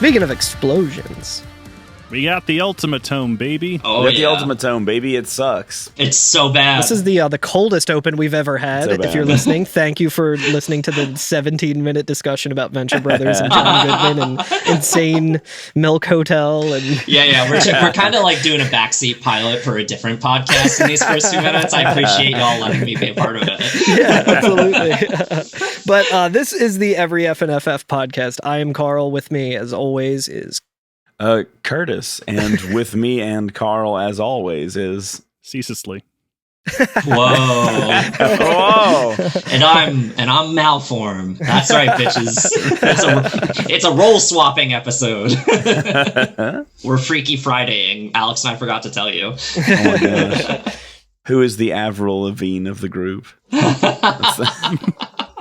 Speaking of explosions, we got the Ultimatome, baby. Oh, we got the Ultimatome, baby. It sucks. It's so bad. this is the coldest open we've ever had. So if you're listening, thank you for listening to the 17-minute discussion about Venture Brothers and John Goodman and Insane Milk Hotel. And yeah, we're kind of like doing a backseat pilot for a different podcast in these first 2 minutes. I appreciate y'all letting me be a part of it. Yeah, absolutely. But this is the Every FNFF podcast. I am Carl. With me, as always, is Curtis, and with me and Carl, as always, is Ceaselessly. Whoa. Whoa. And I'm Malform. That's right, bitches. It's a role swapping episode. We're Freaky Fridaying. Alex and I forgot to tell you. Oh my gosh. Who is the Avril Lavigne of the group?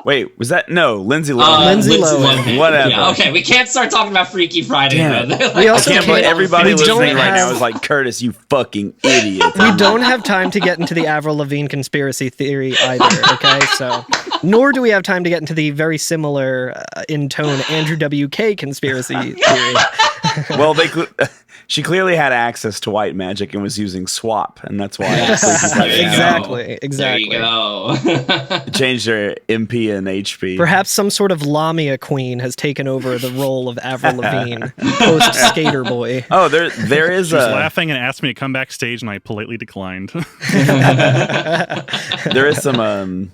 Wait, was that? No, Lindsay Lohan. Lindsay Lohan. Whatever. Yeah, okay, we can't start talking about Freaky Friday. We also can't believe everybody we listening right have- now is like, Curtis, you fucking idiot. We don't have time to get into the Avril Lavigne conspiracy theory either, okay? So, nor do we have time to get into the very similar, in tone, Andrew WK conspiracy theory. Well, she clearly had access to white magic and was using swap, and that's why. Yes. Exactly. There you go. It changed her MP and HP. Perhaps some sort of Lamia queen has taken over the role of Avril Lavigne, post Skater Boy. Oh, there is She was laughing and asked me to come backstage, and I politely declined. There is some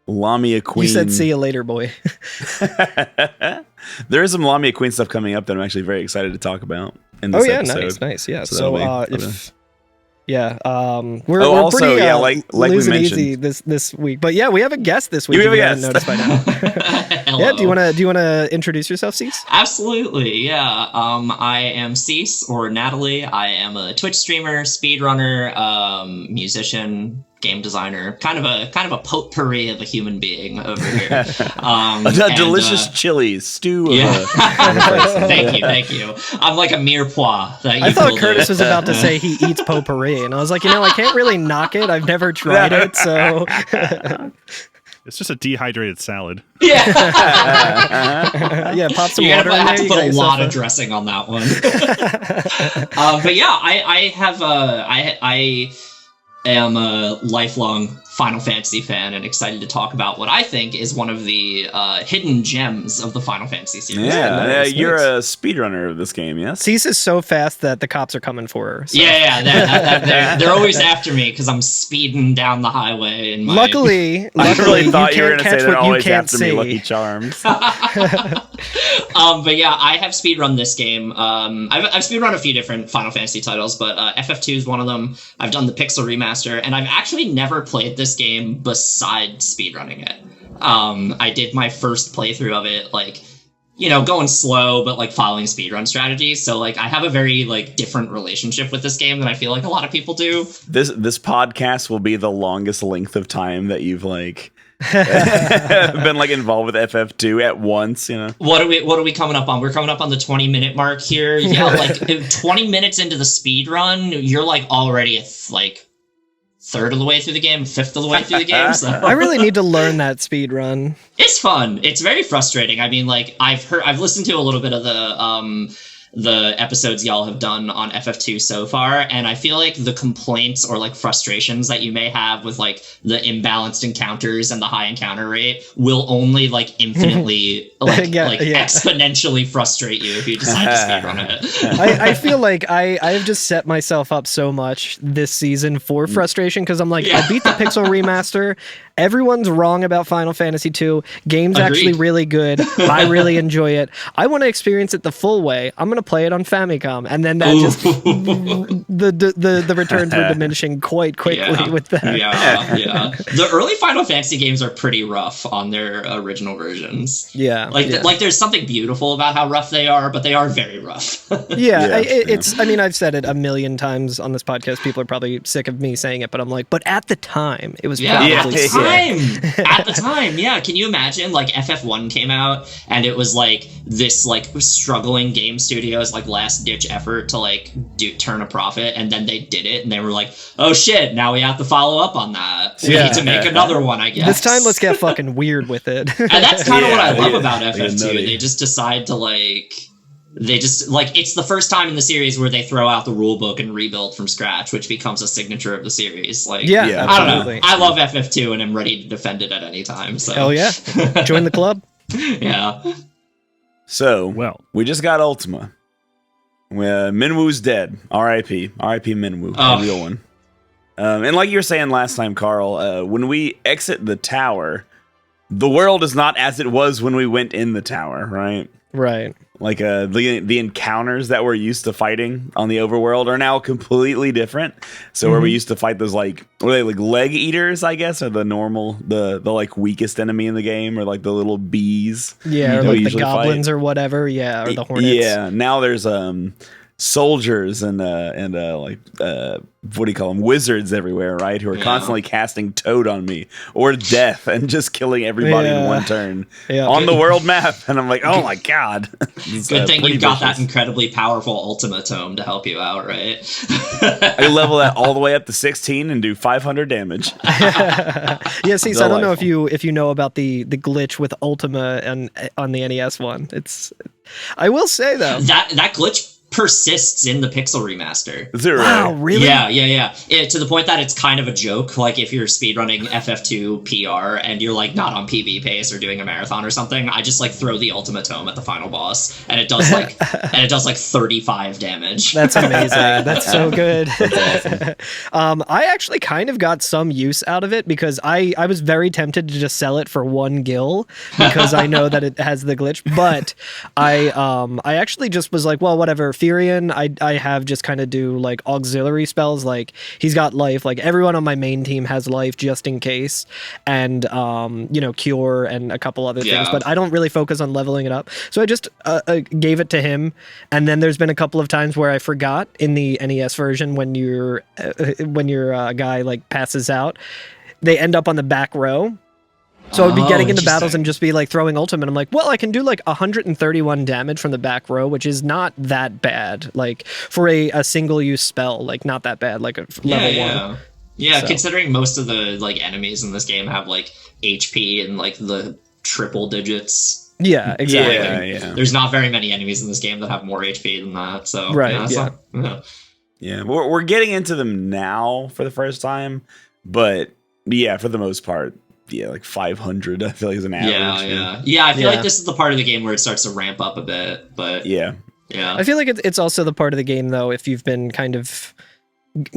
Lamia Queen. You said see you later, boy. There is some Lamia Queen stuff coming up that I'm actually very excited to talk about in this episode. nice. Yeah. So So, we're also, pretty like we losing mentioned. easy this week. But yeah, we have a guest this week. You have if a haven't guest. noticed by now. Hello. Yeah. Do you wanna introduce yourself, Cease? Absolutely, yeah. I am Cease, or Natalie. I am a Twitch streamer, speedrunner, musician, game designer, kind of a potpourri of a human being over here. Delicious chili stew. Yeah. Thank you. I'm like a mirepoix. I thought Curtis was about to say he eats potpourri, and I was like, I can't really knock it. I've never tried it, so. It's just a dehydrated salad. Yeah. Yeah, pop some You're water gonna in have there. to put a lot of dressing on that one. But yeah, I am a lifelong Final Fantasy fan and excited to talk about what I think is one of the hidden gems of the Final Fantasy series. Yeah, you're a speedrunner of this game, yes? Cease is so fast that the cops are coming for her. So. Yeah, they're always after me because I'm speeding down the highway. In my... Luckily, I really thought you were going to say they're always after see. me, Lucky Charms. But yeah, I have speedrun this game. I've speedrun a few different Final Fantasy titles, but FF2 is one of them. I've done the Pixel Remaster, and I've actually never played this game besides speedrunning it. I did my first playthrough of it, going slow, but following speedrun strategies. So I have a very different relationship with this game than I feel like a lot of people do. This podcast will be the longest length of time that you've been involved with FF2 at once, What are we coming up on? We're coming up on the 20-minute mark here. Yeah, 20 minutes into the speed run, you're already a third of the way through the game, fifth of the way through the game. So. I really need to learn that speed run. It's fun. It's very frustrating. I mean, I've listened to a little bit of the episodes y'all have done on FF2 so far, and I feel like the complaints or frustrations that you may have with the imbalanced encounters and the high encounter rate will only infinitely exponentially frustrate you if you decide to speedrun it. I feel like I've just set myself up so much this season for frustration because I'm I beat the Pixel Remaster. Everyone's wrong about Final Fantasy II. Game's Agreed. actually really good. I really enjoy it. I want to experience it the full way. I'm going to play it on Famicom, and then that just the returns were diminishing quite quickly with that. Yeah. The early Final Fantasy games are pretty rough on their original versions. Yeah, there's something beautiful about how rough they are, but they are very rough. It's. I mean, I've said it a million times on this podcast. People are probably sick of me saying it, but I'm but at the time, it was probably sick. At the time, yeah. Can you imagine FF1 came out and it was this struggling game studio's last ditch effort to turn a profit, and then they did it and they were oh shit, now we have to follow up on that. We need to make another one, I guess. This time let's get fucking weird with it. And that's kind of what I love about FF2. They just decide to They just like it's the first time in the series where they throw out the rule book and rebuild from scratch, which becomes a signature of the series. Like, Yeah, I don't know. absolutely. I love FF2 and I'm ready to defend it at any time. So Hell yeah, join the club. Yeah. So, Well. we just got Ultima. Minwoo's dead. R.I.P. R.I.P. Minwoo, Oh. a real one. And like you were saying last time, Carl, when we exit the tower, the world is not as it was when we went in the tower, right? Right. Like the encounters that we're used to fighting on the overworld are now completely different. So where we used to fight those like were they like leg eaters, I guess, or the normal the like weakest enemy in the game, or like the little bees. Yeah, or that we like the usually goblins fight. or whatever. Yeah, or the hornets. Yeah, now there's soldiers and like what do you call them, wizards everywhere, right? Who are constantly casting Toad on me or death and just killing everybody in one turn on the world map. And I'm like, oh my god. Good thing you've got that incredibly powerful Ultima Tome to help you out, right? I level that all the way up to 16 and do 500 damage. Yeah, see, so I don't know if you know about the glitch with Ultima and on the NES one. I will say though that glitch persists in the Pixel remaster. Is it right? Wow, really? Yeah. To the point that it's kind of a joke. Like if you're speedrunning FF2 PR and you're like not on PB pace or doing a marathon or something, I just like throw the Ultima Tome at the final boss and it does like 35 damage. That's amazing. That's so good. I actually kind of got some use out of it because I was very tempted to just sell it for 1 gil because I know that it has the glitch, but I actually just was like, well, whatever. Furion, I have just kind of do like auxiliary spells, like he's got life, like everyone on my main team has life just in case, and cure and a couple other things, but I don't really focus on leveling it up, so I just gave it to him. And then there's been a couple of times where I forgot in the NES version when your guy like passes out, they end up on the back row. So I'd be getting into battles and just be like throwing ultimate. I'm like, well, I can do like 131 damage from the back row, which is not that bad. Like for a single use spell, like not that bad. Like a level 1. Yeah, so. Considering most of the like enemies in this game have like HP and like the triple digits. Yeah, exactly. Yeah. There's not very many enemies in this game that have more HP than that. So Yeah, we're getting into them now for the first time, but yeah, for the most part. Yeah, like 500, I feel like is an average. Yeah, I feel like this is the part of the game where it starts to ramp up a bit, but yeah. I feel like it's also the part of the game, though, if you've been kind of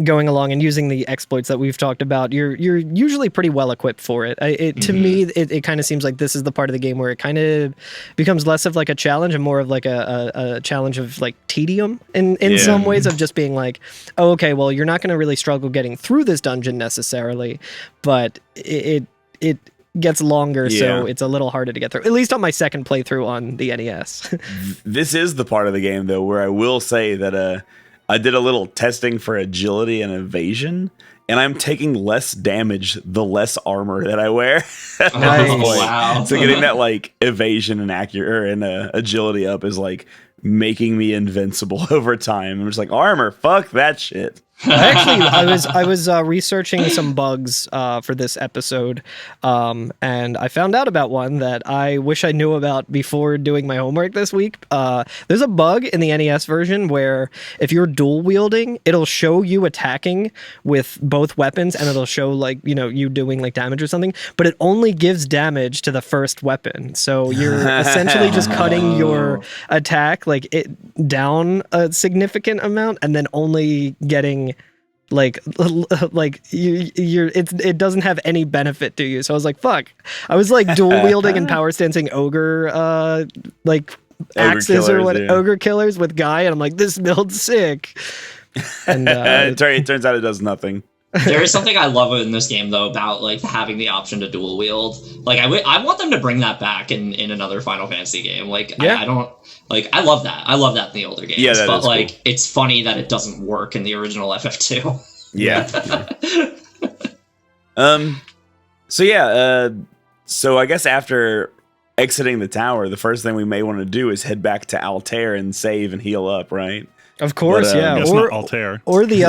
going along and using the exploits that we've talked about, you're usually pretty well equipped for it. To me, it kind of seems like this is the part of the game where it kind of becomes less of like a challenge and more of like a challenge of like tedium in some ways, of just being like, oh, okay, well, you're not going to really struggle getting through this dungeon necessarily, but it gets longer, so it's a little harder to get through. At least on my second playthrough on the NES. This is the part of the game, though, where I will say that I did a little testing for agility and evasion, and I'm taking less damage the less armor that I wear. Nice. Wow. So getting that like evasion and agility up is like making me invincible over time. I'm just like, armor, fuck that shit. Actually, I was researching some bugs for this episode, and I found out about one that I wish I knew about before doing my homework this week. There's a bug in the NES version where if you're dual wielding, it'll show you attacking with both weapons, and it'll show like you doing like damage or something, but it only gives damage to the first weapon. So you're essentially just cutting your attack like it down a significant amount, and then only getting like it doesn't have any benefit to you. So I was like, fuck. I was like dual wielding and power stancing ogre axes or what, ogre killers with Guy, and I'm like, this build's sick. And it turns out it does nothing. There is something I love in this game though about like having the option to dual wield. Like I want them to bring that back in another Final Fantasy game. Like I don't like, I love that. I love that in the older games. Yeah, but like cool. It's funny that it doesn't work in the original FF2. Yeah. So I guess after exiting the tower, the first thing we may want to do is head back to Altair and save and heal up, right? Of course, But, yeah. I guess not Altair. Or the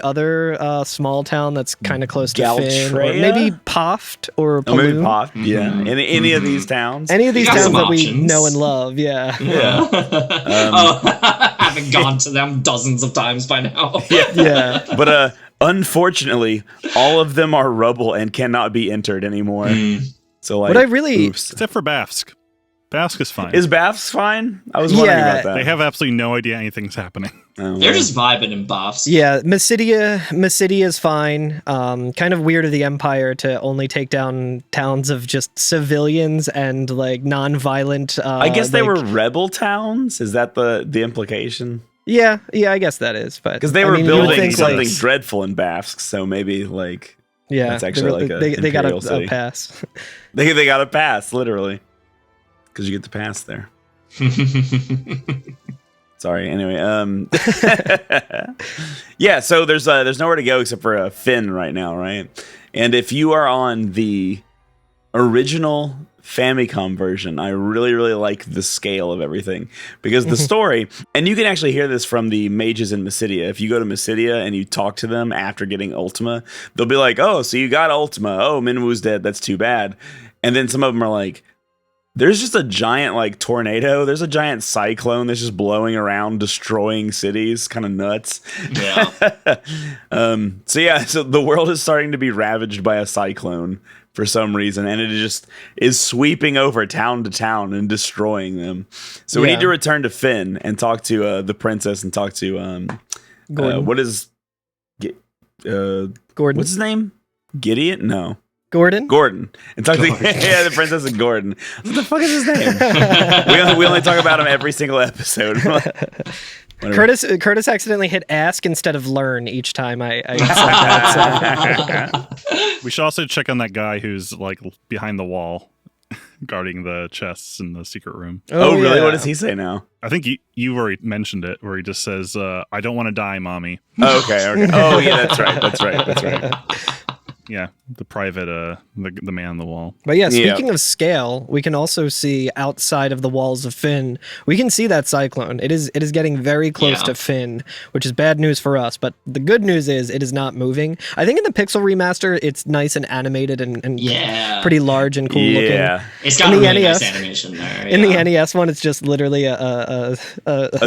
other small town that's kind of close to Fynn, or Galtrea? maybe Poft or Oh, maybe Paloon. Pop. Yeah. Any of these towns. Any of these got towns some that we options. know and love, yeah. Yeah. Having gone to them dozens of times by now. Yeah. But unfortunately, all of them are rubble and cannot be entered anymore. So like, What I really- oops. Except for Bafsk. Bafsk is fine. Is Baths fine? I was wondering Yeah. about that. They have absolutely no idea anything's happening. Oh, They're well. just vibing in buffs. Yeah, Mysidia is fine. Kind of weird of the Empire to only take down towns of just civilians and like non-violent. I guess they like- were rebel towns. Is that the implication? Yeah, I guess that is. But Because they I were mean, you would building think, something like, dreadful in Bafsk, so maybe like yeah, that's actually like a they got imperial a city. pass. they got a pass literally because you get the pass there. Sorry. Anyway, yeah. So there's nowhere to go except for Fynn right now, right? And if you are on the original Famicom version, I really like the scale of everything because the story, and you can actually hear this from the mages in Mysidia. If you go to Mysidia and you talk to them after getting Ultima, they'll be like, "Oh, so you got Ultima? Oh, Minwu's dead. That's too bad." And then some of them are like, there's just a giant like tornado. There's a giant cyclone that's just blowing around, destroying cities. Kind of nuts. Yeah. So the world is starting to be ravaged by a cyclone for some reason, and it just is sweeping over town to town and destroying them. So we Yeah. need to return to Fynn and talk to the princess and talk to Gordon. what is Gordon. what's his name? Gideon? No. Gordon? Gordon. And talk to the princess and Gordon. What the fuck is his name? we only talk about him every single episode. Whatever. Curtis accidentally hit ask instead of learn each time I said that. So. We should also check on that guy who's like behind the wall, guarding the chests in the secret room. Oh, really? yeah. What does he say now? I think you already mentioned it, where he just says, "I don't want to die, mommy." Oh, okay. Oh, yeah, that's right. Yeah, the private, the man on the wall. But yeah, Yeah. speaking of scale, we can also see outside of the walls of Fynn. We can see that cyclone. It is getting very close Yeah. to Fynn, which is bad news for us. But the good news is it is not moving. I think in the Pixel remaster, it's nice and animated and Yeah. pretty large and cool looking. Yeah. It's got In a the really nice NES animation there. In yeah. the NES one, it's just literally a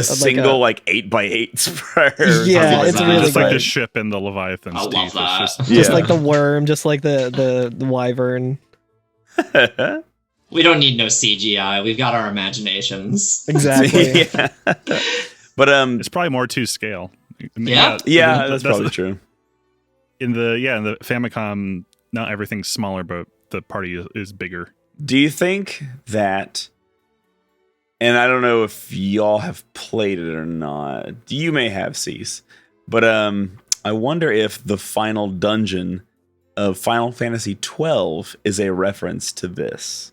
Single like 8x8 spread. Yeah, love it's that. really Just like great. the ship in the Leviathan's I love teeth. It's that. just Just Yeah. like the worm, just like the wyvern. We don't need no CGI. We've got our imaginations. Exactly. Yeah. But it's probably more to scale. I mean, Yeah. yeah, that's probably true. In the Famicom, not everything's smaller, but the party is bigger. Do you think that, and I don't know if y'all have played it or not, you may have, Cease, but I wonder if the final dungeon of Final Fantasy XII is a reference to this.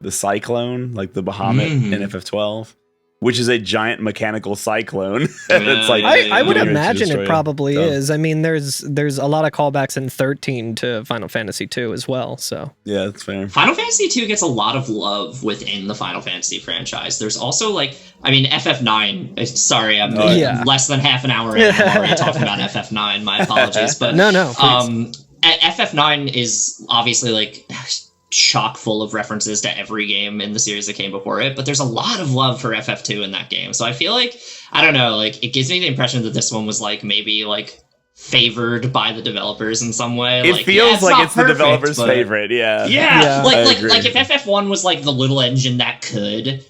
The Cyclone, like the Bahamut in FF12, which is a giant mechanical cyclone. That's like I would getting ready to imagine destroy it probably stuff. is. I mean, there's a lot of callbacks in 13 to Final Fantasy 2 as well. So Yeah, that's fair. Final Fantasy 2 gets a lot of love within the Final Fantasy franchise. There's also FF9. Sorry, I'm yeah. less than half an hour in. I'm already talking about FF9. My apologies, but No, please. FF9 is obviously chock full of references to every game in the series that came before it, but there's a lot of love for FF2 in that game. So I feel I don't know, it gives me the impression that this one was maybe favored by the developers in some way. It feels like not it's the perfect, developer's but- favorite. Yeah. Yeah, Yeah. like I agree. if FF1 was the little engine that could,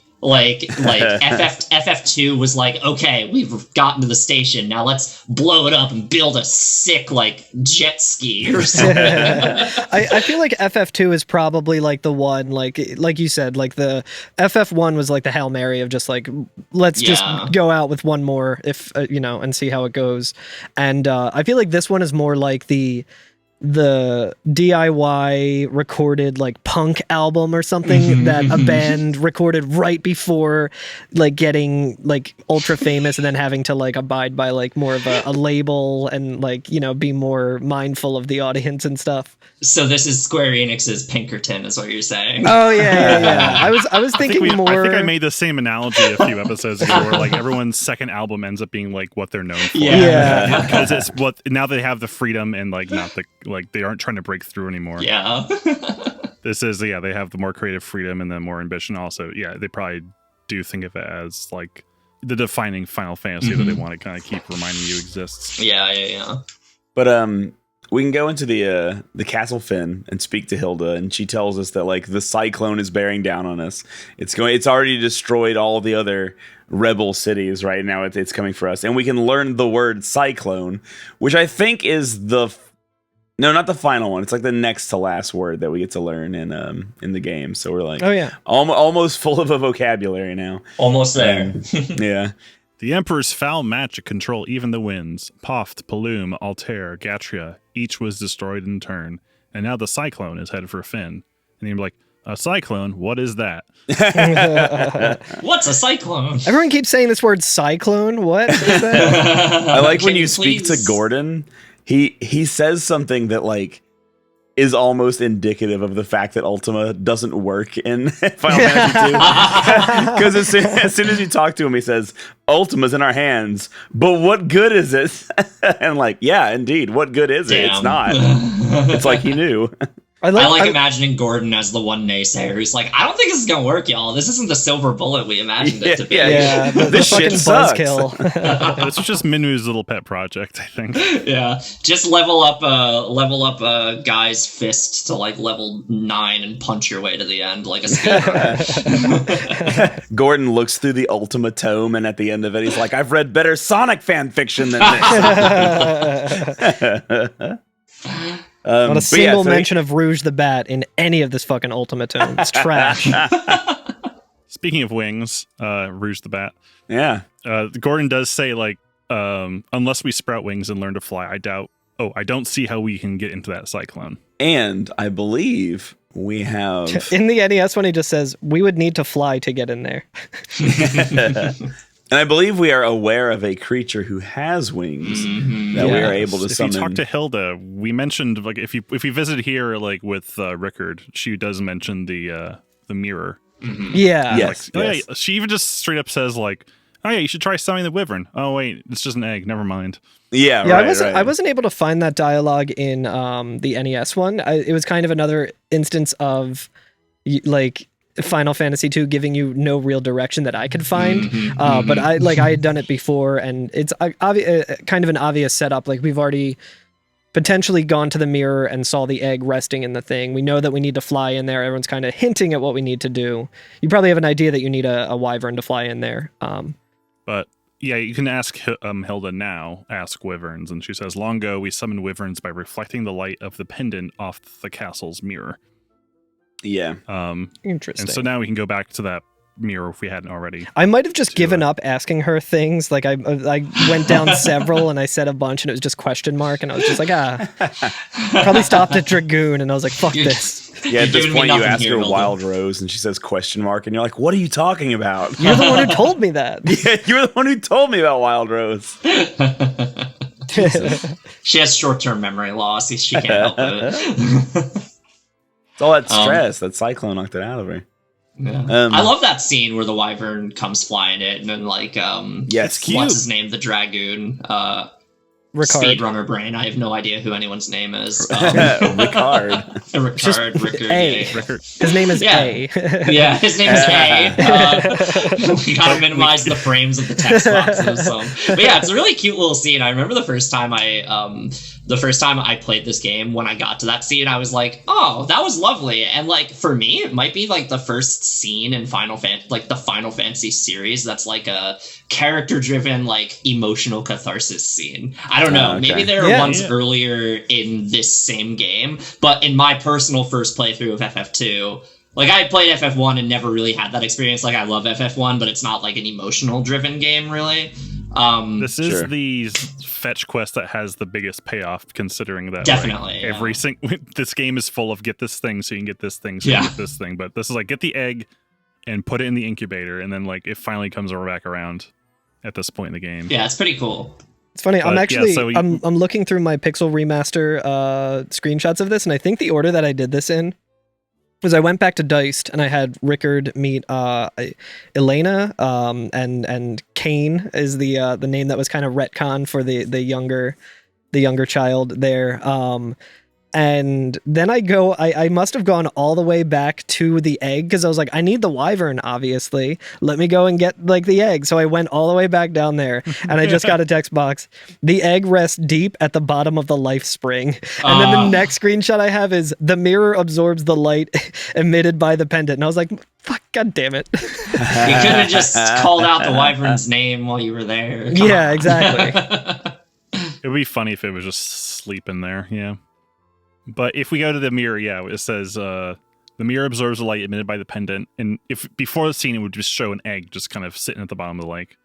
FF2 was okay, we've gotten to the station, now let's blow it up and build a sick jet ski or something. I feel like FF2 is probably the one like you said, the FF1 was the Hail Mary of just let's Yeah. just go out with one more if and see how it goes. And I feel like this one is more like the the DIY recorded like punk album or something that a band recorded right before like getting like ultra famous and then having to like abide by like more of a label and like, you know, be more mindful of the audience and stuff. So this is Square Enix's Pinkerton, is what you're saying. Oh yeah. I was thinking more. I think I made the same analogy a few episodes ago, where like everyone's second album ends up being like what they're known for. Yeah. Because it's what now they have the freedom and like not the like they aren't trying to break through anymore. Yeah. This is they have the more creative freedom and then more ambition. Also, yeah, they probably do think of it as like the defining Final Fantasy that they want to kind of keep reminding you exists. Yeah. But we can go into the castle Fynn and speak to Hilda, and she tells us that like the Cyclone is bearing down on us. It's already destroyed all the other rebel cities right now. It's coming for us, and we can learn the word Cyclone, which I think is no, not the final one. It's like the next to last word that we get to learn in the game. So we're like, oh yeah, almost full of a vocabulary now. Almost there. Yeah. The Emperor's foul magic control even the winds. Poft, Palum, Altair, Gatria, each was destroyed in turn. And now the Cyclone is headed for Fynn. And you're like, a cyclone? What is that? What's a cyclone? Everyone keeps saying this word cyclone. What is that? I like when you speak to Gordon, he says something that like is almost indicative of the fact that Ultima doesn't work in Final Fantasy 2. Because as soon as you talk to him, he says, Ultima's in our hands, but what good is it? And like, yeah, indeed, what good is it? It's not. It's like he knew. I like imagining Gordon as the one naysayer who's like, I don't think this is gonna work, y'all. This isn't the silver bullet we imagined it to be. Yeah, this shit sucks. This was just Minu's little pet project, I think. Yeah, just level up a guy's fist to like level 9 and punch your way to the end like a speedrunner. Gordon looks through the Ultima tome, and at the end of it, he's like, I've read better Sonic fan fiction than this. Not a single mention of Rouge the Bat in any of this fucking Ultima tome. It's trash. Speaking of wings, Rouge the Bat. Yeah. Gordon does say, like, unless we sprout wings and learn to fly, I don't see how we can get into that cyclone. And I believe we have... In the NES one, he just says, we would need to fly to get in there. And I believe we are aware of a creature who has wings that we are able to summon. If you talk to Hilda, we mentioned like if you visit here like with Rickard, she does mention the mirror. Mm-hmm. Yeah. Yes, like, yes. She even just straight up says like, "Oh yeah, you should try summoning the wyvern." Oh wait, it's just an egg. Never mind. Yeah. I wasn't able to find that dialogue in the NES one. It was kind of another instance of like Final Fantasy 2 giving you no real direction that I could find. But I had done it before, and it's kind of an obvious setup. Like we've already potentially gone to the mirror and saw the egg resting in the thing. We know that we need to fly in there. Everyone's kind of hinting at what we need to do. You probably have an idea that you need a wyvern to fly in there. But yeah, you can ask Hilda now, ask wyverns, and she says, long ago we summoned wyverns by reflecting the light of the pendant off the castle's mirror. Yeah. Interesting. And so now we can go back to that mirror if we hadn't already. I might have just given up asking her things. Like I went down several and I said a bunch and it was just question mark, and I was just like, probably stopped at Dragoon, and I was like, fuck this. Yeah, at this point you ask her Wild Rose and she says question mark, and you're like, what are you talking about? You're the one who told me that. Yeah, you're the one who told me about Wild Rose. She has short-term memory loss. She can't help it. It's all that stress. That cyclone knocked it out of her. Yeah. I love that scene where the wyvern comes flying in and like it's cute. What's his name? The dragoon. Speedrunner brain. I have no idea who anyone's name is. Rickard. Rickard. His name is A. Yeah, his name is A. We gotta minimize the frames of the text boxes. But yeah, it's a really cute little scene. I remember the first time I played this game, when I got to that scene, I was like, oh, that was lovely. And like for me, it might be like the first scene in the Final Fantasy series that's like a character-driven, like emotional catharsis scene. I don't know. Okay. Maybe there are ones earlier in this same game, but in my personal first playthrough of FF2, like I played FF1 and never really had that experience. Like I love FF1, but it's not like an emotional driven game really. This is Sure. the fetch quest that has the biggest payoff, considering that Definitely, this game is full of get this thing so you can get this thing so you can get this thing. But this is like get the egg and put it in the incubator, and then like it finally comes back around at this point in the game. Yeah, it's pretty cool. It's funny. I'm But, actually yeah, so I'm looking through my Pixel Remaster screenshots of this, and I think the order that I did this in was I went back to Diced and I had Rickard meet Elena, and Kane is the name that was kind of retcon for the younger child there. And then I must have gone all the way back to the egg because I was like, I need the wyvern, obviously. Let me go and get like the egg. So I went all the way back down there and I just got a text box. The egg rests deep at the bottom of the life spring. And then the next screenshot I have is the mirror absorbs the light emitted by the pendant. And I was like, fuck, god damn it. You could have just called out the wyvern's name while you were there. Come Yeah, on. exactly. It would be funny if it was just sleeping there, yeah. But if we go to the mirror, it says the mirror absorbs the light emitted by the pendant, and if before the scene it would just show an egg just kind of sitting at the bottom of the lake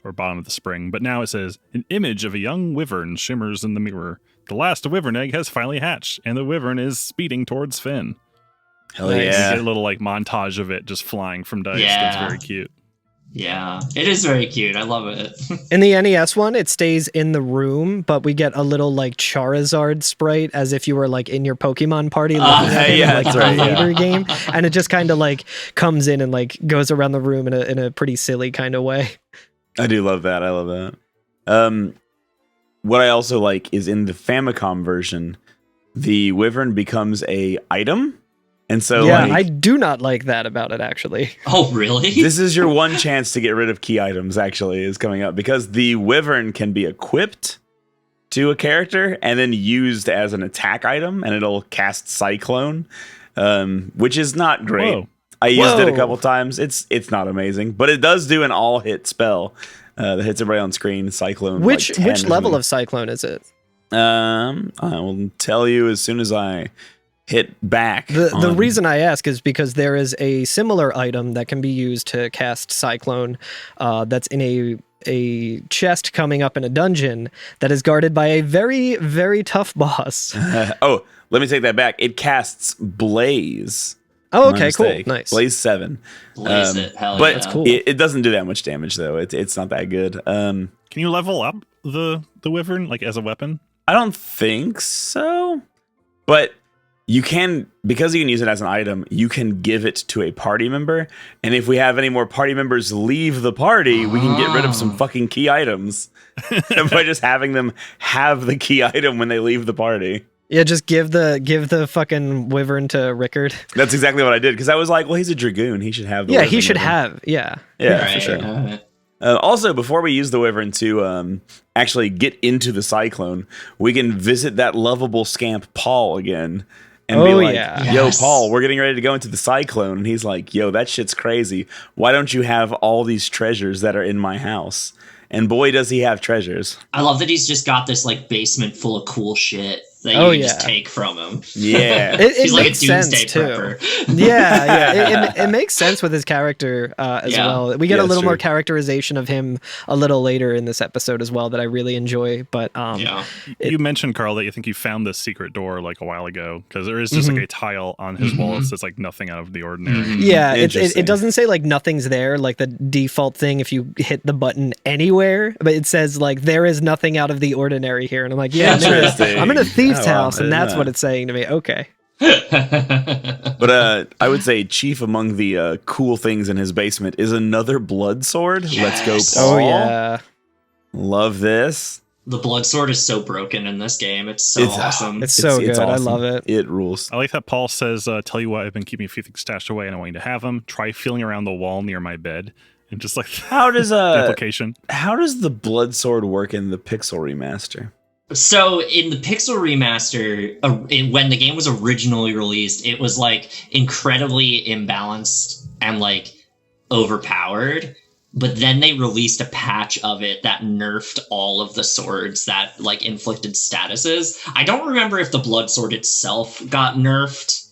or bottom of the spring, but now it says an image of a young wyvern shimmers in the mirror. The last wyvern egg has finally hatched, and the wyvern is speeding towards Fynn. Hell Nice. You yeah. get a little like montage of it just flying from dice. Yeah. That's very cute. Yeah, it is very cute. I love it. In the NES one, it stays in the room, but we get a little like Charizard sprite as if you were like in your Pokemon party looking at him, yeah, like that's a right, yeah. later game, and it just kind of like comes in and like goes around the room in a pretty silly kind of way. I do love that. I love that. What I also like is in the Famicom version, the wyvern becomes a item. And so Yeah, like, I do not like that about it actually. Oh, really? this is your one chance to get rid of key items actually is coming up because the wyvern can be equipped to a character and then used as an attack item and it'll cast Cyclone, which is not great. Whoa. I used it a Whoa. couple times. It's not amazing, but it does do an all hit spell that hits everybody on screen. Cyclone. Which like 10 or level something. of Cyclone is it? I will tell you as soon as I hit back. The on- reason I ask is because there is a similar item that can be used to cast Cyclone that's in a chest coming up in a dungeon that is guarded by a very, very tough boss. Oh, let me take that back. It casts Blaze. Oh, My okay, cool. mistake. Nice. Blaze 7. Blaze it. Hell but yeah. That's cool. it doesn't do that much damage though. It's not that good. Can you level up the wyvern like as a weapon? I don't think so. But you can, because you can use it as an item, you can give it to a party member. And if we have any more party members leave the party, we can get rid of some fucking key items by just having them have the key item when they leave the party. Yeah, just give the fucking wyvern to Rickard. That's exactly what I did because I was like, well, he's a dragoon. He should have the Yeah, wyvern he should with him. have. Yeah. Yeah, Right, for sure. alright. Also, before we use the wyvern to actually get into the Cyclone, we can visit that lovable scamp Paul again and be Oh, like, yeah. yo, Yes. Paul, we're getting ready to go into the Cyclone. And he's like, yo, that shit's crazy. Why don't you have all these treasures that are in my house? And boy, does he have treasures. I love that he's just got this like basement full of cool shit that Oh, you can just yeah. take from him. Yeah. It He's like a makes sense doomsday too. prepper. Yeah. It makes sense with his character as Yeah. well. We get Yeah, a little sure. more characterization of him a little later in this episode as well that I really enjoy. But Yeah. You mentioned, Carl, that you think you found this secret door like a while ago because there is just like a tile on his wall that says like nothing out of the ordinary. yeah, Interesting. it doesn't say like nothing's there, like the default thing if you hit the button anywhere, but it says like there is nothing out of the ordinary here. And I'm like, yeah, Interesting. I'm in a thief's Oh, wow, house, I and didn't that's know what that. it's saying to me. Okay. But I would say chief among the cool things in his basement is another blood sword. Let's go, Yes. Paul. Oh yeah. Love this. The blood sword is so broken in this game. It's so awesome. It's so good. I love it. It rules. I like that Paul says, tell you what, I've been keeping a few things stashed away and I want you to have them. Try feeling around the wall near my bed. And just like How does implication. how does the blood sword work in the Pixel remaster? So in the Pixel remaster, when the game was originally released, it was like incredibly imbalanced and like overpowered. But then they released a patch of it that nerfed all of the swords that like inflicted statuses. I don't remember if the blood sword itself got nerfed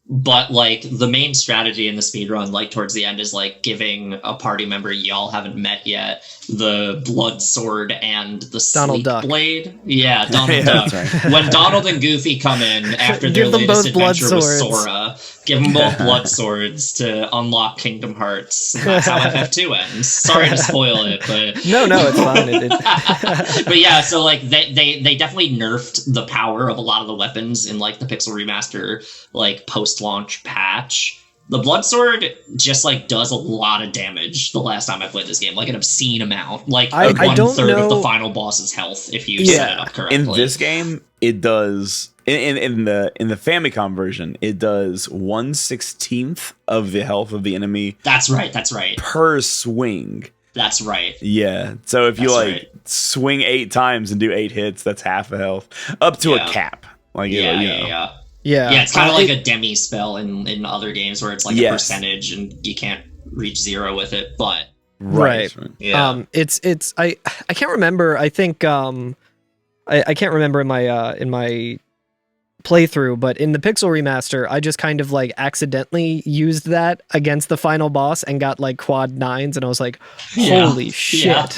But like the main strategy in the speedrun, like towards the end, is like giving a party member y'all haven't met yet the blood sword and the Donald sleep Duck. blade. Yeah, Donald Yeah, Duck. that's right. When Donald and Goofy come in after their Give them latest both blood adventure with swords. Sora, give them both blood swords to unlock Kingdom Hearts. That's how FF2 ends. Sorry to spoil it, but No, it's fine. but yeah, so like they definitely nerfed the power of a lot of the weapons in like the Pixel Remaster like post-launch patch. The blood sword just like does a lot of damage the last time I played this game, like an obscene amount, like I don't 1/3 of the know- final boss's health if you set it up correctly. In this game, it does in the Famicom version, it does 1/16 of the health of the enemy That's right. per swing. That's right. Yeah. So if you That's like right. swing 8 times and do 8 hits, that's half the health. Up to Yeah. a cap. Like Yeah, you know. yeah. Yeah, Yeah, it's kind of like a demi spell in other games where it's like a Yes. percentage and you can't reach 0 with it, but Right. yeah. It's I can't remember. I think I can't remember in my playthrough, but in the Pixel Remaster, I just kind of like accidentally used that against the final boss and got like quad 9s, and I was like, Yeah. holy shit.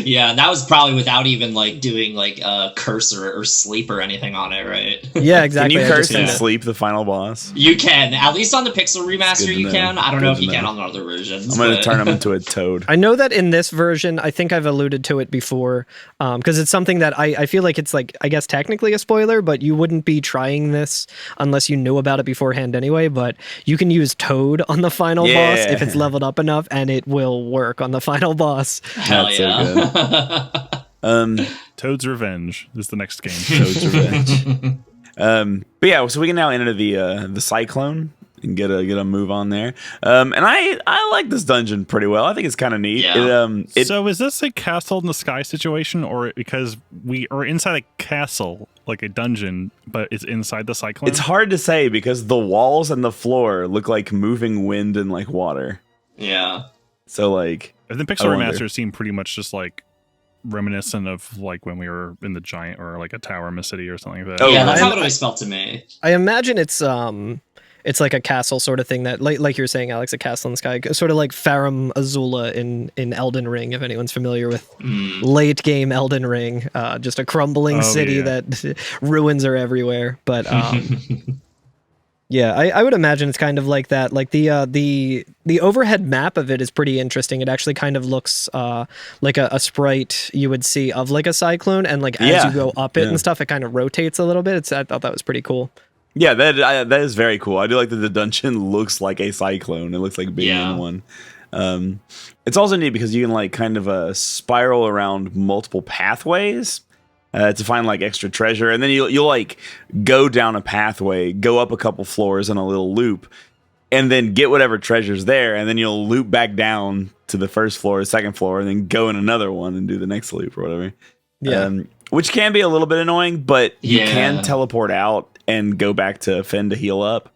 Yeah, that was probably without even like doing like a cursor or sleep or anything on it, right? Yeah, exactly. Can you I curse just and did it. sleep the final boss? You can, at least on the Pixel Remaster, Good to you know. can. I don't know Good if to you can know. on other versions. I'm going to but- turn him into a toad. I know that in this version, I think I've alluded to it before, because it's something that I feel like it's like, I guess technically a spoiler, but you wouldn't be trying this unless you knew about it beforehand anyway, but you can use Toad on the final boss if it's leveled up enough, and it will work on the final boss. Hell That's so yeah. Toad's Revenge is the next game. Toad's Revenge. But yeah, so we can now enter the Cyclone and get a move on there. And I like this dungeon pretty well. I think it's kind of neat. Yeah. So is this a castle in the sky situation, or because we are inside a castle, like a dungeon, but it's inside the Cyclone? It's hard to say because the walls and the floor look like moving wind and like water. Yeah. So like, The Pixel I wonder. Remaster seemed pretty much just like reminiscent of like when we were in the giant or like a tower in the city or something like that. Oh, Yeah, that's and how it always felt to me. I imagine it's like a castle sort of thing that, like you were saying, Alex, a castle in the sky, sort of like Farum Azula in Elden Ring, if anyone's familiar with late game Elden Ring, just a crumbling Oh, city yeah. that ruins are everywhere. But yeah, I would imagine it's kind of like that. Like the overhead map of it is pretty interesting. It actually kind of looks like a sprite you would see of like a cyclone, and like as Yeah, you go up it yeah. and stuff, it kind of rotates a little bit. I thought that was pretty cool. yeah, that is very cool. I do like that the dungeon looks like a cyclone. It looks like being Yeah. in one. It's also neat because you can like kind of spiral around multiple pathways to find like extra treasure, and then you'll like go down a pathway, go up a couple floors in a little loop, and then get whatever treasure's there, and then you'll loop back down to the first floor, second floor, and then go in another one and do the next loop or whatever. Yeah. Which can be a little bit annoying, but you Yeah. can teleport out and go back to Fynn to heal up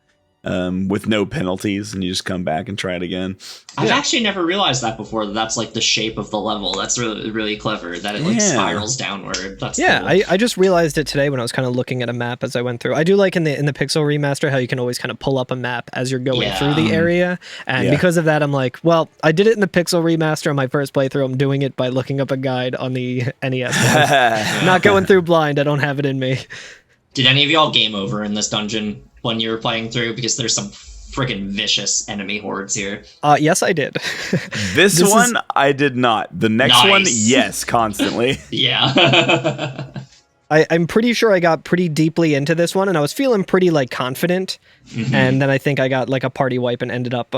with no penalties, and you just come back and try it again. I've actually never realized that before. That's like the shape of the level. That's really, really clever. That it like Yeah. spirals downward. That's Yeah, cool. I just realized it today when I was kind of looking at a map as I went through. I do like in the Pixel Remaster how you can always kind of pull up a map as you're going Yeah. through the area, and Yeah. because of that, I'm like, well, I did it in the Pixel Remaster on my first playthrough. I'm doing it by looking up a guide on the NES. Now. Not going through blind. I don't have it in me. Did any of y'all game over in this dungeon when you were playing through? Because there's some freaking vicious enemy hordes here. Yes, I did. This This one, I did not. The next Nice. one, yes, constantly. Yeah. I'm pretty sure I got pretty deeply into this one, and I was feeling pretty like confident. And then I think I got like a party wipe and ended up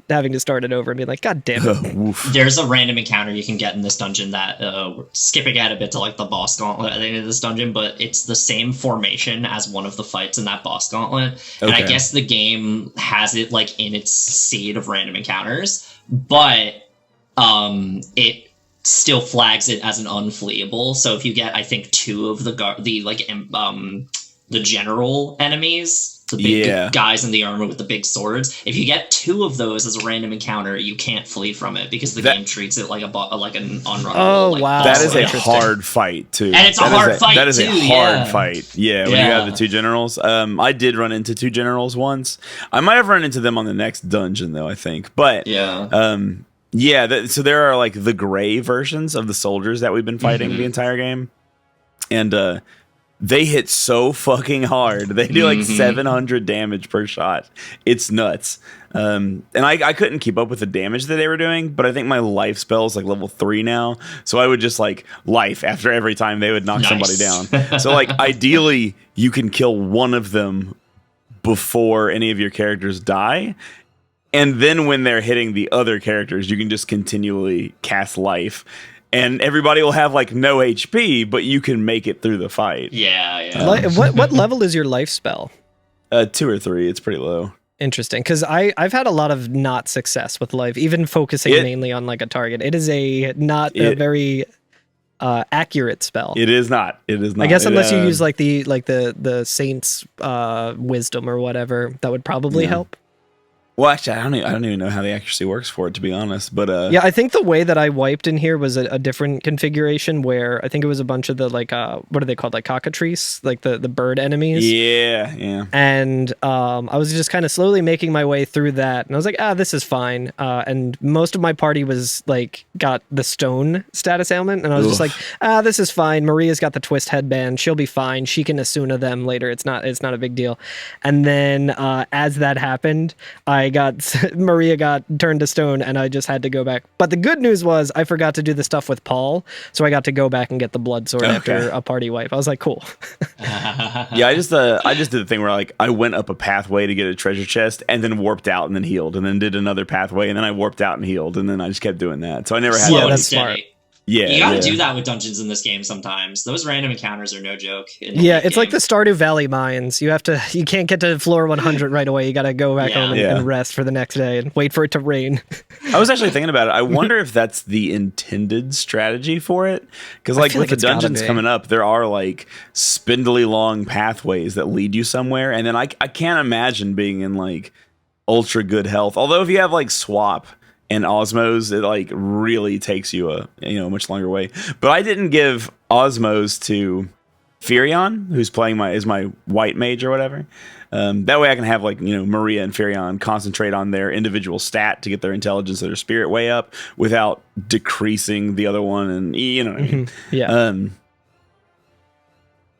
having to start it over and be like, God damn it. Woof. There's a random encounter you can get in this dungeon that we're skipping ahead a bit to like the boss gauntlet at the end of this dungeon, but it's the same formation as one of the fights in that boss gauntlet. And I Okay. guess the game has it like in its seed of random encounters, but it still flags it as an unfleeable. So if you get, I think, 2 of the general enemies the big guys in the armor with the big swords. If you get 2 of those as a random encounter, you can't flee from it because the game treats it like an unrunnable. Oh, wow. That is a hard fight too. And it's a hard fight too. That is a hard fight. Yeah, when you have the 2 generals. I did run into 2 generals once. I might have run into them on the next dungeon though, I think. But so there are like the gray versions of the soldiers that we've been fighting the entire game. And they hit so fucking hard. They do like 700 damage per shot. It's nuts. And I couldn't keep up with the damage that they were doing, but I think my life spell is like level 3 now. So I would just like life after every time they would knock somebody down. So like ideally you can kill one of them before any of your characters die. And then when they're hitting the other characters, you can just continually cast life. And everybody will have like no HP, but you can make it through the fight. Yeah. What level is your life spell? 2 or 3. It's pretty low. Interesting, because I've had a lot of not success with life, even focusing mainly on like a target. It is a very accurate spell. It is not. I guess unless you use like the saint's wisdom or whatever, that would probably help. Well, actually, I don't even know how the accuracy works for it, to be honest. But yeah, I think the way that I wiped in here was a different configuration where I think it was a bunch of the like what are they called, like cockatrice, like the bird enemies. Yeah. And I was just kind of slowly making my way through that, and I was like, this is fine. And most of my party was like got the stone status ailment, and I was just like, this is fine. Maria's got the twist headband; she'll be fine. She can Asuna them later. It's not a big deal. And then as that happened, Maria got turned to stone, and I just had to go back. But the good news was I forgot to do the stuff with Paul, so I got to go back and get the blood sword after a party wipe. I was like, cool. Yeah, I just did the thing where like I went up a pathway to get a treasure chest, and then warped out and then healed, and then did another pathway, and then I warped out and healed, and then I just kept doing that. So I never had. Slow that's smart. Yeah, you gotta do that with dungeons in this game sometimes. Those random encounters are no joke. Yeah, it's like the Stardew Valley mines. You can't get to floor 100 right away. You gotta go back home and rest for the next day and wait for it to rain. I was actually thinking about it. I wonder if that's the intended strategy for it. Because like with the dungeons coming up, there are like spindly long pathways that lead you somewhere. And then I can't imagine being in like ultra good health. Although if you have like swap and Osmos, it like really takes you a much longer way. But I didn't give Osmos to Firion, who's playing my white mage or whatever. That way I can have like Maria and Firion concentrate on their individual stat to get their intelligence or their spirit way up without decreasing the other one, and you know what I mean. Yeah.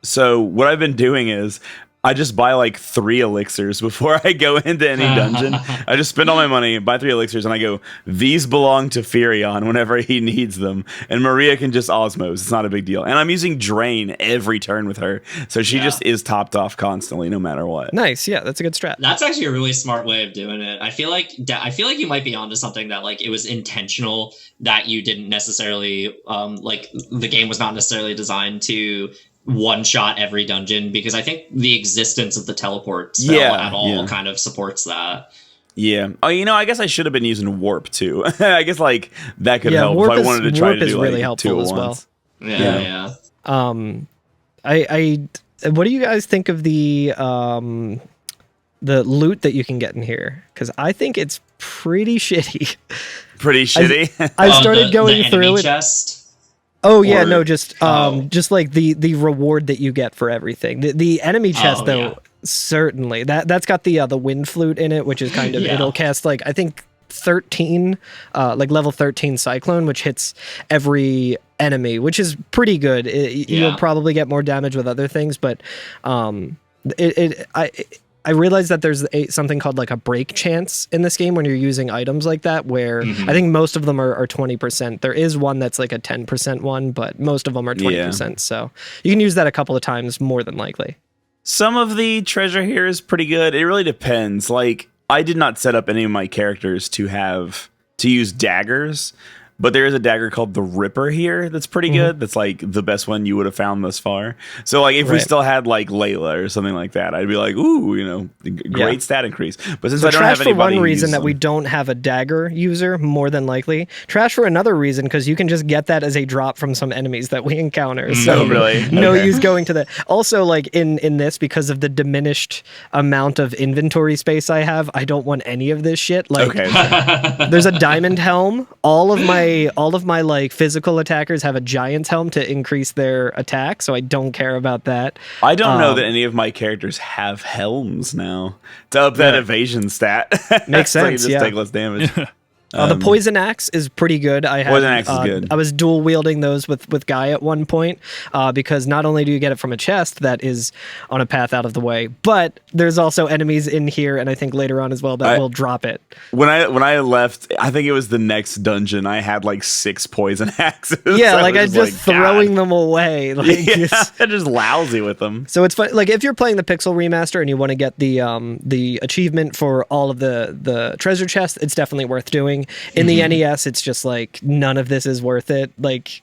So what I've been doing is I just buy like 3 elixirs before I go into any dungeon. I just spend all my money, buy 3 elixirs, and I go, these belong to Firion whenever he needs them. And Maria can just osmos. It's not a big deal. And I'm using Drain every turn with her. So she just is topped off constantly, no matter what. Nice. Yeah, that's a good strat. That's actually a really smart way of doing it. I feel like you might be onto something, that like it was intentional, that you didn't necessarily like the game was not necessarily designed to one shot every dungeon, because I think the existence of the teleport spell at all kind of supports that. Yeah. Oh, I guess I should have been using warp too. I guess like that could help if I wanted to try to do like really helpful as well. Yeah. I what do you guys think of the loot that you can get in here? Because I think it's pretty shitty. Pretty shitty. I started going through it. Chest? Oh yeah, no, just like the reward that you get for everything. The enemy chest certainly that's got the wind flute in it, which is kind of it'll cast like I think 13 like level 13 Cyclone, which hits every enemy, which is pretty good. You'll probably get more damage with other things, but I realized that there's something called like a break chance in this game when you're using items like that, where I think most of them are 20%. There is one that's like a 10% one, but most of them are 20%. So you can use that a couple of times more than likely. Some of the treasure here is pretty good. It really depends. Like I did not set up any of my characters to use daggers. but there is a dagger called the Ripper here that's pretty good. That's like the best one you would have found thus far. So like if we still had like Layla or something like that, I'd be like, ooh, you know, great stat increase. But since I don't have anybody, trash for one reason that we don't have a dagger user, more than likely. Trash for another reason because you can just get that as a drop from some enemies that we encounter. So really? No use going to that. Also, like in this, because of the diminished amount of inventory space I have, I don't want any of this shit. Like, there's a diamond helm. All of my like physical attackers have a giant's helm to increase their attack, so I don't care about that. I don't know that any of my characters have helms now to up that evasion stat. Makes so sense. you just take less damage. The poison axe is pretty good. Poison axe is good. I was dual wielding those with Guy at one point because not only do you get it from a chest that is on a path out of the way, but there's also enemies in here, and I think later on as well that will drop it. When I left, I think it was the next dungeon. I had like 6 poison axes. Yeah, like I just throwing them away. Like, I'm just lousy with them. So it's fun. Like if you're playing the Pixel remaster and you want to get the achievement for all of the treasure chests, it's definitely worth doing. In the NES, it's just like none of this is worth it. Like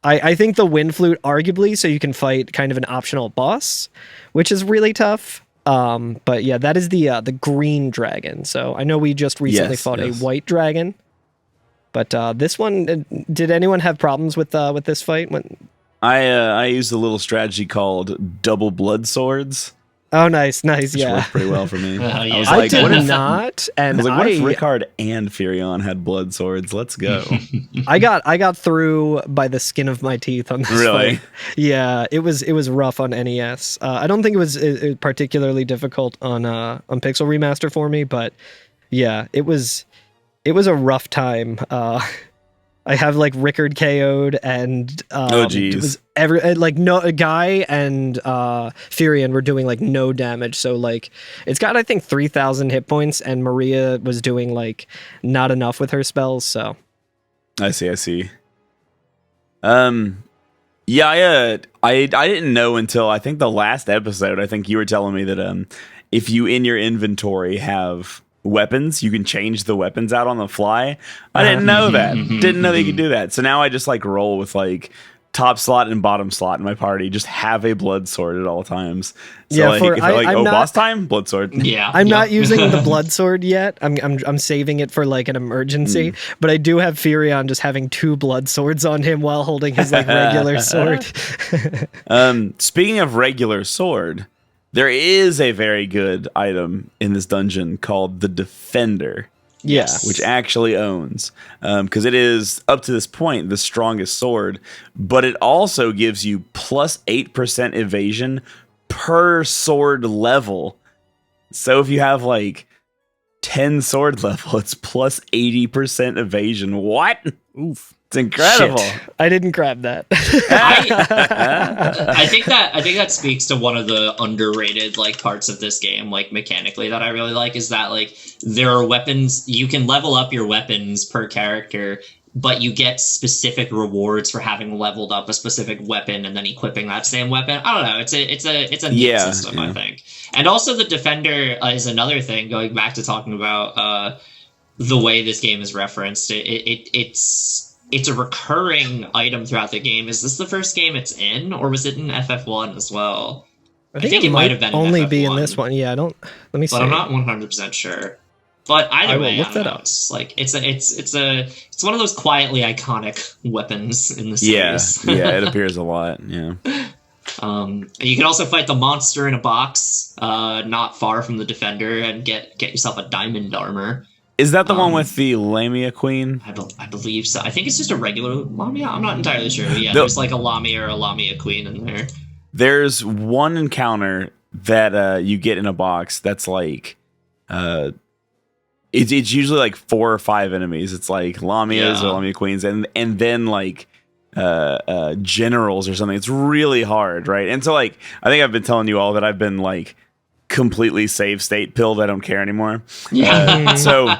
I think the Wind Flute arguably, so you can fight kind of an optional boss, which is really tough. But yeah, that is the green dragon. So I know we just recently fought a white dragon, but this one, did anyone have problems with this fight? I used a little strategy called double blood swords. Oh, nice, Which yeah. worked pretty well for me. Yeah. I was I like, did what if, not, and I was like, what if Rickard and Furion had blood swords? Let's go. I got through by the skin of my teeth on this Really? fight. Yeah, it was rough on NES. I don't think it was particularly difficult on Pixel Remaster for me, but yeah, it was a rough time. I have like Rickard KO'd and oh geez, it was a Guy and Furion were doing like no damage, so like it's got I think 3,000 hit points, and Maria was doing like not enough with her spells. So I see. Yeah, I didn't know until I think the last episode. I think you were telling me that if you in your inventory have weapons, you can change the weapons out on the fly. I didn't know that. Didn't know that you could do that. So now I just like roll with like top slot and bottom slot in my party. Just have a blood sword at all times. So yeah, like, if I'm boss time, blood sword. Yeah, I'm not using the blood sword yet. I'm saving it for like an emergency. But I do have Furion just having 2 blood swords on him while holding his like regular sword. Speaking of regular sword, there is a very good item in this dungeon called the Defender. Yes. Which actually owns. Because it is, up to this point, the strongest sword. But it also gives you plus 8% evasion per sword level. So if you have like 10 sword level, it's plus 80% evasion. What? Oof. It's incredible. Shit. I didn't grab that. I think that speaks to one of the underrated like parts of this game, like mechanically, that I really like, is that like there are weapons, you can level up your weapons per character, but you get specific rewards for having leveled up a specific weapon and then equipping that same weapon. I don't know. It's a neat system, I think. And also the Defender is another thing, going back to talking about the way this game is referenced. It's a recurring item throughout the game. Is this the first game it's in, or was it in FF1 as well? I think it might have been only be in this one. Yeah, let me see. But I'm not 100% sure. But either way, look that up. It's like it's one of those quietly iconic weapons in the series. Yeah, it appears a lot. Yeah. You can also fight the monster in a box, not far from the Defender, and get yourself a diamond armor. Is that the one with the Lamia Queen? I believe so. I think it's just a regular Lamia. I'm not entirely sure. But yeah, there's like a Lamia or a Lamia Queen in there. There's one encounter that you get in a box that's like... It's usually like 4 or 5 enemies. It's like Lamias or Lamia Queens, and then like generals or something. It's really hard, right? And so like I think I've been telling you all that I've been like completely save state pilled. I don't care anymore. So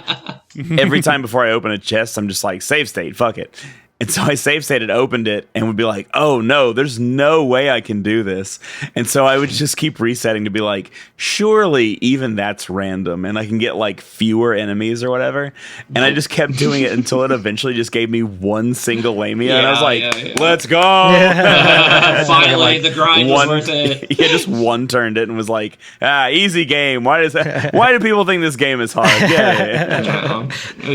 every time before I open a chest, I'm just like, save state, fuck it. And so I save stated, opened it, and would be like, oh no, there's no way I can do this. And so I would just keep resetting to be like, surely even that's random and I can get like fewer enemies or whatever. And I just kept doing it until it eventually just gave me one single Lamia. And I was like, let's go. Finally, like, the grind was worth it. Yeah, just one turned it and was like, easy game. Why do people think this game is hard? Yeah.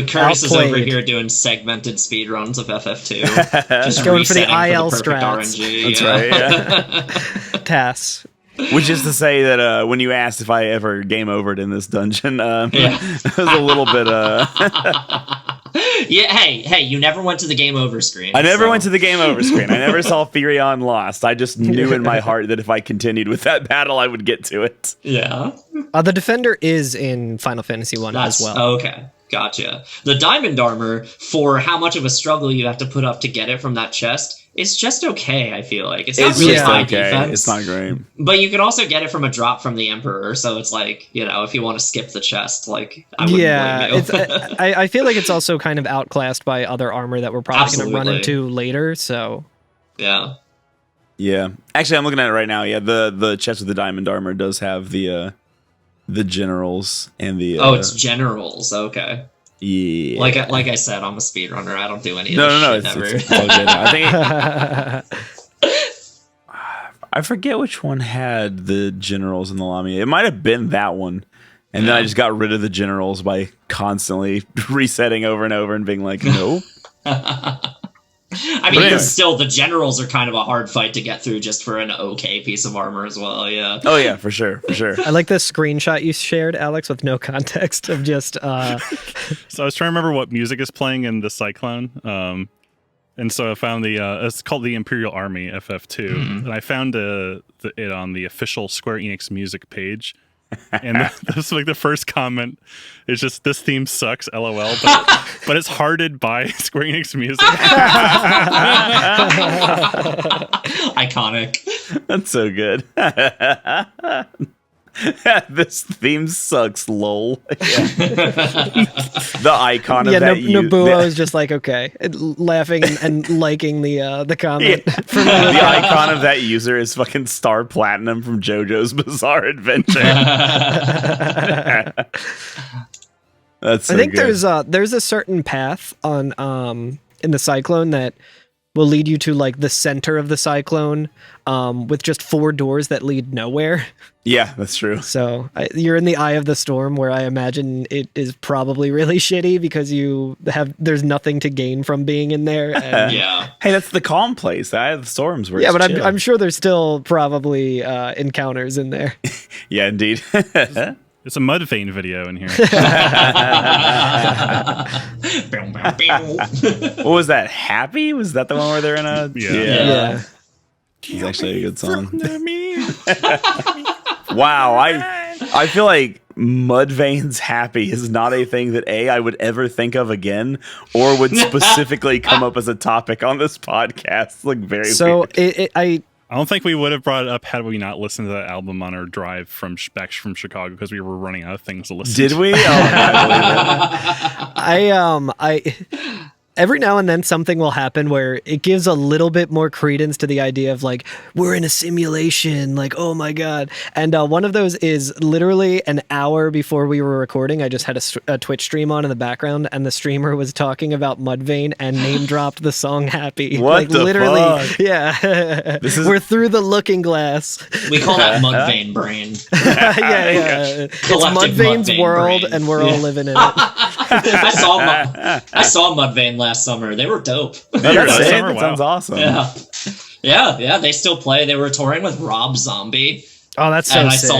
Curtis is over here doing segmented speed runs of FF2. Just going for the IL for the strats. RNG. That's right. Yeah. TAS. Which is to say that when you asked if I ever game overed in this dungeon, it was a little bit. Yeah. Hey! You never went to the game over screen. I never went to the game over screen. I never saw Furion lost. I just knew in my heart that if I continued with that battle, I would get to it. Yeah. The Defender is in Final Fantasy 1 as well. Okay. Gotcha. The diamond armor, for how much of a struggle you have to put up to get it from that chest, is just okay, I feel like. It's not really high defense. It's not great. But you can also get it from a drop from the Emperor, so it's like, if you want to skip the chest, like, I wouldn't blame you. I feel like it's also kind of outclassed by other armor that we're probably going to run into later, so... Yeah. Yeah. Actually, I'm looking at it right now. Yeah, the chest with the diamond armor does have the generals and the... it's generals, okay. Yeah. Like I said, I'm a speedrunner. I don't do any of this shit ever. It's all good. I think I forget which one had the generals and the Lamia. It might have been that one. And then I just got rid of the generals by constantly resetting over and over and being like, nope. I mean, anyway. Still, the generals are kind of a hard fight to get through just for an okay piece of armor as well, yeah. Oh, yeah, for sure. I like the screenshot you shared, Alex, with no context of just... So I was trying to remember what music is playing in the Cyclone, and so I found it's called the Imperial Army, FF2, and I found it on the official Square Enix music page. And that's like the first comment is just, this theme sucks, LOL, but it's hearted by Square Enix music. Iconic. That's so good. This theme sucks, lol. Yeah. The icon of that. Nobuo is just like, okay, laughing and liking the comment. Yeah. The icon of that user is fucking Star Platinum from JoJo's Bizarre Adventure. That's so I think good. there's a certain path on in the Cyclone that will lead you to like the center of the Cyclone with just 4 doors that lead nowhere. Yeah, that's true. So you're in the eye of the storm, where I imagine it is probably really shitty because there's nothing to gain from being in there. And yeah. Hey, that's the calm place. The eye of the storms. Where but I'm sure there's still probably encounters in there. Yeah, indeed. It's a Mudvayne video in here. What was that? Happy? Was that the one where they're in a... Yeah. It's actually a good song. Wow, I feel like Mudvayne's Happy is not a thing that I would ever think of again, or would specifically come up as a topic on this podcast. Like, very weird. I don't think we would have brought it up had we not listened to that album on our drive back from Chicago, because we were running out of things to listen to. Did we? Oh, I every now and then something will happen where it gives a little bit more credence to the idea of like, we're in a simulation, like, oh my God. And one of those is literally an hour before we were recording, I just had a Twitch stream on in the background, and the streamer was talking about Mudvayne and name dropped the song Happy. What like, the literally, fuck? Yeah. We're through the looking glass. We call that Mudvayne brain. Yeah. It's Mudvayne's world, brain. And we're all living in it. I saw Mudvayne last summer. They were dope. That sounds awesome. Yeah. They still play. They were touring with Rob Zombie. Oh, that's so and sick. I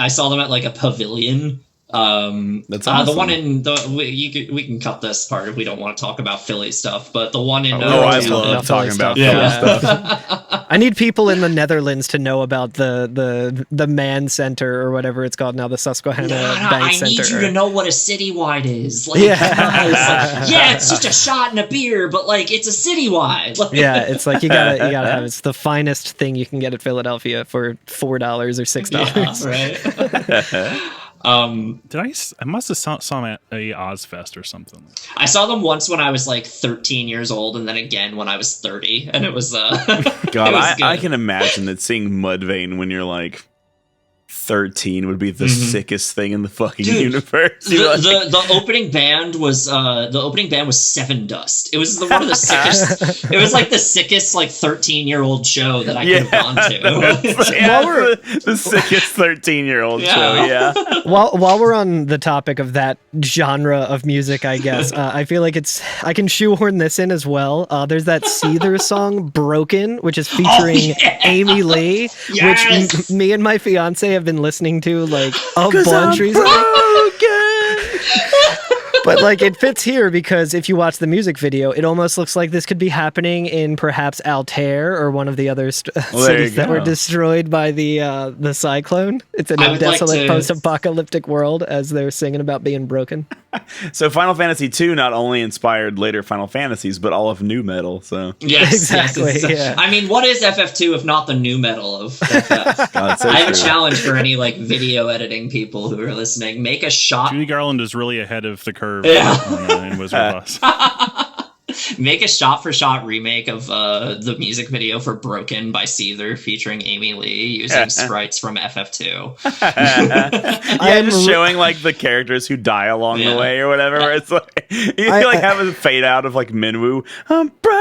saw them at like a pavilion. That's awesome. The one in we can cut this part if we don't want to talk about Philly stuff, but the one in I love talking about Philly stuff. I need people in the Netherlands to know about the Man Center or whatever it's called now, the Susquehanna Bank Center. I need you to know what a citywide is. Like, it's just a shot and a beer, but like it's a citywide. Yeah, it's like you gotta have it's the finest thing you can get at Philadelphia for $4 or $6. Yeah, right. I must have saw them at a Ozfest or something. I saw them once when I was like 13 years old, and then again when I was 30, and it was God, it was I can imagine that seeing Mudvayne when you're like 13 would be the sickest thing in the fucking universe. The opening band was Seven Dust. It was one of the sickest. It was like the sickest like 13-year-old show that I could have gone to. The sickest 13-year-old show. Yeah. While we're on the topic of that genre of music, I guess I feel like I can shoehorn this in as well. There's that Seether song "Broken," which is featuring Amy Lee, which me and my fiance have been listening to like a bunch recently. But like it fits here because if you watch the music video, it almost looks like this could be happening in perhaps Altair or one of the other cities that were destroyed by the cyclone. It's in a desolate post-apocalyptic world as they're singing about being broken. So Final Fantasy II not only inspired later Final Fantasies, but all of nu metal. So yes, exactly. Yes. Yeah. I mean, what is FF2 if not the nu metal of FF? God, so I have true. a challenge for any like video editing people who are listening. Make a shot. Judy Garland is really ahead of the curve in Wizard of Oz. Make a shot-for-shot remake of the music video for "Broken" by Seether, featuring Amy Lee using sprites from FF2. Just showing like the characters who die along the way or whatever. Where it's like you like have a fade out of like Minwoo. I'm broken.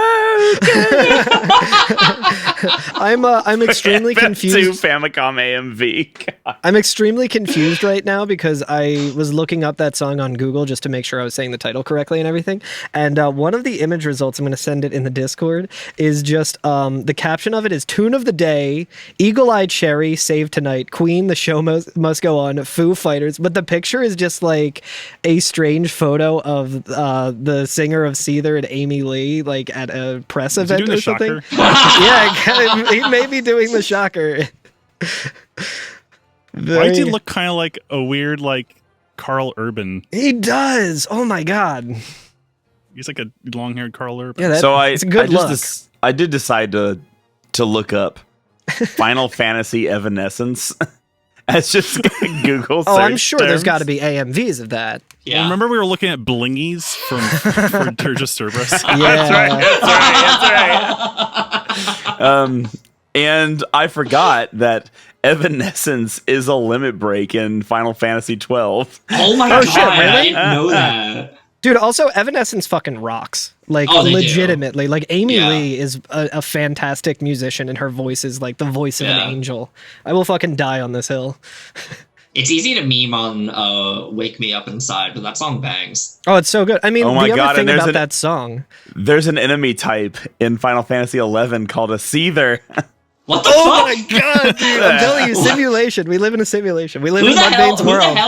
I'm extremely confused. Famicom AMV. God. I'm extremely confused right now because I was looking up that song on Google just to make sure I was saying the title correctly and everything. And one of the image results, I'm going to send it in the Discord, is just the caption of it is "Tune of the Day, Eagle Eye Cherry, Save Tonight, Queen, The Show Must Go On, Foo Fighters." But the picture is just like a strange photo of the singer of Seether and Amy Lee like at a press event or something. Yeah, he may be doing the shocker. Why does he look kind of like a weird like Carl Urban? He does. Oh my god. He's like a long-haired Carl Urban. Yeah, it's a good look. I did decide to look up Final Fantasy Evanescence. That's just Google search I'm sure terms. there's got to be AMVs of that. Yeah. Well, remember we were looking at blingies from Dirge Cerberus? Yeah. That's right. And I forgot that Evanescence is a limit break in Final Fantasy 12. Oh my god, shit, really? I didn't know that. Dude, also Evanescence fucking rocks. Like legitimately. Like Amy Lee is a fantastic musician and her voice is like the voice of an angel. I will fucking die on this hill. It's easy to meme on Wake Me Up Inside, but that song bangs. Oh, it's so good. I mean, the other thing about that song. There's an enemy type in Final Fantasy 11 called a Seether. What the fuck? Oh my god, dude! I'm telling you, simulation. We live in a simulation. We live in Mudvayne's world.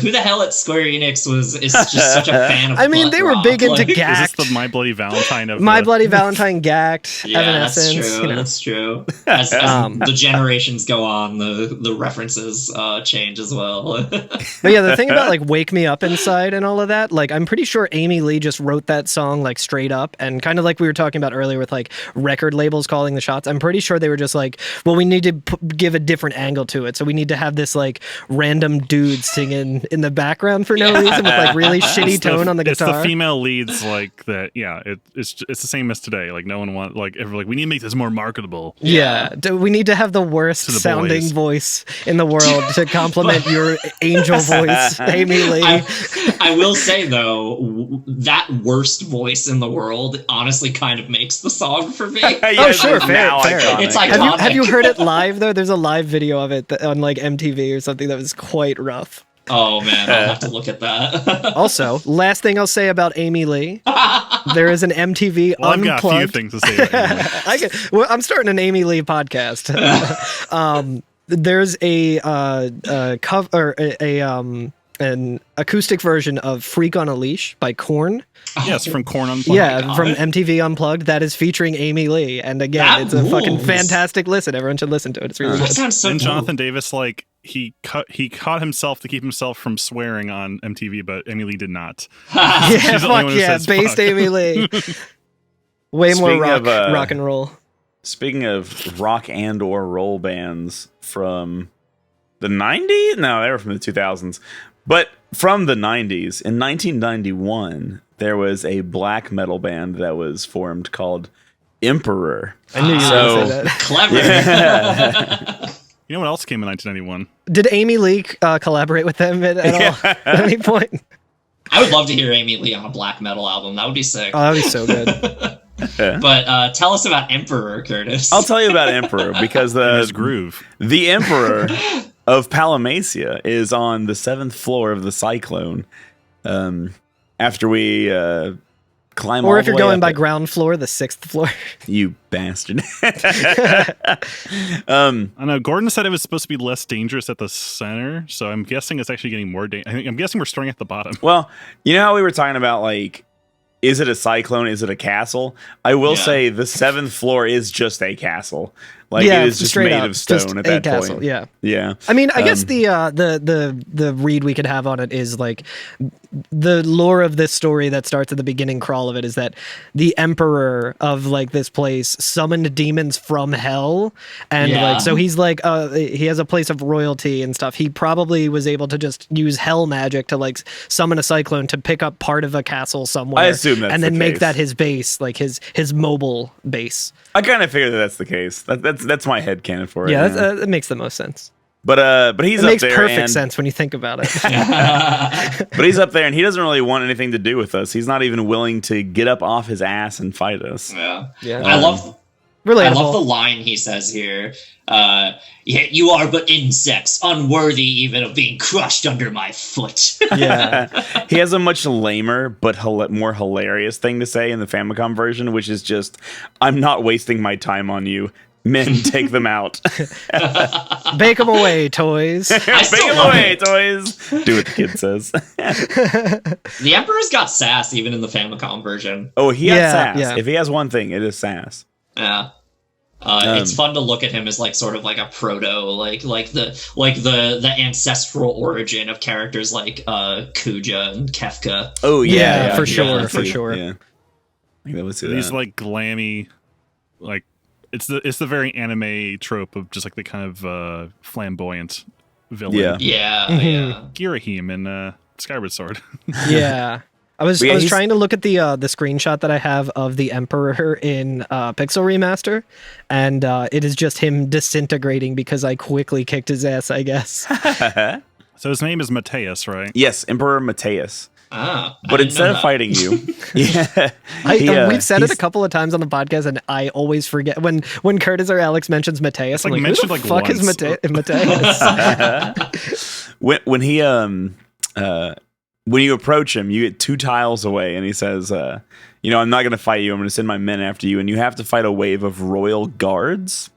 Who the hell at Square Enix is just such a fan of? I mean, they were big into Gact. Is this the My Bloody Valentine of My Bloody Valentine, Gact, yeah, Evanescence? That's true. That's true. As the generations go on, the references change as well. But yeah, the thing about like "Wake Me Up Inside" and all of that, like I'm pretty sure Amy Lee just wrote that song like straight up, and kind of like we were talking about earlier with like record labels calling the shots. I'm pretty sure they were just like, well, we need to give a different angle to it, so we need to have this like random dude singing in the background for no reason with like really shitty tone on the guitar. It's the female leads like that. Yeah, it's the same as today. Like no one wants like we need to make this more marketable. Yeah, we need to have the worst sounding voice in the world to complement your angel voice, Amy Lee. I will say though, that worst voice in the world honestly kind of makes the song for me. Oh sure, fair. It's iconic. Have you heard it live though? There's a live video of it on like MTV or something that was quite rough. Oh man, I'll have to look at that. Also, last thing I'll say about Amy Lee, there is an MTV Unplugged. I've got a few things to say about Amy Lee. I'm starting an Amy Lee podcast. There's a cover, an acoustic version of "Freak on a Leash" by Korn. Yes, from Korn Unplugged. Yeah, from MTV Unplugged. That is featuring Amy Lee, and again, it's a fucking fantastic listen. Everyone should listen to it. It's really good. That sounds so and cool. Jonathan Davis, like he caught himself to keep himself from swearing on MTV, but Amy Lee did not. Yeah, fuck yeah, based Amy Lee. Way more rock and roll. Speaking of rock and or roll bands from the 90s? No, they were from the 2000s. But from the 90s, in 1991, there was a black metal band that was formed called Emperor. I knew you were going to say that. Clever. Yeah. You know what else came in 1991? Did Amy Lee collaborate with them at all at any point? I would love to hear Amy Lee on a black metal album. That would be sick. Oh, that'd be so good. But tell us about Emperor, Curtis. I'll tell you about Emperor because His groove. the Emperor of Palamacia is on the 7th floor of the Cyclone. After we climb, Or all if the you're way going up by it. ground floor, the 6th floor. You bastard. I know Gordon said it was supposed to be less dangerous at the center, so I'm guessing it's actually getting more dangerous. I'm guessing we're starting at the bottom. Well, you know how we were talking about, like, is it a cyclone? Is it a castle? I will say the 7th floor is just a castle. Like, it is just straight made up, of stone just at a that castle, point. yeah. Yeah. I mean, I guess the read we could have on it is like the lore of this story that starts at the beginning crawl of it is that the emperor of like this place summoned demons from hell, and like so he's like he has a place of royalty and stuff. He probably was able to just use hell magic to like summon a cyclone to pick up part of a castle somewhere. I assume that's and the then make case. that his base, like his mobile base. I kind of figured that that's the case. That's my headcanon for it. Yeah, that makes the most sense. But he's It up makes there. perfect and, sense when you think about it. But he's up there, and he doesn't really want anything to do with us. He's not even willing to get up off his ass and fight us. Yeah. Yeah. I love Relatable. the line he says here. Yet you are but insects, unworthy even of being crushed under my foot. Yeah. He has a much lamer but more hilarious thing to say in the Famicom version, which is just, "I'm not wasting my time on you. Men, take them out. Bake them away, toys. Bake them away, toys." Do what the kid says. The Emperor's got sass even in the Famicom version. Oh, he has Yeah, sass. yeah. If he has one thing, it is sass. Yeah. It's fun to look at him as like sort of like a proto, like the ancestral origin of characters like Kuja and Kefka. Oh Yeah, for sure, for see, sure. Yeah. I think that was These like glammy, like it's the very anime trope of just like the kind of flamboyant villain. Yeah. Yeah, Mhm. yeah. Girahim in Skyward Sword. Yeah. I was But yeah, I was he's- trying to look at the screenshot that I have of the Emperor in Pixel Remaster, and it is just him disintegrating because I quickly kicked his ass, I guess. So his name is Mateus, right? Yes, Emperor Mateus. Ah, I But didn't instead know of that. fighting you, yeah, We've said it a he's- couple of times on the podcast, and I always forget when Curtis or Alex mentions Mateus. It's I'm like like, who mentioned, the like, fuck is once. Mateus? when he when you approach him, you get 2 tiles away, and he says, "I'm not going to fight you. I'm going to send my men after you, and you have to fight a wave of royal guards."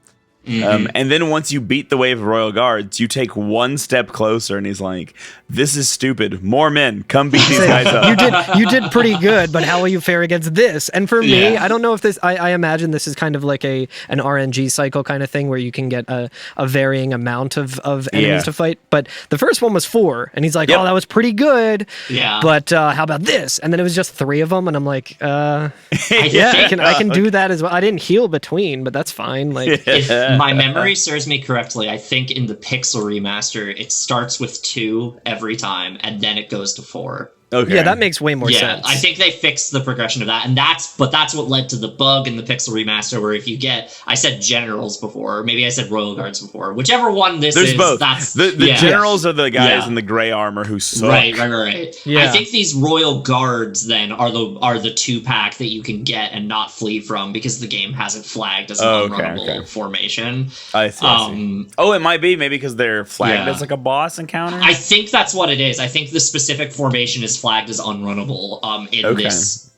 And then once you beat the wave of royal guards, you take 1 step closer, and he's like, "This is stupid. More men, come beat these guys up." you did pretty good, but how will you fare against this? And for me, Yeah. I don't know if this. I imagine this is kind of like an RNG cycle kind of thing where you can get a varying amount of enemies Yeah. to fight. But the first one was 4, and he's like, Yep. "Oh, that was pretty good." Yeah. But how about this? And then it was just 3 of them, and I'm like, I yeah, think I can do that as well. I didn't heal between, but that's fine. Like, if my memory serves me correctly, I think in the Pixel remaster, it starts with 2 every time, and then it goes to 4. Okay. yeah, that makes way more Yeah, sense. I think they fixed the progression of that, and that's what led to the bug in the Pixel remaster, where if you get, I said generals before, or maybe I said royal guards before, whichever one this There's is, both. that's The yeah. generals are the guys Yeah. in the gray armor who suck. Right. Yeah. I think these royal guards then are the 2-pack that you can get and not flee from because the game hasn't flagged as an unrunnable formation. I see. Oh, it might be maybe because they're flagged Yeah. as like a boss encounter. I think that's what it is. I think the specific formation is flagged as unrunnable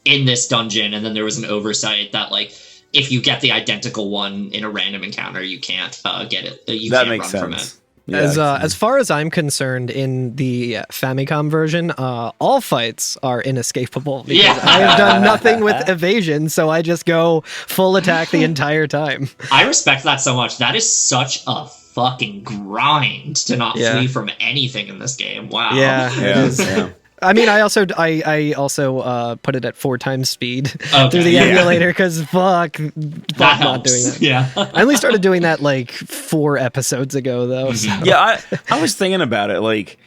in this dungeon, and then there was an oversight that like if you get the identical one in a random encounter, you can't get it. You that can't makes run from it. sense. Yeah, As far as I'm concerned, in the Famicom version, all fights are inescapable because Yeah. I have done nothing with evasion, so I just go full attack the entire time. I respect that so much. That is such a fucking grind to not Yeah. flee from anything in this game. Wow. Yeah, it Yeah, is. yeah. I mean, I also put it at 4 times speed through the yeah. emulator because fuck That not helps. doing that. Yeah. I only started doing that like 4 episodes ago, though. So. Yeah, I was thinking about it. Like,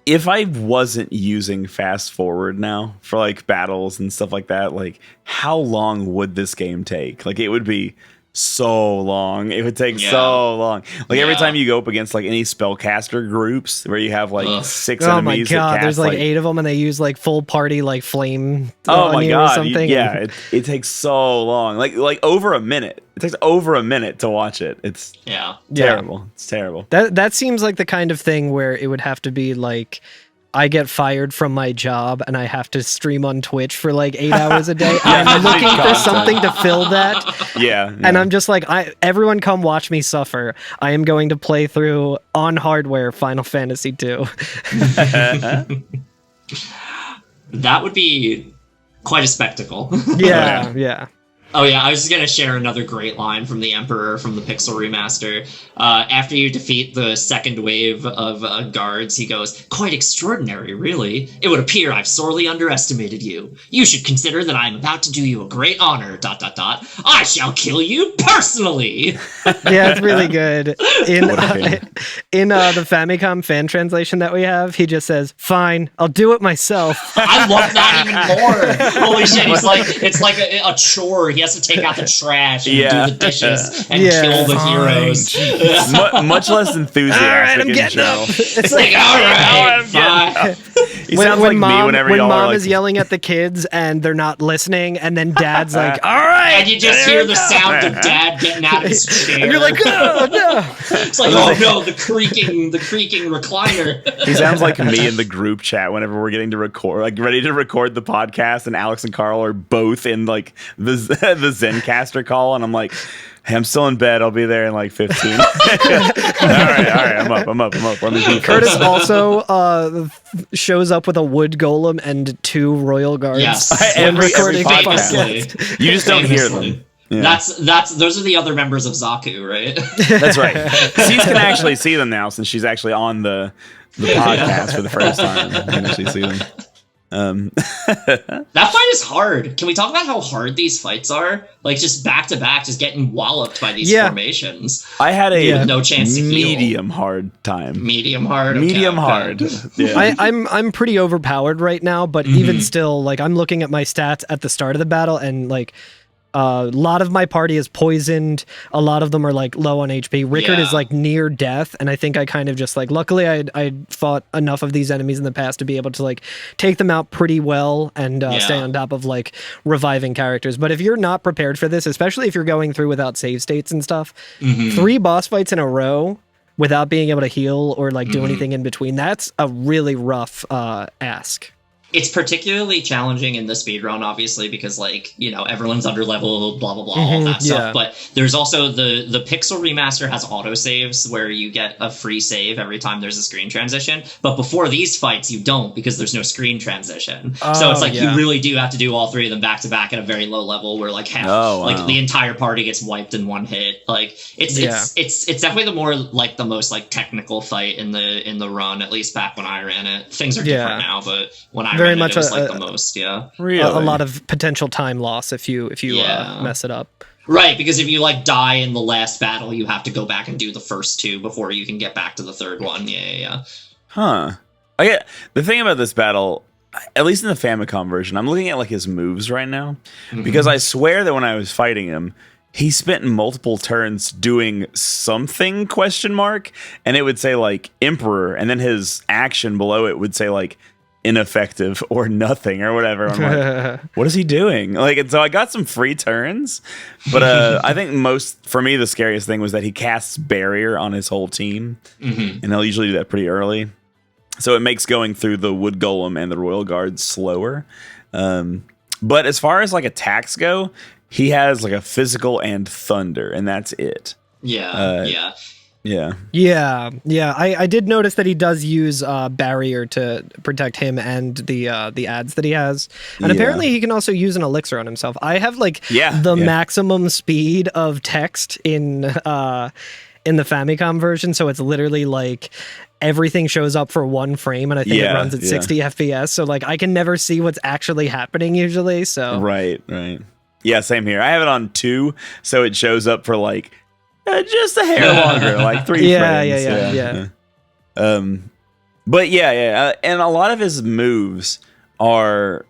if I wasn't using fast forward now for like battles and stuff like that, like, how long would this game take? Like, it would be so long. It would take so long. Like, every time you go up against like any spellcaster groups where you have like 6 Oh my enemies. god, that there's cast, like 8 of them, and they use like full party like flame. Oh on my you god! or something. Yeah, it takes so long. Like over a minute. It takes over a minute to watch it. It's terrible. It's terrible. That seems like the kind of thing where it would have to be like, I get fired from my job and I have to stream on Twitch for like 8 hours a day. I'm looking for something to fill that. Yeah. And I'm just like, everyone come watch me suffer. I am going to play through on hardware Final Fantasy 2. That would be quite a spectacle. Yeah. Oh yeah, I was just gonna share another great line from the Emperor from the Pixel Remaster. After you defeat the second wave of guards, he goes, "Quite extraordinary, really. It would appear I've sorely underestimated you. You should consider that I am about to do you a great honor, ... I shall kill you personally!" Yeah, it's really good. In the Famicom fan translation that we have, he just says, "Fine, I'll do it myself." I love that even more. Holy shit, it's like a chore. He has to take out the trash and do the dishes and kill the heroes. Much less enthusiastic. All right, I'm in getting general. up. It's like, all right, fine. He sounds like me whenever when y'all mom are like, is yelling at the kids and they're not listening, and then dad's like, "All right," And you just hear the sound of dad getting out of his chair. and you're like, "Oh no!" It's like, oh no, the creaking recliner. he sounds like me in the group chat whenever we're getting to record, like ready to record the podcast, and Alex and Carl are both in like the Zencaster call, and I'm like, "Hey, I'm still in bed. I'll be there in like 15." all right. I'm up. Let me be Curtis first. also shows up with a wood golem and 2 royal guards. Yes. when Every recording the famously. podcast. You just don't hear Famously. them. Yeah. Those are the other members of Zaku, right? That's right. Cease can actually see them now since she's actually on the podcast for the first time. You can actually see them. That fight is hard. Can we talk about how hard these fights are? Like, just back to back, just getting walloped by these formations. I had with no chance to heal. medium hard time. Medium hard. Okay, Medium hard. Yeah. I'm pretty overpowered right now, but even still, like, I'm looking at my stats at the start of the battle, and like, a lot of my party is poisoned. A lot of them are like low on HP. Rickard is like near death, and I think I kind of just like, luckily I fought enough of these enemies in the past to be able to like take them out pretty well and stay on top of like reviving characters. But if you're not prepared for this, especially if you're going through without save states and stuff, 3 boss fights in a row without being able to heal or like do anything in between, that's a really rough ask. It's particularly challenging in the speedrun, obviously, because, like, you know, everyone's under level, blah, blah, blah, all that stuff. But there's also the Pixel Remaster has autosaves where you get a free save every time there's a screen transition. But before these fights, you don't, because there's no screen transition. So it's like you really do have to do all 3 of them back to back at a very low level where, like, the entire party gets wiped in one hit. Like, it's definitely the more, like, the most, like, technical fight in the run, at least back when I ran it. Things are different now, but when I very ran much it was like the most, really? A lot of potential time loss if you mess it up. Right, because if you like die in the last battle, you have to go back and do the first 2 before you can get back to the third one. Yeah. Huh. The thing about this battle, at least in the Famicom version, I'm looking at like his moves right now, because I swear that when I was fighting him, he spent multiple turns doing something ? And it would say like Emperor, and then his action below it would say like ineffective or nothing or whatever. I'm like, what is he doing? Like, and so I got some free turns, but I think for me the scariest thing was that he casts barrier on his whole team, and they'll usually do that pretty early, so it makes going through the wood golem and the royal guards slower. But as far as like attacks go, he has like a physical and thunder, and that's it. Yeah. I did notice that he does use barrier to protect him and the ads that he has, and apparently he can also use an elixir on himself. I have like the maximum speed of text in in the Famicom version, so it's literally like everything shows up for 1 frame, and I think it runs at 60 FPS. So like I can never see what's actually happening usually. So right. Yeah, same here. I have it on 2, so it shows up for like just a hair longer, like 3 frames. Yeah. But and a lot of his moves are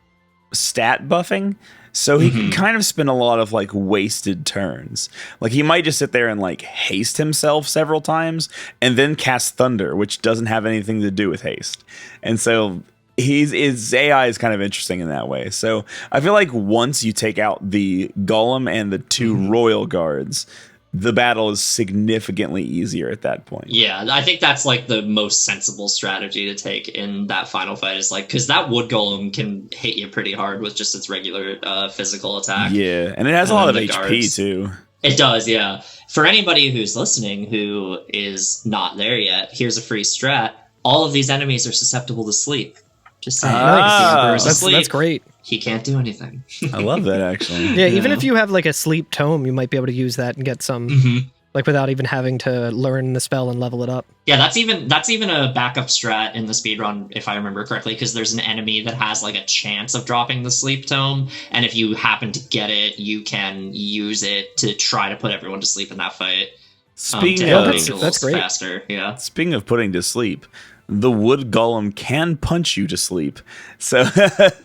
stat buffing, so he can kind of spend a lot of like wasted turns. Like he might just sit there and like haste himself several times and then cast thunder, which doesn't have anything to do with haste. And so his AI is kind of interesting in that way. So I feel like once you take out the golem and the 2 royal guards, the battle is significantly easier at that point. Yeah, I think that's like the most sensible strategy to take in that final fight, is like, because that wood golem can hit you pretty hard with just its regular physical attack. Yeah, and it has a lot of HP guards. too. It does, yeah. For anybody who's listening who is not there yet, here's a free strat. All of these enemies are susceptible to sleep. Just saying. That's great. He can't do anything. I love that, actually. Yeah, even if you have like a sleep tome, you might be able to use that and get some like without even having to learn the spell and level it up. Yeah, that's even a backup strat in the speedrun, if I remember correctly, because there's an enemy that has like a chance of dropping the sleep tome, and if you happen to get it, you can use it to try to put everyone to sleep in that fight. Speaking of that's great. Faster, yeah. Speaking of putting to sleep, the wood golem can punch you to sleep. So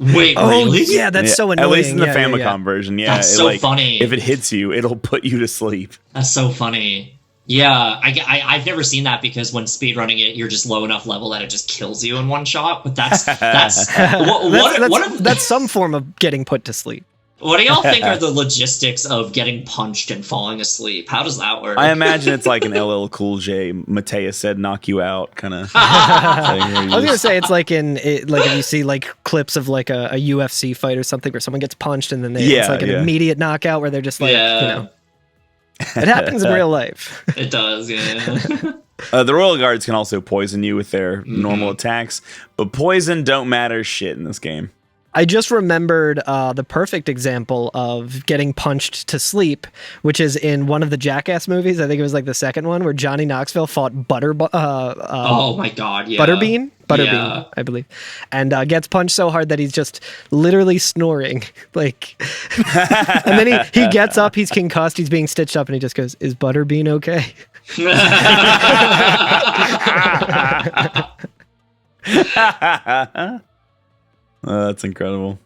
wait, really? Yeah, that's so annoying. At least in the Famicom version, yeah. That's so funny. If it hits you, it'll put you to sleep. That's so funny. Yeah, I've never seen that, because when speedrunning it, you're just low enough level that it just kills you in one shot. But that's that's some form of getting put to sleep. What do y'all think are the logistics of getting punched and falling asleep? How does that work? I imagine it's like an LL Cool J, Mateus said, knock you out kind of thing. I was gonna say it's like like if you see like clips of like a UFC fight or something where someone gets punched and then it's like an immediate knockout where they're just like, it happens in real life. It does, yeah. The Royal Guards can also poison you with their normal attacks, but poison don't matter shit in this game. I just remembered the perfect example of getting punched to sleep, which is in one of the Jackass movies. I think it was like the second one, where Johnny Knoxville fought oh my god, yeah. Butterbean, I believe, and gets punched so hard that he's just literally snoring, like, and then he gets up, he's concussed, he's being stitched up, and he just goes, "Is Butterbean okay?" That's incredible.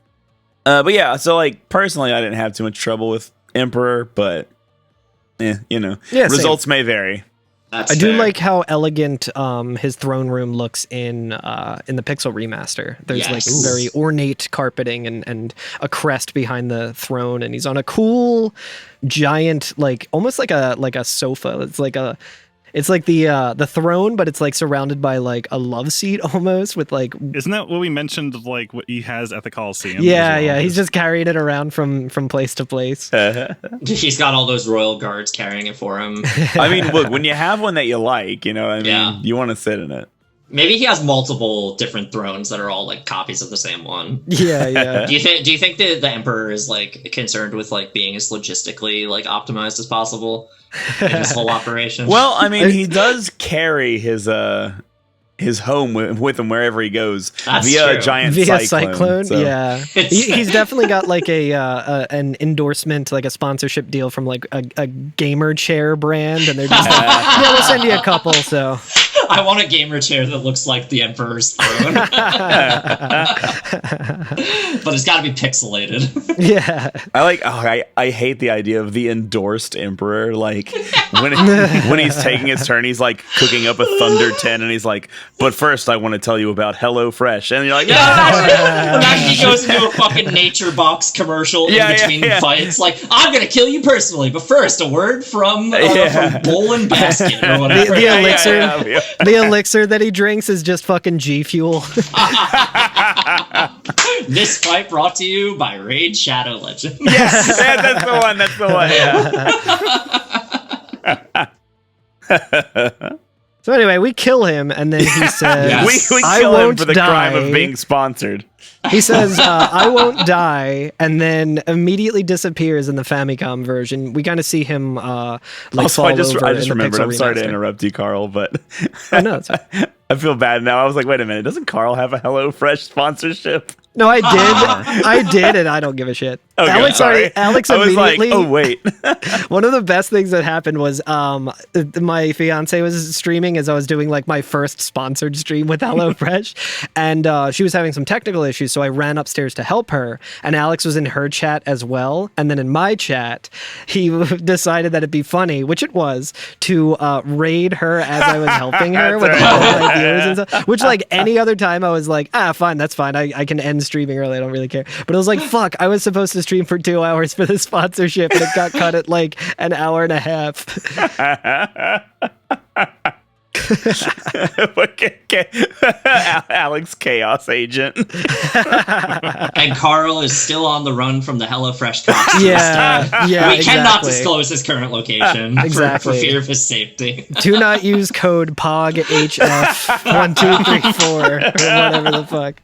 But yeah, so like personally, I didn't have too much trouble with Emperor, but results may vary. That's I do fair. like how elegant his throne room looks in the Pixel remaster. There's like very ornate carpeting and a crest behind the throne, and he's on a cool giant, like almost like a sofa. It's like the throne, but it's like surrounded by like a love seat almost, with like. Isn't that what we mentioned of like what he has at the Coliseum? Yeah. He's just carrying it around from place to place. He's got all those royal guards carrying it for him. I mean, look, when you have one that you like, you want to sit in it. Maybe he has multiple different thrones that are all like copies of the same one. Yeah. Do you think the emperor is like concerned with like being as logistically like optimized as possible in this whole operation? Well, I mean, he does carry his home with him wherever he goes. That's via true. a giant cyclone. So. Yeah, he's definitely got like an endorsement, like a sponsorship deal from like a gamer chair brand, and they're just like, yeah, we'll send you a couple. So I want a gamer chair that looks like the Emperor's throne. But it's got to be pixelated. Yeah. I hate the idea of the endorsed Emperor. Like, when he's taking his turn, he's like cooking up a Thunder 10, and he's like, but first I want to tell you about Hello Fresh. And you're like, imagine he goes into a fucking Nature Box commercial in between fights. Like, I'm going to kill you personally, but first, a word from Bowl and Basket or whatever. The elixir. The elixir that he drinks is just fucking G Fuel. This fight brought to you by Raid Shadow Legend. Yes, that's the one. That's the one. Yeah. So anyway, we kill him, and then he says, Yes. We I kill him won't for the die. crime of being sponsored. He says, I won't die, and then immediately disappears in the Famicom version. We kind of see him fall Also, I just over in the remembered. Pixel I'm sorry to remaster. interrupt you, Carl, but Oh, no, it's fine. I feel bad now. I was like, wait a minute, doesn't Carl have a HelloFresh sponsorship? No, I did, and I don't give a shit. Okay, Alex I was like, immediately. oh wait. One of the best things that happened was my fiance was streaming as I was doing like my first sponsored stream with HelloFresh, and she was having some technical issues, so I ran upstairs to help her, and Alex was in her chat as well, and then in my chat, he decided that it'd be funny, which it was, to raid her as I was helping her with all of my viewers and stuff, which like any other time I was like, fine, that's fine, I can end streaming early, I don't really care. But it was like, fuck, I was supposed to stream for 2 hours for the sponsorship, and it got cut at like an hour and a half. Alex Chaos Agent. And Carl is still on the run from the HelloFresh cops. Yeah, We cannot exactly. disclose his current location for Exactly. fear of his safety. Do not use code POGHF1234 or whatever the fuck.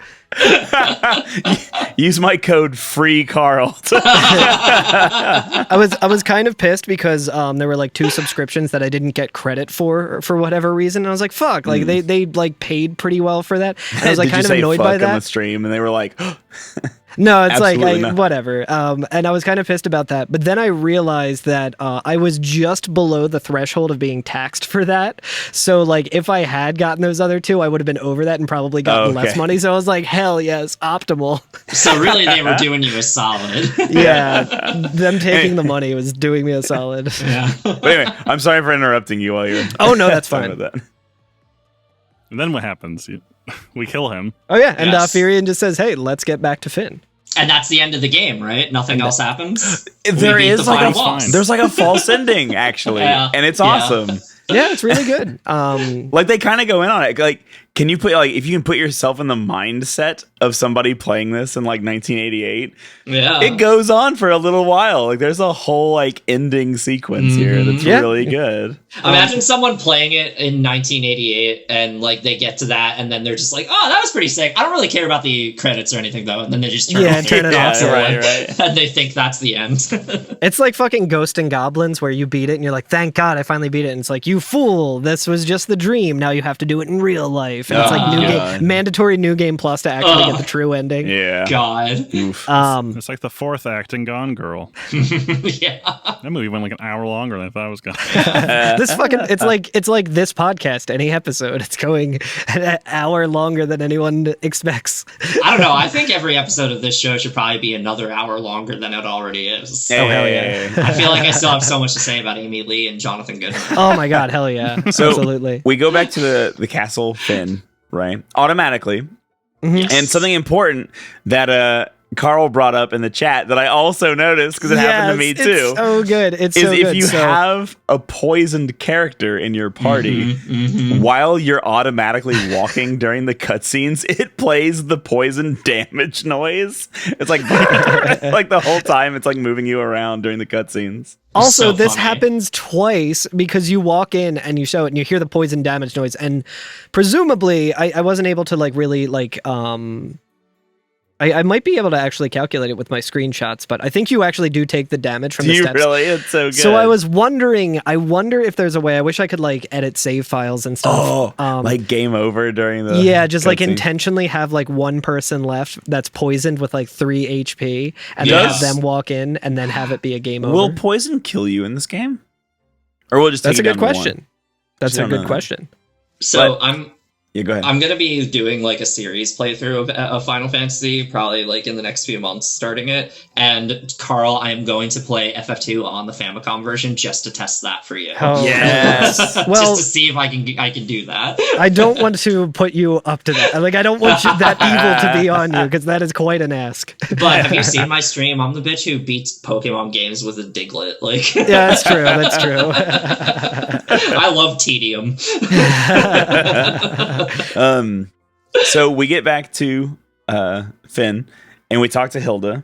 Use my code FREECARL. I was kind of pissed because there were like 2 subscriptions that I didn't get credit for whatever reason. And I was like, fuck, like they like paid pretty well for that. And I was like Did kind you of say annoyed fuck by on the that. stream, and they were like, No, it's Absolutely like not. whatever. And I was kind of pissed about that. But then I realized that I was just below the threshold of being taxed for that. So like if I had gotten those other 2, I would have been over that and probably gotten less money. So I was like, hell yes, optimal. So really, they were doing you a solid. Yeah, them taking the money was doing me a solid. Yeah. but anyway, I'm sorry for interrupting you while you're. Oh no, that's talking fine. about that. And then what happens? We kill him. Oh yeah, and Yes. Firion just says, "Hey, let's get back to Fynn." And that's the end of the game, right? Nothing else happens. There We beat is the like final a boss. there's like a false ending actually, Yeah. and it's Yeah. awesome. Yeah, it's really good. Like they kind of go in on it. Like, can you put like if you can put yourself in the mindset of somebody playing this in like 1988? Yeah. It goes on for a little while. Like there's a whole like ending sequence here that's Yeah. really good. Imagine someone playing it in 1988 and like they get to that and then they're just like, oh, that was pretty sick. I don't really care about the credits or anything though. And then they just turn Yeah, off turn their it off, console right. and they think that's the end. It's like fucking Ghost and Goblins, where you beat it and you're like, "Thank God, I finally beat it." And it's like, "You fool! This was just the dream. Now you have to do it in real life." And it's like new God. game, mandatory new game plus to actually get the true ending. Yeah. God. Oof. It's like the 4th act in Gone Girl. Yeah. That movie went like an hour longer than I thought it was going to. This fucking it's like this podcast. Any episode, it's going an hour longer than anyone expects. I don't know. I think every episode of this show should probably be another hour longer than it already is. Oh, hell yeah. I feel like I still have so much to say about Amy Lee and Jonathan Goodman. Oh my god, hell yeah, So absolutely. we go back to the castle Fynn, right? Automatically. Yes. And something important that Carl brought up in the chat that I also noticed because it happened to me Yes, too. It's so good. It's is so if good. you So- have a poisoned character in your party while you're automatically walking during the cutscenes, it plays the poison damage noise. It's like like the whole time it's like moving you around during the cutscenes. Also, So this funny. happens twice because you walk in and you show it and you hear the poison damage noise, and presumably I wasn't able to like really like I might be able to actually calculate it with my screenshots, but I think you actually do take the damage from Do the you steps. really? It's so good. So I was wondering, I wonder if there's a way. I wish I could like edit save files and stuff. like game over during the Yeah, just like cutscene. intentionally have like one person left that's poisoned with like 3 HP, and then Yes. have them walk in and then have it be a game over. Will poison kill you in this game? Or will it just That's a take you good down to question. one? That's a don't good know. question. So But- Yeah, go ahead. I'm gonna be doing like a series playthrough of Final Fantasy, probably like in the next few months, starting it. And Carl, I am going to play FF2 on the Famicom version just to test that for you. Oh, Yes. Well- just to see if I can do that. I don't want to put you up to that. Like, I don't want that evil to be on you, because that is quite an ask. But have you seen my stream? I'm the bitch who beats Pokemon games with a Diglett. Like, Yeah, that's true. That's true. I love tedium. So we get back to Fynn and we talk to Hilda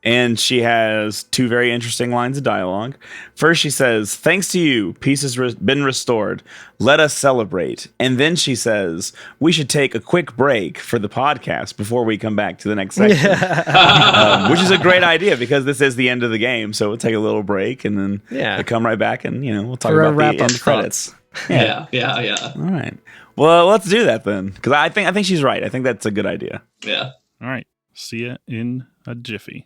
And she has two very interesting lines of dialogue. First, she says, "Thanks to you, peace has been restored. Let us celebrate." And then she says, "We should take a quick break for the podcast before we come back to the next section." Which is a great idea because this is the end of the game. So we'll take a little break and then we'll come right back and, we'll talk about the end credits. Yeah. All right. Well, let's do that then. Because I think she's right. I think that's a good idea. Yeah. All right. See ya in a jiffy.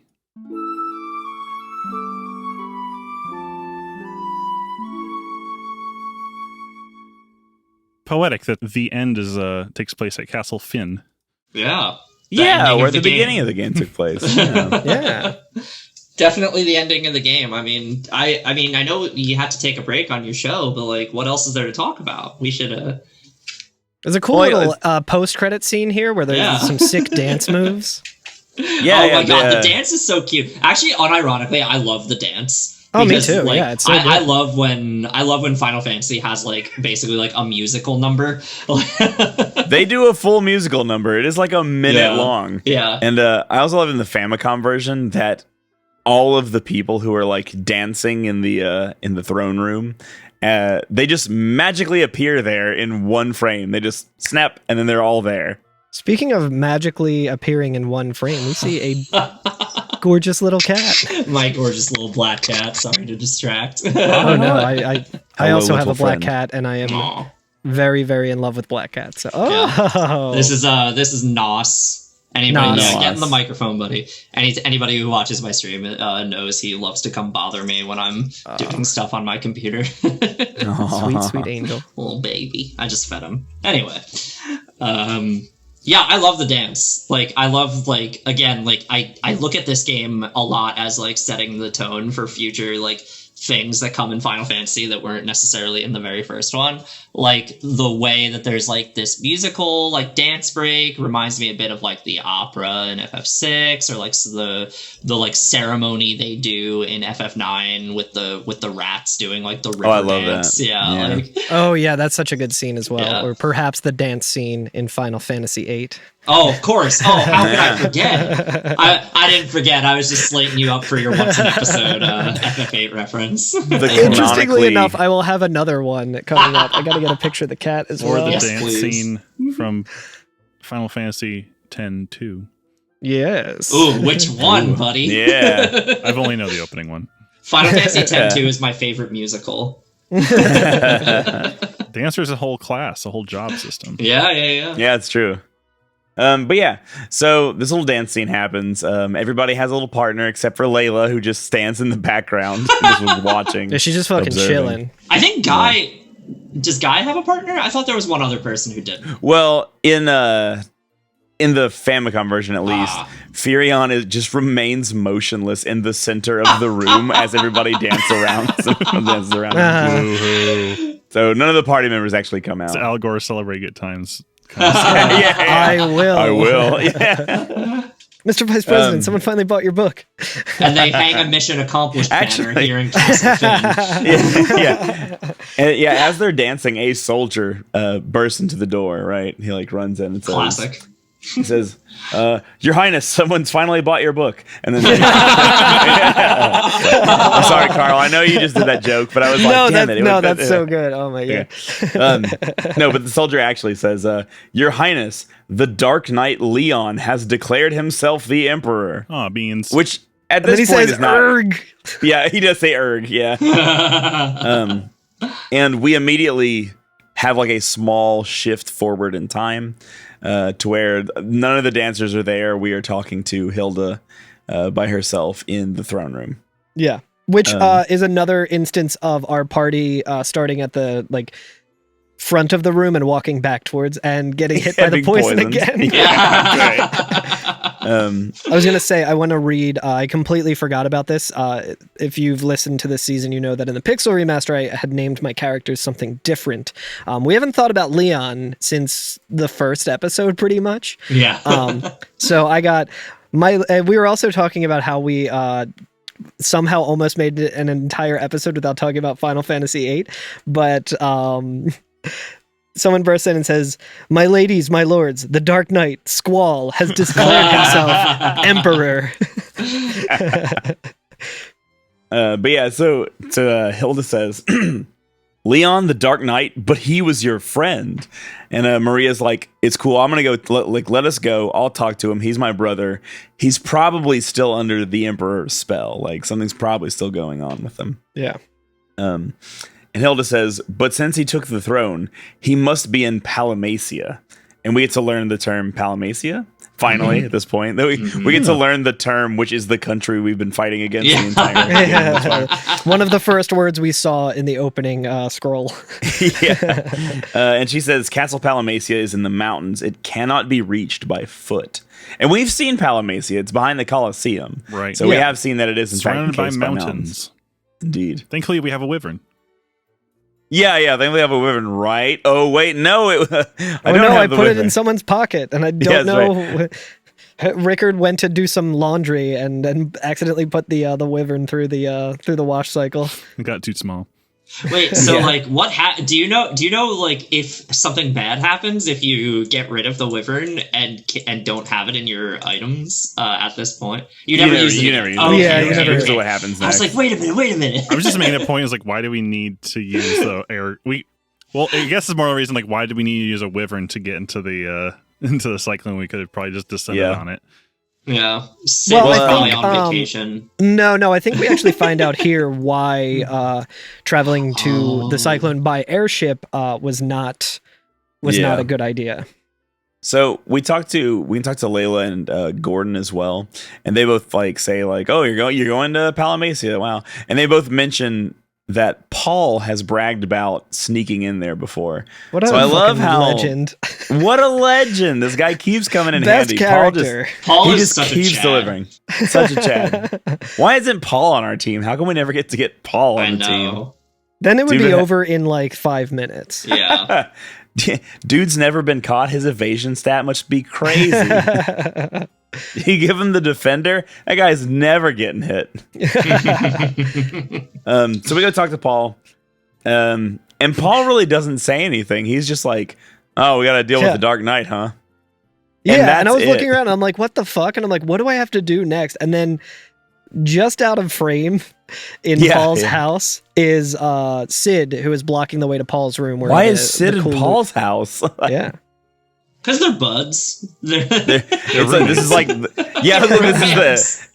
Poetic that the end is takes place at Castle Fynn. Yeah. Where the beginning of the game took place. Yeah. Definitely the ending of the game. I mean, I know you had to take a break on your show, but like, what else is there to talk about? We should. There's a cool little post-credit scene here where there's some sick dance moves. Yeah. Oh my god, the dance is so cute. Actually, unironically, I love the dance. Oh, because, me too. Like, it's so good. I love when Final Fantasy has like basically like a musical number. They do a full musical number. It is like a minute long. Yeah. And I also love in the Famicom version that all of the people who are like dancing in the throne room, they just magically appear there in one frame. They just snap and then they're all there. Speaking of magically appearing in one frame, we see a gorgeous little cat. My gorgeous little black cat. Sorry to distract. Oh no, I also have a black friend. cat, and I am very, very in love with black cats. So, this is Nos. Anybody Nos. get in the microphone, buddy. Anybody who watches my stream knows he loves to come bother me when I'm doing stuff on my computer. Sweet angel, little baby. I just fed him. Anyway, yeah, I love the dance. Like, I love, like, again, like, I look at this game a lot as, like, setting the tone for future, like, things that come in Final Fantasy that weren't necessarily in the very first one. Like, the way that there's, like, this musical, like, dance break reminds me a bit of, like, the opera in FF6, or, like, the like, ceremony they do in FF9 with the rats doing, like, the river I love dance. that. Yeah. Like, oh yeah, that's such a good scene as well. Yeah. Or perhaps the dance scene in Final Fantasy VIII. oh, of course. Oh, how could I forget? I didn't forget. I was just slating you up for your once an episode FF8 reference. Interestingly enough, I will have another one coming up. I gotta get a picture of the cat as Or well. the Yes, dance please. scene from Final Fantasy X-2. Yes. Ooh, which one, buddy? Yeah. I've only know the opening one. Final Fantasy X-2 is my favorite musical. Dancer's a whole class, a whole job system. Yeah. Yeah, it's true. But yeah, so this little dance scene happens. Everybody has a little partner except for Layla, who just stands in the background and just was watching. Yeah, she's just fucking observing. chilling. I think Guy... Does Guy have a partner? I thought there was one other person who didn't. Well, in the Famicom version, at least, Furion just remains motionless in the center of the room as everybody dances around. So none of the party members actually come out. It's Al Gore Celebrate Good Times. I will. I will. Yeah. Mr. Vice President, someone finally bought your book. And they hang a mission accomplished banner Actually- here in Castle Fynn. Yeah. As they're dancing, a soldier bursts into the door. Right, he like runs in and says, Classic. He says, "Your Highness, someone's finally bought your book." And then, I'm sorry, Carl. I know you just did that joke, but I was like, "Damn it!" That's so good. Oh my god. No, but the soldier actually says, "Your Highness, the Dark Knight Leon has declared himself the Emperor." Oh, beans. Which at And then this he point says, is not. "Erg." Yeah, he does say "erg." Yeah. And we immediately have like a small shift forward in time. To where none of the dancers are there. We are talking to Hilda by herself in the throne room. Yeah. Which is another instance of our party starting at the like front of the room and walking back towards and getting hit by the Being poison poisoned. again. I was going to say, I want to read, I completely forgot about this. If you've listened to this season, you know that in the Pixel remaster, I had named my characters something different. We haven't thought about Leon since the first episode, pretty much. Yeah. So I got we were also talking about how we somehow almost made an entire episode without talking about Final Fantasy VIII, but someone bursts in and says, "My ladies, my lords, the Dark Knight, Squall, has declared himself Emperor." But yeah, so Hilda says, Leon, the Dark Knight, but he was your friend. And Maria's like, it's cool. I'm going to go. Let us go. I'll talk to him. He's my brother. He's probably still under the Emperor's spell. Like something's probably still going on with him. Yeah. And Hilda says, but since he took the throne, he must be in Palamacia. And we get to learn the term Palamacia. Finally, at this point, we get to learn the term, which is the country we've been fighting against the entire game. Yeah. One of the first words we saw in the opening scroll. And she says, Castle Palamacia is in the mountains. It cannot be reached by foot. And we've seen Palamacia. It's behind the Colosseum. Right. So we have seen that it is, in surrounded fact, by mountains. mountains. Indeed. Thankfully, we have a wyvern. Yeah, I think we have a wyvern, right? Oh, wait, no. I put it in someone's pocket, and I don't know. Right. Rickard went to do some laundry and accidentally put the wyvern through the wash cycle. It got too small. Wait, so like, what do you know like if something bad happens if you get rid of the wyvern and don't have it in your items at this point? You never use it. You never use it. it. Yeah, you never use it. What happens next? I was like, wait a minute. I was just making a point. Is like, why do we need to use the air? Well, I guess it's more the reason. Like, why do we need to use a wyvern to get into the cyclone? We could have probably just descended on it. Yeah. Well, was I probably think, on vacation. No, I think we actually find out here why traveling to the Cyclone by airship was not a good idea. So we can talk to Layla and Gordon as well, and they both say oh, you're going to Palamacia, wow, and they both mention that Paul has bragged about sneaking in there before. I love how legend. What a legend! This guy keeps coming in Best handy. Character. Paul he is just such keeps a Chad. delivering. Such a Chad. Why isn't Paul on our team? How come we never get to get Paul on the team? Then it would Dude, be over in like 5 minutes. Yeah. Dude's never been caught. His evasion stat must be crazy. You give him the defender, that guy's never getting hit. So we go talk to Paul. And Paul really doesn't say anything. He's just like, oh, we got to deal with the Dark Knight, huh? Yeah, and I was looking around, and I'm like, what the fuck? And I'm like, what do I have to do next? And then just out of frame in Paul's house is Sid, who is blocking the way to Paul's room. Where why is Sid in Paul's house? Yeah. Because they're buds. This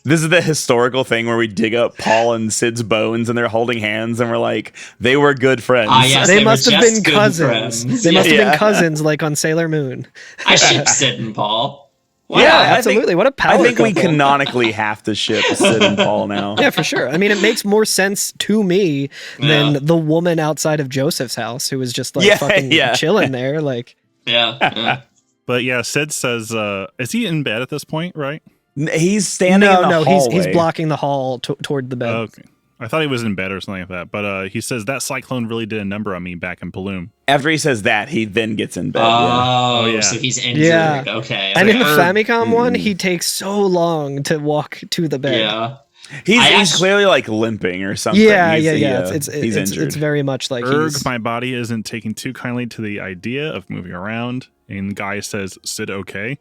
is the historical thing where we dig up Paul and Sid's bones and they're holding hands and we're like, they were good friends. Yes, they must have been good cousins. Friends. They must have been cousins, like on Sailor Moon. I ship Sid and Paul. Wow. Yeah, absolutely. What a power I think couple. we canonically have to ship Sid and Paul now. Yeah, for sure. I mean, it makes more sense to me than the woman outside of Joseph's house who was just fucking chilling there. Like, yeah. But yeah, Sid says, is he in bed at this point, right? He's standing in the hallway. He's blocking the hall toward the bed. Okay. I thought he was in bed or something like that. But he says, that cyclone really did a number on me back in Paloom. After he says that, he then gets in bed. Oh, yeah. So he's injured. Yeah. Okay. And in the Famicom one, he takes so long to walk to the bed. Yeah. He's clearly limping or something. Yeah. He's injured. It's very much like my body isn't taking too kindly to the idea of moving around. And Guy says, Sid, okay.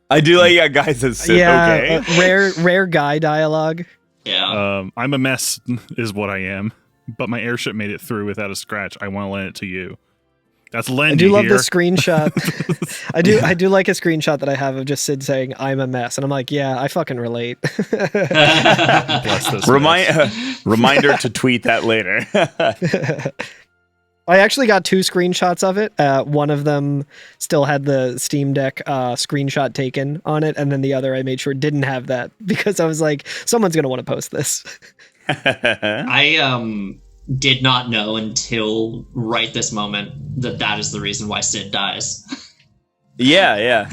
I do like Guy says, Sid, okay. Rare Guy dialogue. Yeah. I'm a mess is what I am, but my airship made it through without a scratch. I want to lend it to you. That's lend. I do love the screenshot. I do like a screenshot that I have of just Sid saying I'm a mess, and I'm like, yeah, I fucking relate. Bless this Reminder to tweet that later. I actually got 2 screenshots of it. One of them still had the Steam Deck screenshot taken on it, and then the other I made sure didn't have that because I was like, someone's going to want to post this. I did not know until right this moment that is the reason why Sid dies. Yeah.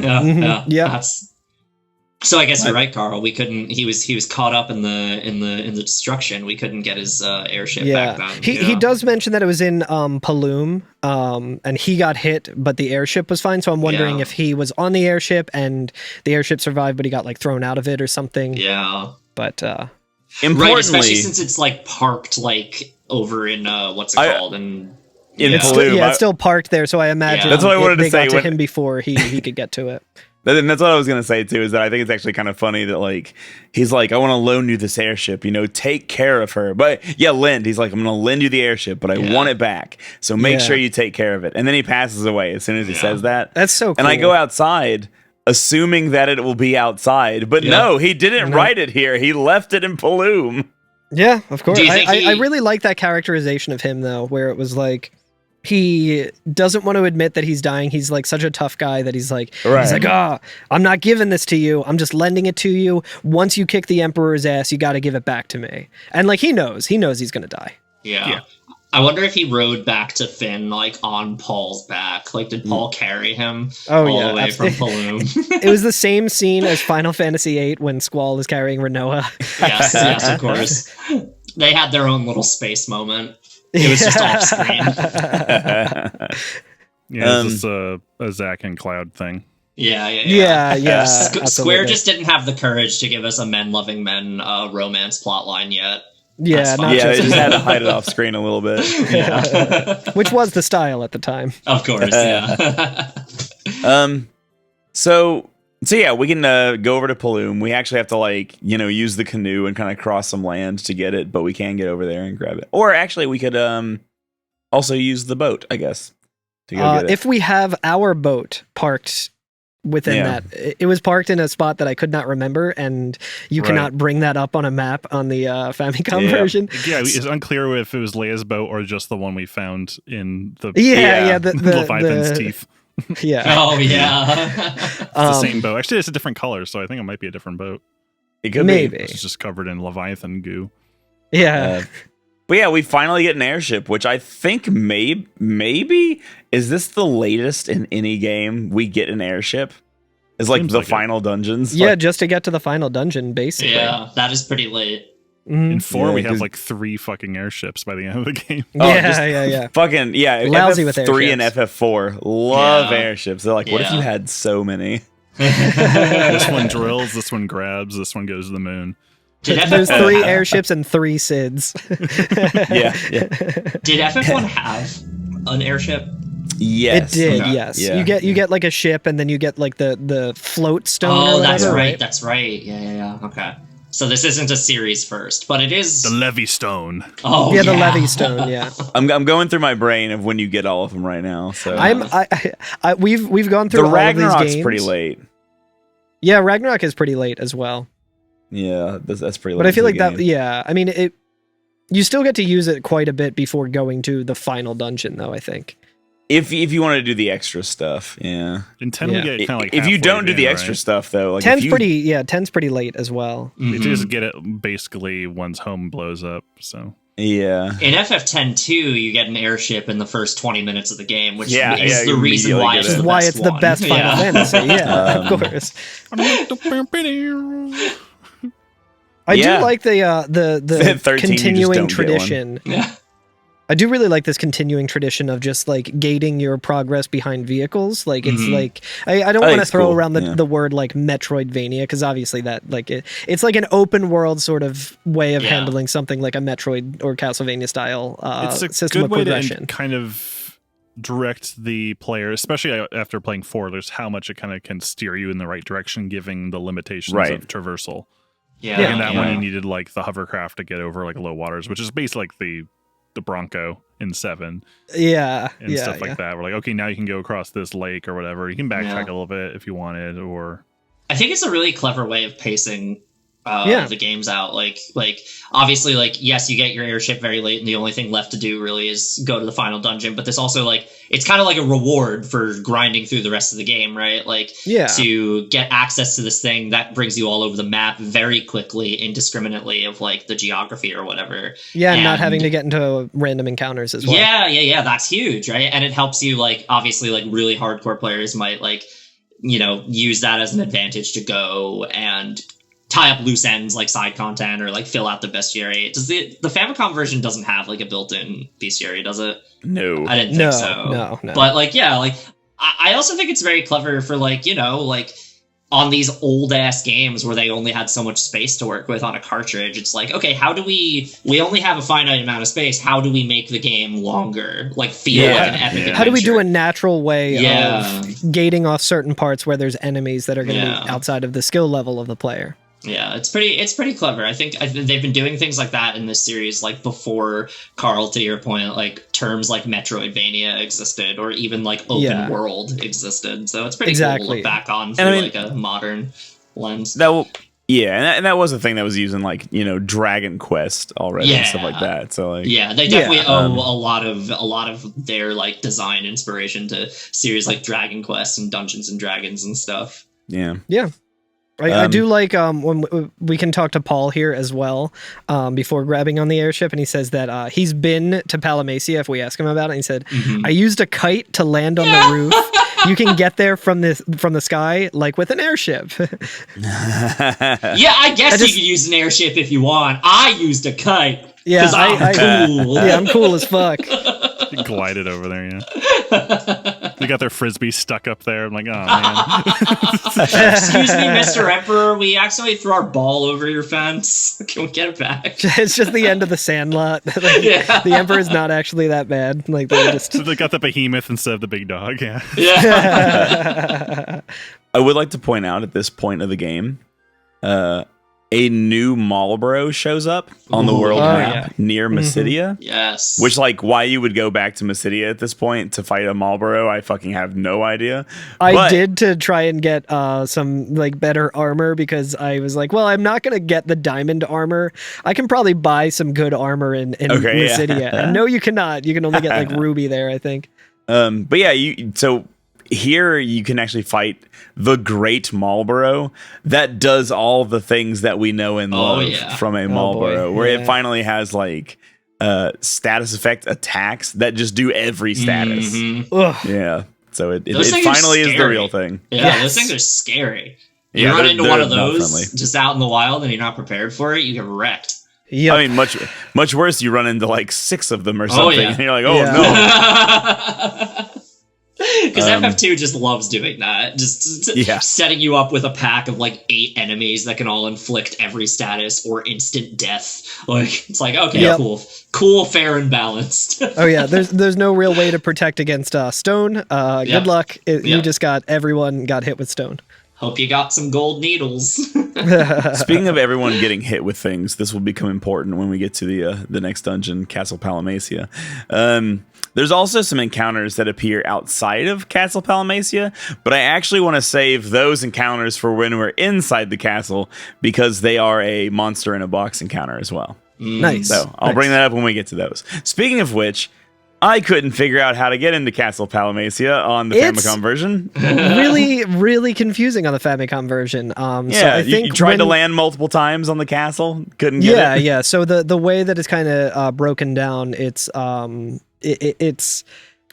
So I guess you're right, Carl. We couldn't. He was caught up in the destruction. We couldn't get his airship back then. He does mention that it was in Paloom, and he got hit, but the airship was fine. So I'm wondering if he was on the airship and the airship survived, but he got thrown out of it or something. Yeah. But importantly, right, especially since it's parked over in what's it called in Paloom. It's still parked there. So I imagine that's what I wanted to say to him before he could get to it. And that's what I was gonna say too. Is that I think it's actually kind of funny that like he's like, I want to loan you this airship. Take care of her. But yeah, lend. He's like, I'm gonna lend you the airship, but I want it back. So make sure you take care of it. And then he passes away as soon as he says that. That's so cool. And I go outside, assuming that it will be outside, but no, he didn't write it here. He left it in Paloom. Yeah, of course. I really like that characterization of him though, where it was like, he doesn't want to admit that he's dying. He's like such a tough guy that he's like, I'm not giving this to you. I'm just lending it to you. Once you kick the Emperor's ass, you got to give it back to me. And like, he knows he's going to die. Yeah. I wonder if he rode back to Fynn, like on Paul's back. Like, did Paul carry him all the way from Paloom? It was the same scene as Final Fantasy VIII when Squall is carrying Renoa. Yes, of course. They had their own little space moment. It was just off screen. It's just a Zack and Cloud thing. Yeah. Square just didn't have the courage to give us a men-loving men romance plotline yet. Yeah, they just had to hide it off screen a little bit. Which was the style at the time. Of course, yeah. So yeah, we can go over to Paloom. We actually have to use the canoe and kind of cross some land to get it, but we can get over there and grab it. Or actually, we could also use the boat, I guess, to go get it. If we have our boat parked within that, it was parked in a spot that I could not remember, and you cannot bring that up on a map on the Famicom version. Yeah, it's unclear if it was Leia's boat or just the one we found in the the Leviathan's teeth. Yeah. Oh yeah. It's the same boat. Actually, it's a different color, so I think it might be a different boat. It could maybe. It's just covered in Leviathan goo. Yeah. But yeah, we finally get an airship, which I think maybe is this the latest in any game we get an airship? Is like the final dungeons? Yeah, just to get to the final dungeon, basically. Yeah, that is pretty late. In 4, we have like 3 fucking airships by the end of the game. Fucking lousy with airships. 3 and FF4 love airships. They're like, what if you had so many? This one drills, this one grabs, this one goes to the moon. There's 3 airships and 3 SIDs. Did FF1 have an airship? Yes, it did. Okay. Yes, you get like a ship, and then you get like the float stone. Oh, that's right. That's right. Yeah. Okay. So this isn't a series first, but it is the Levy Stone. Oh, yeah, the Levy Stone. Yeah, I'm going through my brain of when you get all of them right now. So we've gone through the all Ragnarok's of these games. Pretty late. Yeah, Ragnarok is pretty late as well. Yeah, that's pretty late. But I feel like that. Yeah, I mean you still get to use it quite a bit before going to the final dungeon, though. I think. If you want to do the extra stuff, yeah. In 10 we get kind of like if you don't do the extra stuff though, like 10's pretty late as well. You just get it basically once home blows up. So yeah. In FF10 too, you get an airship in the first 20 minutes of the game, which is the reason why it's the best Final Fantasy. Yeah, of course. I do like the continuing tradition. Yeah. I do really like this continuing tradition of just like gating your progress behind vehicles. Like it's like I don't want to throw around the word like Metroidvania, because obviously that like it's like an open world sort of way of handling something like a Metroid or Castlevania style system of progression. To kind of direct the player, especially after playing 4. There's how much it kind of can steer you in the right direction, given the limitations of traversal. Yeah, and that one you needed like the hovercraft to get over like low waters, which is basically like the Bronco in 7 and stuff like that. We're like, okay, now you can go across this lake or whatever. You can backtrack a little bit if you wanted, or I think it's a really clever way of pacing the games out. Like obviously, like, yes, you get your airship very late, and the only thing left to do really is go to the final dungeon. But this also, like, it's kind of like a reward for grinding through the rest of the game, right? Like, to get access to this thing that brings you all over the map very quickly, indiscriminately, of like the geography or whatever. Yeah, and not having to get into random encounters as well. Yeah. That's huge, right? And it helps you, like, obviously, like, really hardcore players might, like, you know, use that as an advantage to go and tie up loose ends like side content or like fill out the bestiary. Does the Famicom version doesn't have like a built-in bestiary, does it? No. I didn't think so. No. But like, yeah, like I also think it's very clever for like, you know, like on these old ass games where they only had so much space to work with on a cartridge, it's like, okay, how do we only have a finite amount of space. How do we make the game longer? Like feel like an epic adventure? How do we do a natural way Yeah. of gating off certain parts where there's enemies that are going to Yeah. be outside of the skill level of the player? Yeah, it's pretty clever. I think they've been doing things like that in this series, like before, Carl, to your point, like terms like Metroidvania existed, or even like open world existed. So it's pretty cool to look back on through like a modern lens. And that was a thing that was using like, you know, Dragon Quest already and stuff like that. So like, yeah, they definitely owe a lot of their like design inspiration to series like Dragon Quest and Dungeons and Dragons and stuff. Yeah. I do like when we can talk to Paul here as well before grabbing on the airship, and he says that he's been to Palamacia if we ask him about it. And he said, I used a kite to land on the roof. You can get there from the sky like with an airship. Yeah, I guess you could use an airship if you want. I used a kite because I'm cool. Yeah, I'm cool as fuck. You glided over there, yeah. They got their frisbee stuck up there. I'm like, oh man. Excuse me, Mr. Emperor, we accidentally threw our ball over your fence. Can we get it back? It's just the end of the Sandlot. The Emperor's not actually that bad. Like So they got the behemoth instead of the big dog. Yeah. I would like to point out at this point of the game, a new Marlboro shows up on the world map near Mysidia. Yes. Which, like, why you would go back to Mysidia at this point to fight a Marlboro, I fucking have no idea. I did to try and get some like better armor, because I was like, well, I'm not gonna get the diamond armor. I can probably buy some good armor in Mysidia. And no, you cannot. You can only get like ruby there, I think. But yeah, so here you can actually fight the Great Marlboro that does all the things that we know and love from a Marlboro, where it finally has like status effect attacks that just do every status. Yeah, so it finally is the real thing. Yeah, those things are scary. You run into one of those just out in the wild and you're not prepared for it, you get wrecked. Yep. I mean, much worse, you run into like 6 of them or something, and you're like, oh no. Because FF2 just loves doing that. Just setting you up with a pack of like 8 enemies that can all inflict every status or instant death. Like, it's like, okay, cool, fair, and balanced. There's no real way to protect against stone. Good luck. You just everyone got hit with stone. Hope you got some gold needles. Speaking of everyone getting hit with things, this will become important when we get to the next dungeon, Castle Palamacia. There's also some encounters that appear outside of Castle Palamacia, but I actually want to save those encounters for when we're inside the castle, because they are a monster in a box encounter as well. Nice. So I'll bring that up when we get to those. Speaking of which, I couldn't figure out how to get into Castle Palamacia on the Famicom version. Really, really confusing on the Famicom version. So I think you tried to land multiple times on the castle, couldn't get it. Yeah. So the way that it's kind of broken down, it's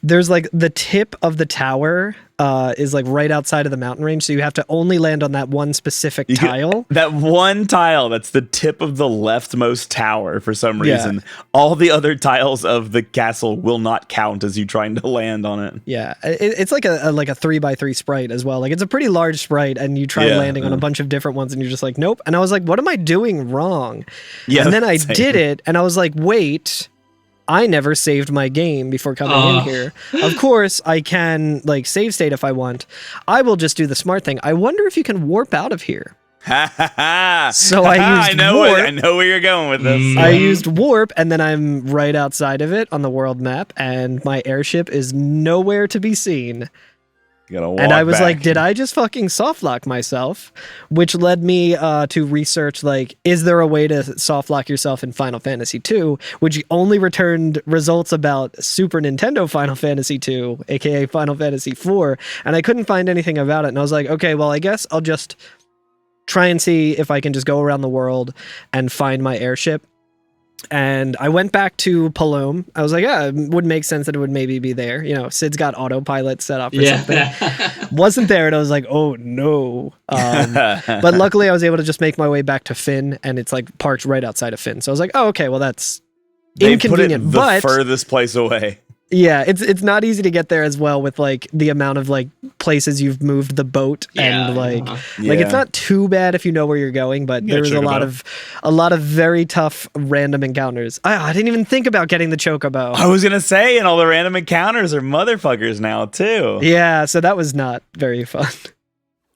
there's like the tip of the tower is like right outside of the mountain range, so you have to only land on that one specific tile. That one tile, that's the tip of the leftmost tower for some reason. All the other tiles of the castle will not count as you trying to land on it. Yeah, it's like a 3x3 sprite as well. Like, it's a pretty large sprite, and you try landing on a bunch of different ones, and you're just like, nope. And I was like, what am I doing wrong? And then I did it, and I was like, wait, I never saved my game before coming in here. Of course, I can like save state if I want. I will just do the smart thing. I wonder if you can warp out of here. So I used warp. I know where you're going with this. I used warp, and then I'm right outside of it on the world map, and my airship is nowhere to be seen. And I was like, did I just fucking softlock myself? Which led me to research, like, is there a way to softlock yourself in Final Fantasy II? Which only returned results about Super Nintendo Final Fantasy II, aka Final Fantasy IV. And I couldn't find anything about it. And I was like, okay, well, I guess I'll just try and see if I can just go around the world and find my airship. And I went back to Palome. I was like, yeah, it would make sense that it would maybe be there. You know, Sid's got autopilot set up or something. Wasn't there, and I was like, oh no. But luckily I was able to just make my way back to Fynn, and it's like parked right outside of Fynn. So I was like, oh, okay, well, that's inconvenient. Put it the furthest place away. Yeah, it's not easy to get there as well with like the amount of like places you've moved the boat and like it's not too bad if you know where you're going, but there was a lot of very tough random encounters. I didn't even think about getting the chocobo. I was gonna say, and all the random encounters are motherfuckers now too. Yeah, so that was not very fun.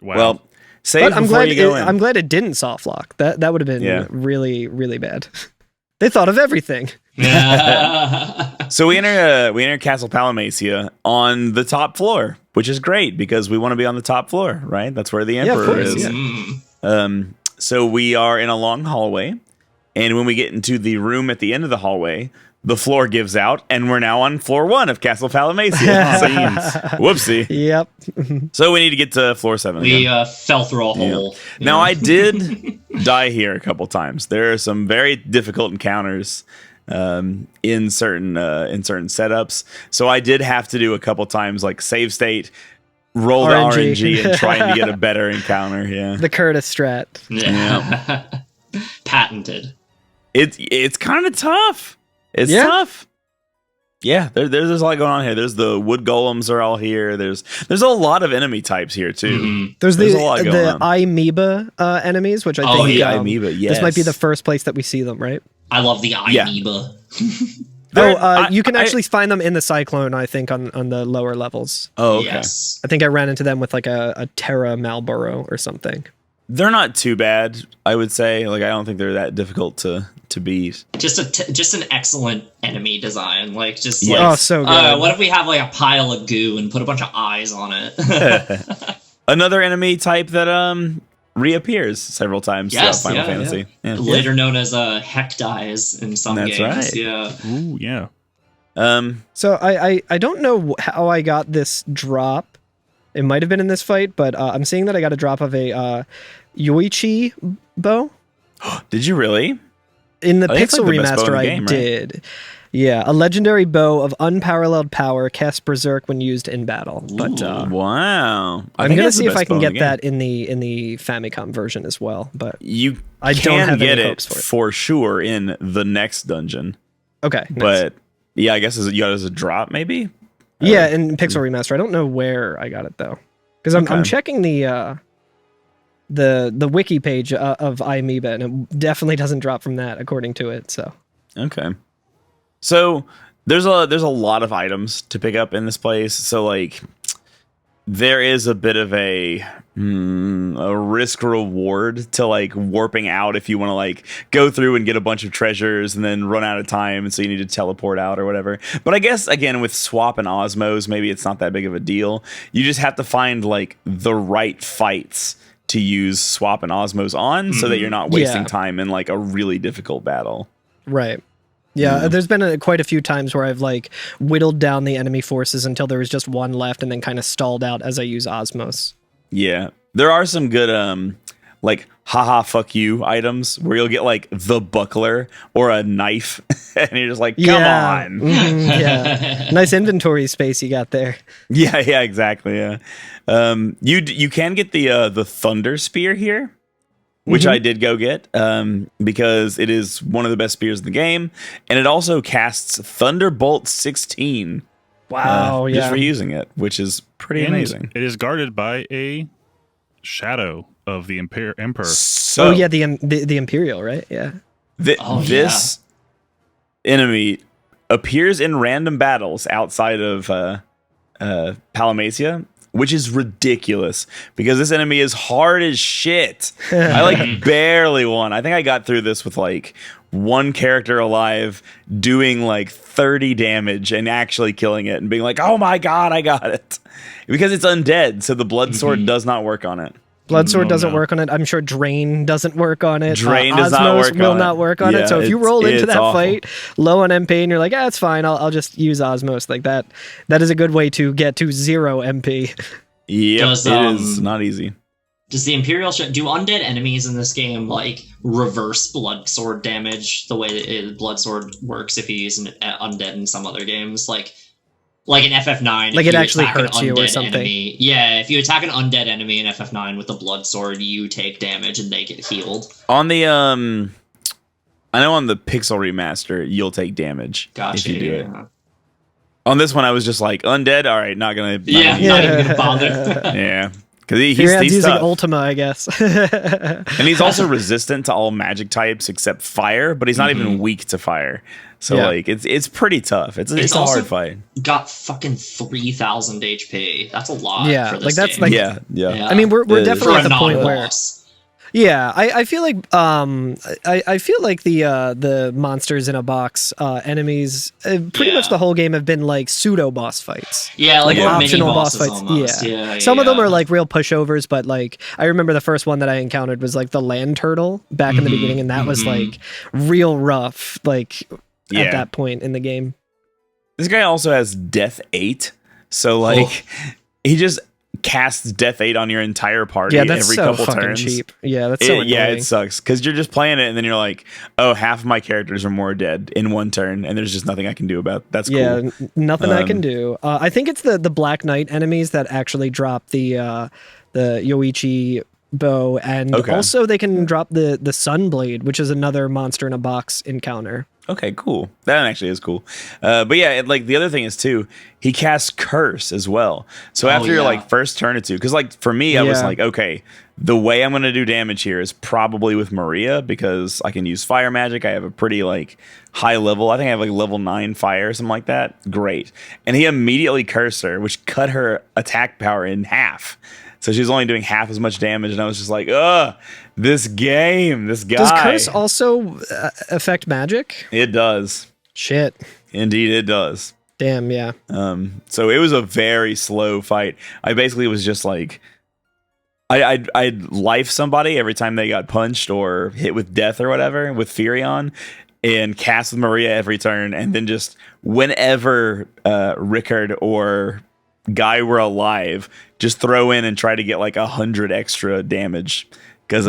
Wow. Well, save but before you go in. I'm glad it didn't soft lock. That would have been really, really bad. They thought of everything. So we enter Castle Palamacia on the top floor, which is great because we want to be on the top floor, right? That's where the Emperor is. Yeah. So we are in a long hallway, and when we get into the room at the end of the hallway, the floor gives out, and we're now on floor 1 of Castle Palamacia. Whoopsie. Yep. So we need to get to floor 7. We fell through a hole. Yeah. Now I did die here a couple times. There are some very difficult encounters in certain setups. So I did have to do a couple times like save state, roll the RNG and trying to get a better encounter. Yeah, the Curtis strat. Yeah. Patented. It's kind of tough. It's tough. Yeah, there's a lot going on here. There's the wood golems are all here. There's a lot of enemy types here too. Mm-hmm. There's a lot going on. Amoeba enemies, which I think Amoeba. Yes, this might be the first place that we see them, right? I love the amoeba. You can actually find them in the Cyclone, I think, on the lower levels. Oh, okay. Yes. I think I ran into them with like a Terra Malboro or something. They're not too bad, I would say. Like, I don't think they're that difficult to beat. Just an excellent enemy design. Like, just so good. what if we have like a pile of goo and put a bunch of eyes on it? Another enemy type that reappears several times throughout Final Fantasy. Yeah. Later known as Hecdies in some games. That's right. Yeah. Ooh, yeah. So I don't know how I got this drop. It might have been in this fight, but I'm seeing that I got a drop of a Yoichi bow. Did you really? In the Pixel like the best bow remaster, in the game, I did. Right? Yeah, a legendary bow of unparalleled power, casts berserk when used in battle. But wow, I'm gonna see if I can get that in the Famicom version as well. But I don't have any hopes for it for sure in the next dungeon. Okay, but yeah, I guess you got it as a drop, maybe. Yeah, in Pixel Remaster, I don't know where I got it though, because I'm checking the wiki page of iAmoeba, and it definitely doesn't drop from that according to it. So okay. So there's a lot of items to pick up in this place. So like there is a bit of a risk reward to like warping out if you want to like go through and get a bunch of treasures and then run out of time, and so you need to teleport out or whatever. But I guess again with Swap and Osmos, maybe it's not that big of a deal. You just have to find like the right fights to use Swap and Osmos on so that you're not wasting time in like a really difficult battle. Right. Yeah, there's been quite a few times where I've like whittled down the enemy forces until there was just one left and then kind of stalled out as I use Osmos. Yeah. There are some good like haha fuck you items where you'll get like the buckler or a knife and you're just like come on. Yeah. Nice inventory space you got there. Yeah, exactly. Yeah. You can get the thunder spear here, which I did go get because it is one of the best spears in the game, and it also casts Thunderbolt 16. Wow, just for using it, which is pretty amazing. It is guarded by a shadow of the Emperor. So, the Imperial, right? Yeah. This enemy appears in random battles outside of Palamacia, which is ridiculous because this enemy is hard as shit. I like barely won. I think I got through this with like one character alive doing like 30 damage and actually killing it and being like, oh my god, I got it. Because it's undead, so the blood sword does not work on it. Blood sword doesn't work on it. I'm sure Drain doesn't work on it. Drain does not work will not work on it. So if you roll into that fight low on MP and you're like, it's fine, I'll just use Osmos like that. That is a good way to get to 0 MP. Yep, it is not easy. Does the Imperial do undead enemies in this game like reverse blood sword damage the way blood sword works if you use an undead in some other games? Like in FF9, like it actually hurts you or something. If you attack an undead enemy in FF9 with the blood sword, you take damage and they get healed. On the I know on the Pixel remaster, you'll take damage if you do it. On this one, I was just like, undead? All right, not gonna. Not even gonna bother. Yeah. Because he's using tough. Ultima, I guess. And he's also resistant to all magic types except fire, but he's not even weak to fire. So like it's pretty tough. It's a hard fight. Got fucking 3,000 HP. That's a lot. Yeah, for this like that's game. like yeah. I mean, we're definitely at the point where. boss. Yeah, I feel like I feel like the monsters in a box enemies pretty much the whole game have been like pseudo boss fights. Yeah, like optional mini boss bosses fights. almost. Yeah. Some of them are like real pushovers, but like I remember the first one that I encountered was like the land turtle back in the beginning, and that was like real rough. Like at that point in the game. This guy also has Death 8, so like he just casts Death 8 on your entire party every couple turns. Cheap. Yeah, that's so annoying. Yeah, it sucks because you're just playing it and then you're like, oh, half of my characters are more dead in one turn, and there's just nothing I can do about it. That's cool. Nothing I can do. I think it's the Black Knight enemies that actually drop the Yoichi bow, and also they can drop the Sunblade, which is another monster in a box encounter. Okay, cool. That actually is cool. But yeah, like the other thing is too, he casts Curse as well. So after your like first turn or two, because like for me, I was like, okay, the way I'm gonna do damage here is probably with Maria because I can use fire magic. I have a pretty like high level. I think I have like level 9 fire or something like that. Great. And he immediately cursed her, which cut her attack power in half. So she's only doing half as much damage, and I was just like, ugh, this game, this guy. Does Curse also affect magic? It does. Shit. Indeed, it does. Damn, yeah. So it was a very slow fight. I basically was just like, I'd life somebody every time they got punched or hit with death or whatever with Furion, and cast with Maria every turn, and then just whenever Rickard or Guy were alive, just throw in and try to get like 100 extra damage because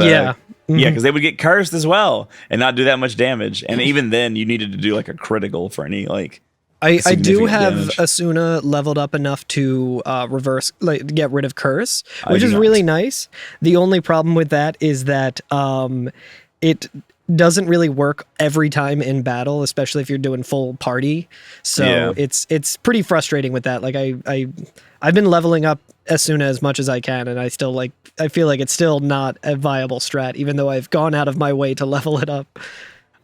because they would get cursed as well and not do that much damage, and even then you needed to do like a critical for any like I do have damage. Asuna leveled up enough to reverse, like get rid of Curse, which is really nice. The only problem with that is that it doesn't really work every time in battle, especially if you're doing full party. So it's pretty frustrating with that. Like I've been leveling up Asuna as much as I can, and I feel like it's still not a viable strat, even though I've gone out of my way to level it up.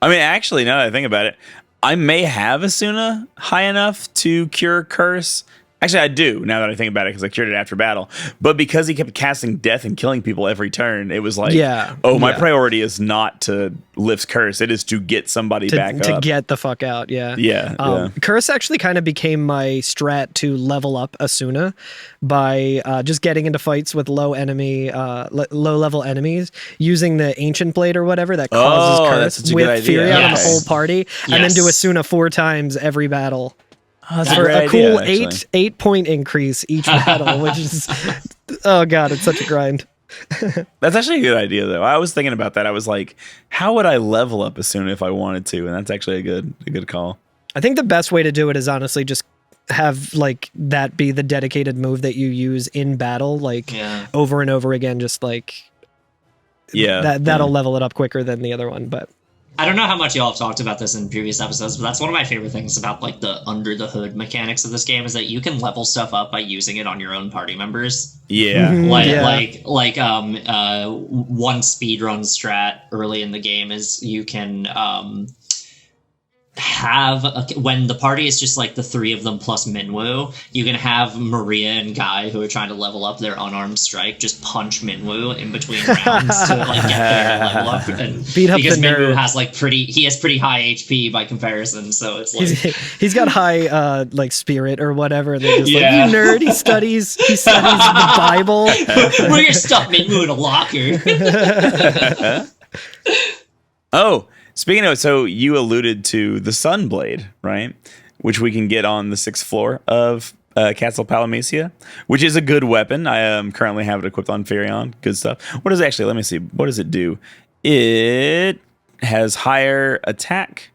I mean, actually, now that I think about it, I may have Asuna high enough to cure Curse. Actually, I do, now that I think about it, because I cured it after battle. But because he kept casting death and killing people every turn, it was like, my priority is not to lift Curse. It is to get somebody back up. To get the fuck out, Yeah. Curse actually kind of became my strat to level up Asuna by just getting into fights with low-level enemies, using the Ancient Blade or whatever that causes Curse with Furion on the whole party, and then do Asuna 4 times every battle. That's for a cool idea, 8 point increase each battle, which is oh god, it's such a grind. That's actually a good idea, though. I was thinking about that. I was like, how would I level up Asuna if I wanted to? And that's actually a good call. I think the best way to do it is honestly just have like that be the dedicated move that you use in battle, like over and over again. Just like that'll level it up quicker than the other one, but. I don't know how much y'all have talked about this in previous episodes, but that's one of my favorite things about like the under the hood mechanics of this game is that you can level stuff up by using it on your own party members. Yeah. Like one speedrun strat early in the game is you can when the party is just like the 3 of them plus Minwoo, you can have Maria and Guy, who are trying to level up their unarmed strike, just punch Minwoo in between rounds to like get their level up, and beat up because the Minwoo nerd. has like pretty high HP by comparison, so it's like he's got high like spirit or whatever. They're just like, you nerd. He studies the Bible. Where your stuff, Minwoo, in a locker. Oh. Speaking of, so you alluded to the Sunblade, right? Which we can get on the 6th floor of Castle Palamecia, which is a good weapon. I currently have it equipped on Furion. Good stuff. What does it actually, let me see. What does it do? It has higher attack,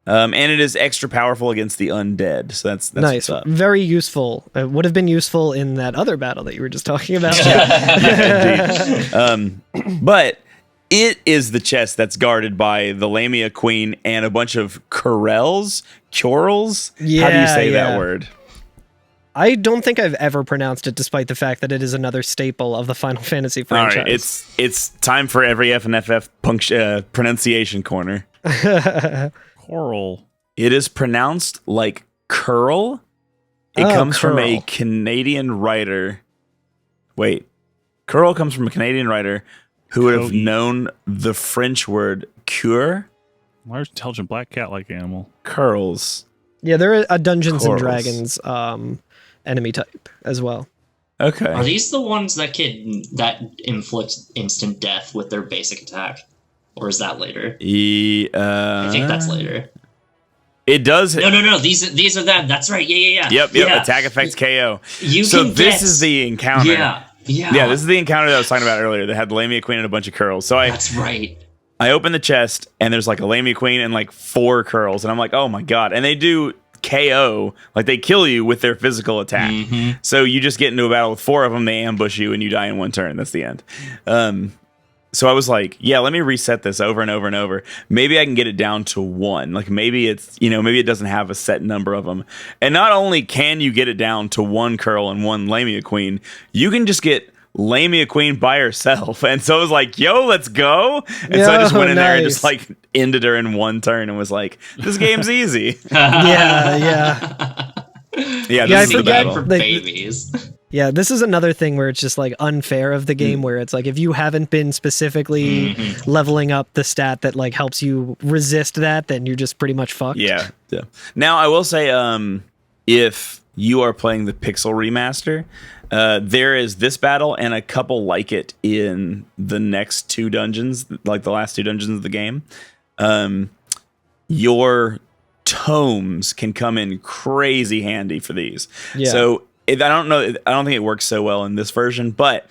and it is extra powerful against the undead. So that's nice. What's up. Very useful. It would have been useful in that other battle that you were just talking about. Indeed. But it is the chest that's guarded by the Lamia Queen and a bunch of Corels. Curls? How do you Yeah, say yeah. that word? I don't think I've ever pronounced it, despite the fact that it is another staple of the Final Fantasy franchise. All right, it's time for every FNFF pronunciation corner. Coral. It is pronounced like curl. It comes from a Canadian writer. Wait, curl comes from a Canadian writer who would have known the French word cure. Large, intelligent black cat-like animal. Curls. Yeah, they're a Dungeons and Corals. Dragons enemy type as well. Okay. Are these the ones that inflict instant death with their basic attack? Or is that later? I think that's later. It does. No. These are them. That's right. Yeah. Yep. Yeah. Attack effects KO. So this is the encounter. Yeah. This is the encounter that I was talking about earlier that had the Lamia Queen and a bunch of curls. So that's right. I open the chest and there's like a Lamia Queen and like 4 curls. And I'm like, oh my God. And they do KO, like they kill you with their physical attack. Mm-hmm. So you just get into a battle with 4 of them, they ambush you and you die in 1 turn. That's the end. So I was like, yeah, let me reset this over and over and over. Maybe I can get it down to 1. Like maybe it's, maybe it doesn't have a set number of them. And not only can you get it down to 1 curl and 1 Lamia Queen, you can just get Lamia Queen by herself. And so I was like, yo, let's go. And so I just went in there and just like ended her in 1 turn and was like, this game's easy. Yeah. Yeah, I is the forget battle. For babies. Yeah, this is another thing where it's just like unfair of the game where it's like if you haven't been specifically leveling up the stat that like helps you resist that, then you're just pretty much fucked. Yeah. Now I will say if you are playing the Pixel remaster, there is this battle and a couple like it in the next 2 dungeons, like the last 2 dungeons of the game. Your tomes can come in crazy handy for these. Yeah. So I don't think it works so well in this version, but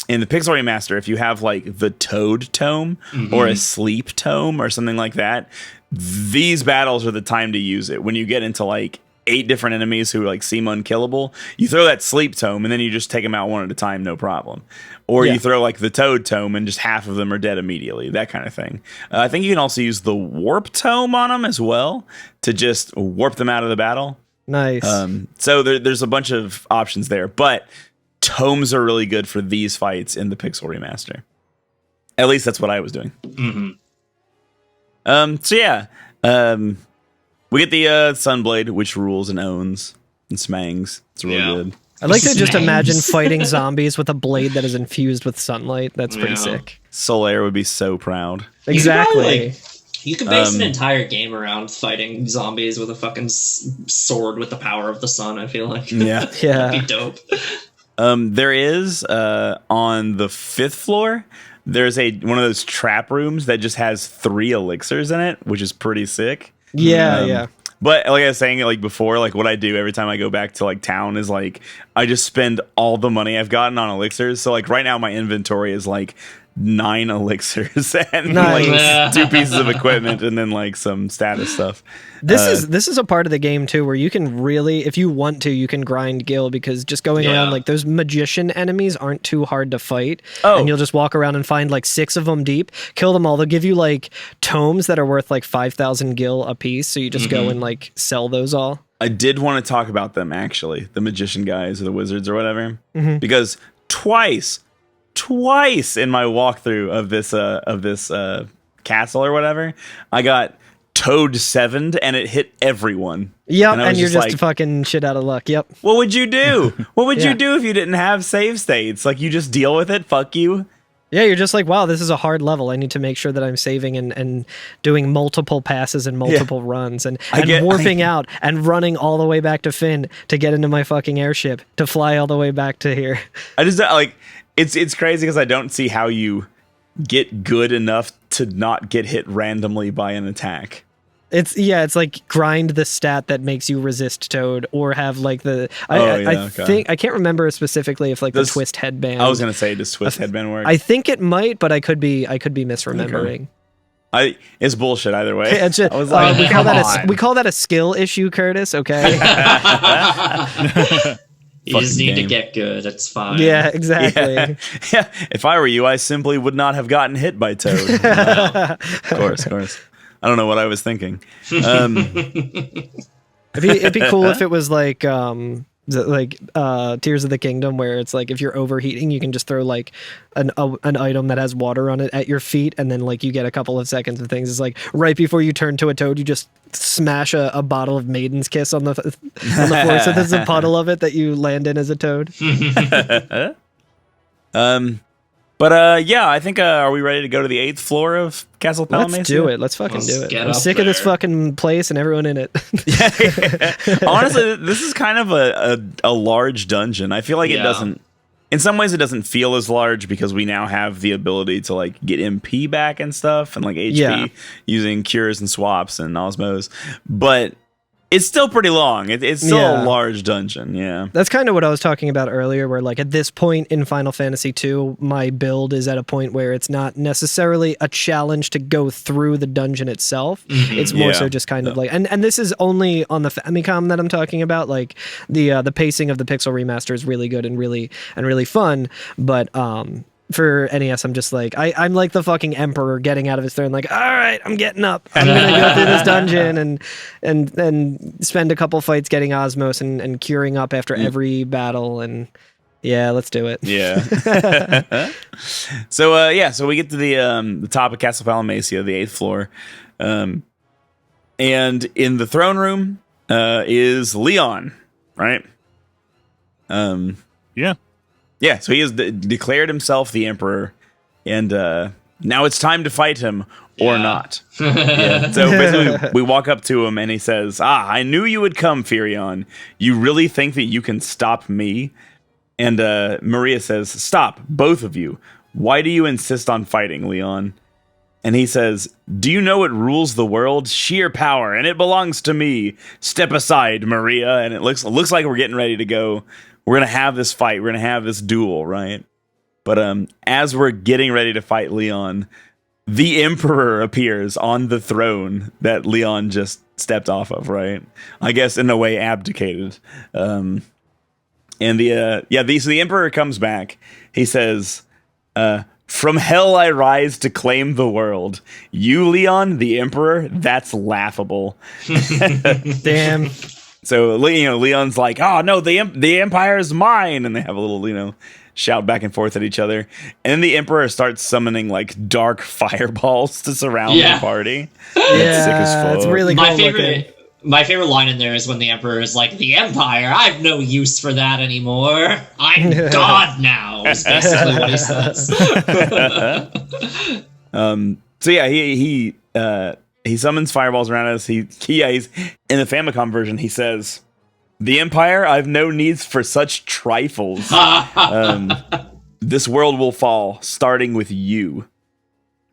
in the Pixel remaster, if you have like the Toad tome or a Sleep tome or something like that, these battles are the time to use it. When you get into like 8 different enemies who like seem unkillable, you throw that Sleep tome and then you just take them out 1 at a time, no problem. Or you throw like the Toad tome and just half of them are dead immediately, that kind of thing. I think you can also use the Warp tome on them as well to just warp them out of the battle. Nice. So there's a bunch of options there, but tomes are really good for these fights in the Pixel remaster. At least that's what I was doing. So yeah, we get the Sunblade, which rules and owns and smangs. It's really good. I'd like to just imagine fighting zombies with a blade that is infused with sunlight. That's pretty sick. Solaire would be so proud. Exactly. You could base an entire game around fighting zombies with a fucking sword with the power of the sun, I feel like. Yeah. That'd be dope. There is, on the 5th floor, there's one of those trap rooms that just has 3 elixirs in it, which is pretty sick. Yeah. But like I was saying, like before, like what I do every time I go back to like town is like I just spend all the money I've gotten on elixirs. So like right now my inventory is like 9 elixirs and like 2 pieces of equipment and then like some status stuff. This is a part of the game too where you can really, if you want to, you can grind gil because just going around like those magician enemies aren't too hard to fight. And you'll just walk around and find like 6 of them deep, kill them all. They'll give you like tomes that are worth like 5,000 gil a piece. So you just go and like sell those all. I did want to talk about them actually, the magician guys or the wizards or whatever, because twice in my walkthrough of this castle or whatever, I got Toad 7'd and it hit everyone. Yep, and you're just like, fucking shit out of luck. Yep. What would you do? What would you do if you didn't have save states? Like you just deal with it. Fuck you. Yeah, you're just like, wow, this is a hard level. I need to make sure that I'm saving and doing multiple passes and multiple runs and warping out and running all the way back to Fynn to get into my fucking airship to fly all the way back to here. I just like it's crazy because I don't see how you get good enough to not get hit randomly by an attack. It's like grind the stat that makes you resist Toad or have like the I think I can't remember specifically if like the twist headband. I was gonna say does twist headband work? I think it might, but I could be misremembering. Okay. It's bullshit either way. It's just, I was like, we call that a skill issue, Curtis. Okay. You just need to get good. It's fine. Yeah, exactly. Yeah. If I were you, I simply would not have gotten hit by Toad. Of course. I don't know what I was thinking. It'd be cool if it was like Tears of the Kingdom, where it's like if you're overheating, you can just throw like an item that has water on it at your feet, and then like you get a couple of seconds of things. It's like right before you turn to a toad, you just smash a bottle of Maiden's Kiss on the floor, so there's a puddle of it that you land in as a toad. Yeah, I think, are we ready to go to the 8th floor of Castle Palamacia? Let's do it. Let's fucking do it. I'm sick of this fucking place and everyone in it. Honestly, this is kind of a large dungeon. I feel like it doesn't, in some ways it doesn't feel as large because we now have the ability to like get MP back and stuff and like HP using cures and swaps and osmos. But it's still pretty long. It's still a large dungeon, yeah. That's kind of what I was talking about earlier, where like at this point in Final Fantasy II, my build is at a point where it's not necessarily a challenge to go through the dungeon itself. It's more so just kind of like, and this is only on the Famicom that I'm talking about. Like the pacing of the Pixel remaster is really good and really fun, but for NES, I'm just like, I'm like the fucking Emperor getting out of his throne, like, all right, I'm getting up. I'm going to go through this dungeon and spend a couple fights getting Osmos and curing up after every battle. And yeah, let's do it. Yeah. So we get to the top of Castle Palamacia, the 8th floor. And in the throne room is Leon, right? Yeah. Yeah, so he has declared himself the Emperor, and now it's time to fight him or not. So basically, we walk up to him, and he says, I knew you would come, Firion. You really think that you can stop me? And Maria says, stop, both of you. Why do you insist on fighting, Leon? And he says, do you know what rules the world? Sheer power, and it belongs to me. Step aside, Maria. And it looks like we're getting ready to go. We're going to have this fight. We're going to have this duel, right? But as we're getting ready to fight Leon, the Emperor appears on the throne that Leon just stepped off of, right? I guess in a way abdicated. So the Emperor comes back. He says, from hell I rise to claim the world. You, Leon, the Emperor, that's laughable. Damn. So, Leon's like, oh, no, the Empire is mine. And they have a little, shout back and forth at each other. And then the Emperor starts summoning, like, dark fireballs to surround the party. It's sick as fuck. It's really cool. My favorite line in there is when the Emperor is like, the Empire, I've no use for that anymore. I'm God now, is basically what he says. So, yeah, he summons fireballs around us. He's in the Famicom version. He says, "The Empire, I've no needs for such trifles. This world will fall, starting with you."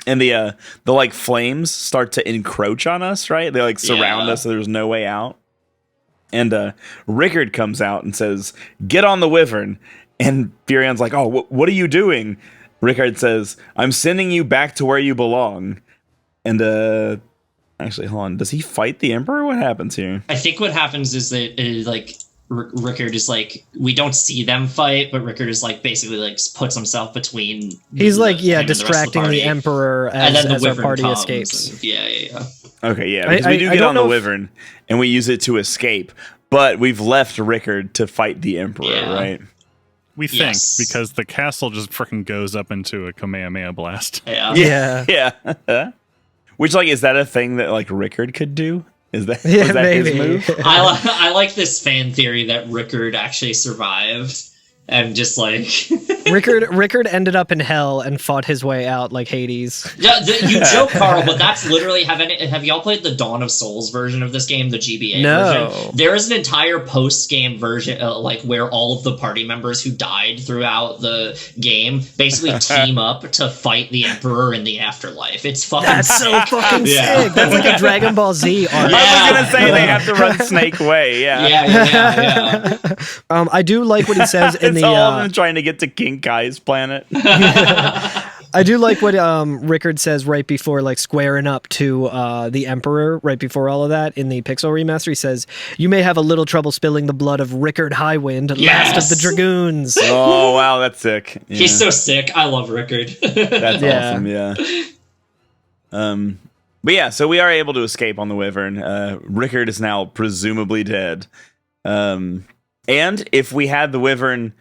And the like flames start to encroach on us, right? They like surround us, so there's no way out. And Rickard comes out and says, "Get on the Wyvern." And Furion's like, "Oh, what are you doing?" Rickard says, "I'm sending you back to where you belong." And actually, hold on. Does he fight the Emperor? What happens here? I think what happens is that Rickard is like, we don't see them fight, but Rickard is like basically like puts himself between. He's like, distracting the Emperor as our party escapes. Okay, yeah, because we do get on the Wyvern and we use it to escape, but we've left Rickard to fight the Emperor, right? We think, because the castle just freaking goes up into a Kamehameha blast. Yeah. Which, like, is that a thing that, like, Rickard could do? Was that maybe his move? I like this fan theory that Rickard actually survived and just like Rickard ended up in hell and fought his way out like Hades. Yeah, you joke, Carl, but that's literally have y'all played the Dawn of Souls version of this game, the GBA version? There is an entire post-game version, like where all of the party members who died throughout the game basically team up to fight the Emperor in the afterlife. It's fucking so fucking sick. That's like a Dragon Ball Z arc. I was gonna say they have to run Snake Way. Yeah. I do like what he says in it's all of them trying to get to King Kai's planet. I do like what Rickard says right before like squaring up to the Emperor, right before all of that in the Pixel remaster. He says, "You may have a little trouble spilling the blood of Rickard Highwind, last of the Dragoons." Oh wow, that's sick. Yeah. He's so sick. I love Rickard. That's awesome. Yeah. But yeah, so we are able to escape on the Wyvern. Rickard is now presumably dead. And if we had the Wyvern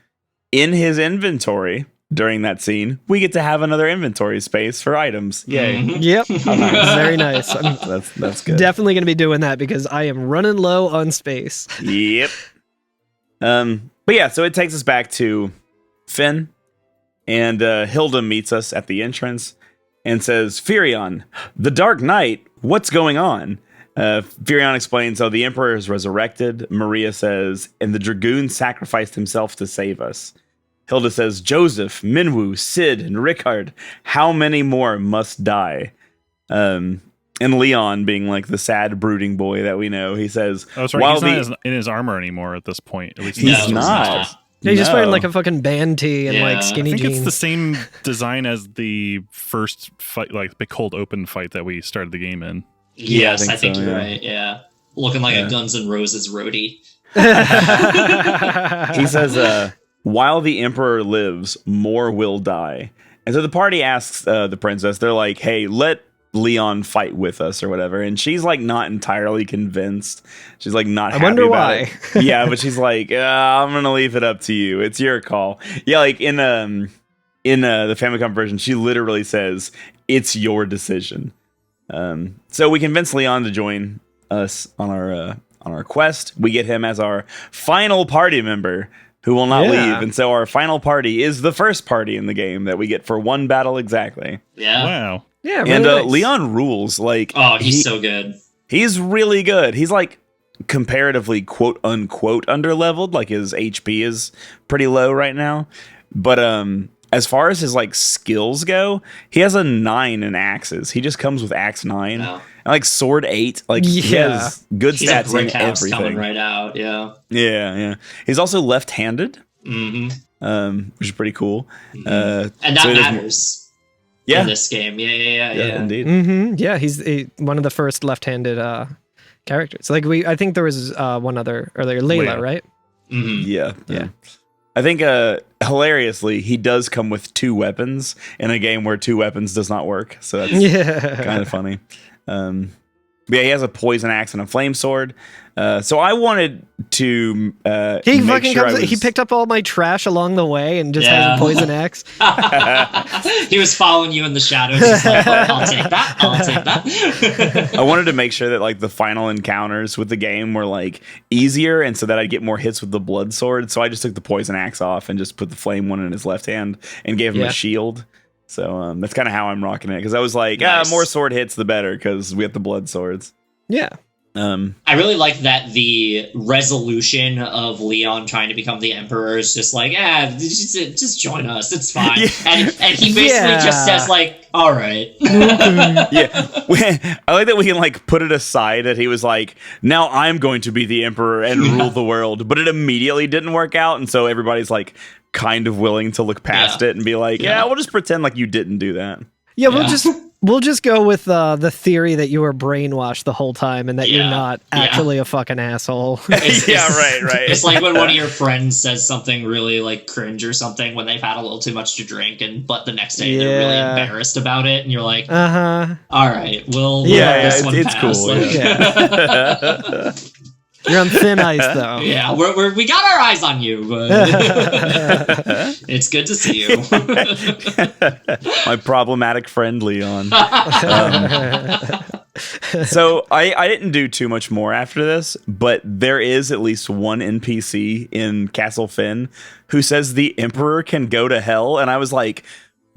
in his inventory during that scene, we get to have another inventory space for items. Yay. Yep. Very nice. I'm That's good. definitely going to be doing that because I am running low on space. Yep. But yeah, so it takes us back to Fynn, and Hilda meets us at the entrance and says, Firion, the Dark Knight, what's going on? Firion explains, the Emperor is resurrected. Maria says, and the Dragoon sacrificed himself to save us. Hilda says, Joseph, Minwu, Sid, and Rickard, how many more must die? And Leon, being like the sad, brooding boy that we know, he says, Oh, sorry, he's not in his armor anymore at this point. At least he's not. Yeah, he's just No. wearing like a fucking band tee and like skinny I think jeans. it's the same design as the first fight, like the cold open fight that we started the game in. Yes, I I think think so, you're yeah. right. Yeah, looking like a Guns N' Roses roadie. He says, while the Emperor lives, more will die. And so the party asks the princess, they're like, hey, let Leon fight with us or whatever. And she's like not entirely convinced. She's like not happy wonder about why. it. Yeah, but she's like, I'm going to leave it up to you. It's your call. Yeah, like in the Famicom version, she literally says, it's your decision. So we convince Leon to join us on our quest. We get him as our final party member who will not Yeah. leave. And so our final party is the first party in the game that we get for one battle exactly. Yeah. Wow. Yeah, really And nice. Leon rules. Like, Oh, he's so good. he's really good. He's like comparatively quote unquote underleveled. Like his HP is pretty low right now. But as far as his like skills go, he has a 9 in axes. He just comes with axe 9. Wow. And like sword 8. Like he Yeah. has good He's a stats brick in house coming everything. right out. Yeah. Yeah. He's also left-handed, hmm which is pretty cool. And that so it is- matters. Yeah. In this game. Yeah. Indeed. Yeah, he's one of the first left-handed characters. Like I think there was one other earlier, Layla, Layla. right? hmm Yeah. Yeah. I think hilariously, he does come with 2 weapons in a game where 2 weapons does not work. So that's Yeah. kind of funny. But yeah, he has a poison axe and a flame sword. So I wanted to He make fucking sure I comes. He was- picked up all my trash along the way and just has Yeah. a poison axe. He was following you in the shadows. He's like, I'll take that. I'll take that. I wanted to make sure that like the final encounters with the game were like easier, and so that I'd get more hits with the blood sword. So I just took the poison axe off and just put the flame one in his left hand and gave him Yeah. a shield. So that's kind of how I'm rocking it, because I was like, Nice. more sword hits the better, because we have the blood swords. Yeah. I really like that the resolution of Leon trying to become the Emperor is just like, just join us. It's fine. Yeah. And he basically Yeah. just says like, all right. Yeah, I like that we can like put it aside that he was like, now I'm going to be the emperor and rule the world, but it immediately didn't work out, and so everybody's like kind of willing to look past Yeah. it and be like, Yeah. we'll just pretend like you didn't do that. Yeah, Yeah. we'll just go with the theory that you were brainwashed the whole time and that you're Yeah. not Yeah. actually a fucking asshole. Yeah, right. It's like when one of your friends says something really like cringe or something when they've had a little too much to drink, but the next day they're really Yeah. embarrassed about it, and you're like, Uh-huh. all right, we'll Yeah, let this one it's pass. cool, Like- Yeah. You're on thin ice though. Yeah, we got our eyes on you, but it's good to see you. My problematic friend Leon. So I didn't do too much more after this, but there is at least one NPC in Castle Fynn who says the Emperor can go to hell, and I was like,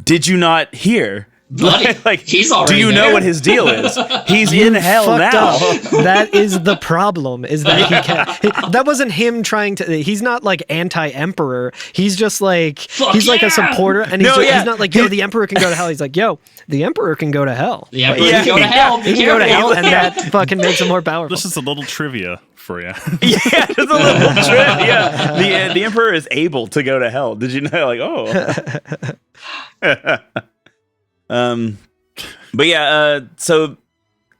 did you not hear? Buddy, Like, he's already do you there. know what his deal is? He's in hell Fucked now. up. That is the problem. Is that he can't? That wasn't him trying to. He's not like anti-emperor. He's just like Fuck he's like yeah! a supporter, and No, yeah. he's not like, yo, the emperor can go to hell. He's like, yo, the emperor can go to hell. Yeah, Yeah, but go to hell. He Be can go to careful. hell, and that fucking makes him more powerful. This is a little trivia for you. Yeah, just a little trip. Yeah, the Emperor is able to go to hell. Did you know? Like, but yeah. So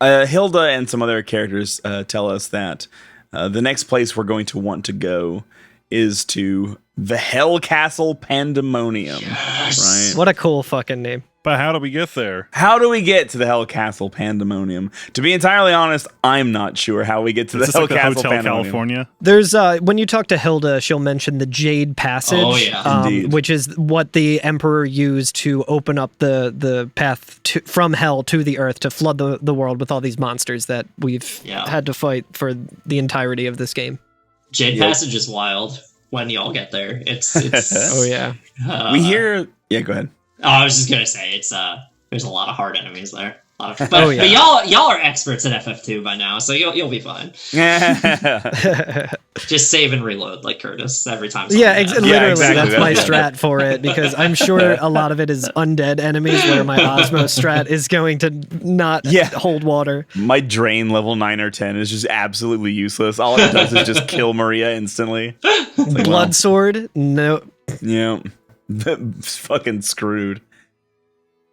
Hilda and some other characters tell us that the next place we're going to want to go is to the Hell Castle Pandemonium. Yes. Right? What a cool fucking name. But how do we get there? How do we get to the Hell Castle Pandemonium? To be entirely honest, I'm not sure how we get to Is the this Hell like the Castle Hotel Pandemonium. California? There's when you talk to Hilda, she'll mention the Jade Passage, Oh, yeah. Indeed. which is what the Emperor used to open up the path from Hell to the Earth to flood the world with all these monsters that we've had to fight for the entirety of this game. Jade Passage is wild when y'all get there. It's Oh yeah. We hear... Yeah, go ahead. Oh, I was just gonna say it's there's a lot of hard enemies there. But Oh, yeah. but y'all are experts at FF2 by now, so you'll be fine. Just save and reload like Curtis every time. Yeah, something happens. literally, exactly. that's my Yeah. strat for it, because I'm sure a lot of it is undead enemies where my Osmo strat is going to not hold water. My drain level 9 or 10 is just absolutely useless. All it does is just kill Maria instantly. Blood sword? No. Yeah. Fucking screwed.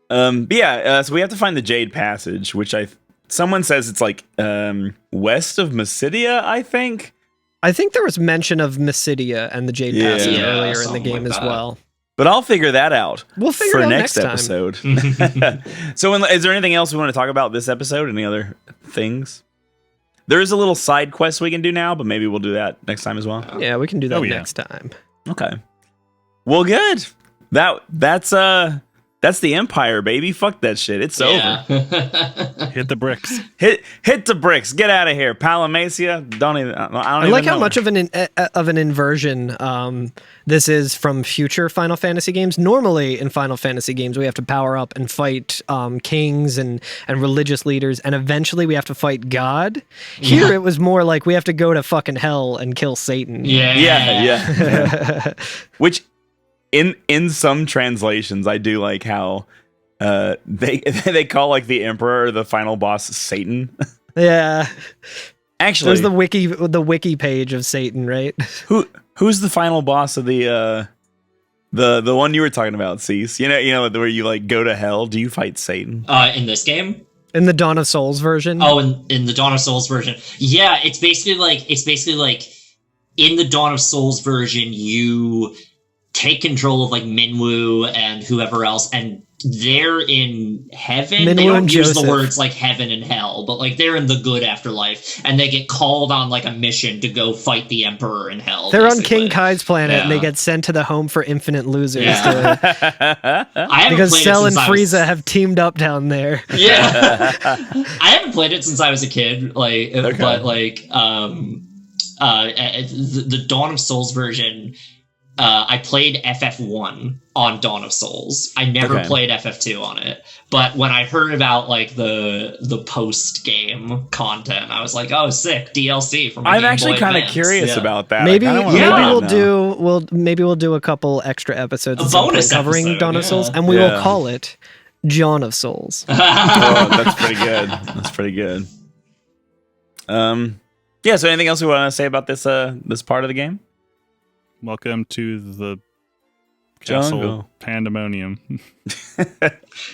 But yeah, so we have to find the Jade Passage, which someone says it's like west of Mysidia, I think. I think there was mention of Mysidia and the Jade Passage Yeah, earlier in the something game like as that. well. But I'll figure that out. We'll figure for it out next next time. episode. So, is there anything else we want to talk about this episode? Any other things? There is a little side quest we can do now, but maybe we'll do that next time as well. Yeah, we can do that yeah. next time. Okay. Well, good. That's the Empire, baby. Fuck that shit. It's over. Yeah. Hit the bricks. Hit the bricks. Get out of here, Palamacia. Don't even. I don't I even like how know much her. of an inversion this is from future Final Fantasy games. Normally in Final Fantasy games, we have to power up and fight kings and religious leaders, and eventually we have to fight God. Here it was more like we have to go to fucking hell and kill Satan. Yeah. Which in some translations, I do like how they call like the Emperor or the final boss Satan. Yeah. Actually, There's the wiki page of Satan, right? Who's the final boss of the one you were talking about, Cease? You know where you like go to hell. Do you fight Satan? In this game? In the Dawn of Souls version? Oh, in the Dawn of Souls version. Yeah, it's basically like in the Dawn of Souls version, you take control of like Minwu and whoever else, and they're in heaven. Minwu they don't and use Joseph. the words like heaven and hell, but like they're in the good afterlife, and they get called on like a mission to go fight the Emperor in hell. They're on basically. King Kai's planet, and they Yeah. get sent to the home for infinite losers. Yeah. I haven't Because played Cell it and since I was- Frieza have teamed up down there. Yeah, I haven't played it since I was a kid. But the Dawn of Souls version, I played FF1 on Dawn of Souls. I never played FF2 on it. But when I heard about like the post game content, I was like, "Oh, sick DLC for my I'm Game actually Boy kind of Advance." curious Yeah. about that. Maybe I kinda wanna we'll do a couple extra episodes A at some point bonus covering episode, Dawn of yeah. Souls, and we Yeah. will call it John of Souls. Oh, that's pretty good. That's pretty good. Yeah. So, anything else we want to say about this part of the game? Welcome to the Jungle. Castle Pandemonium.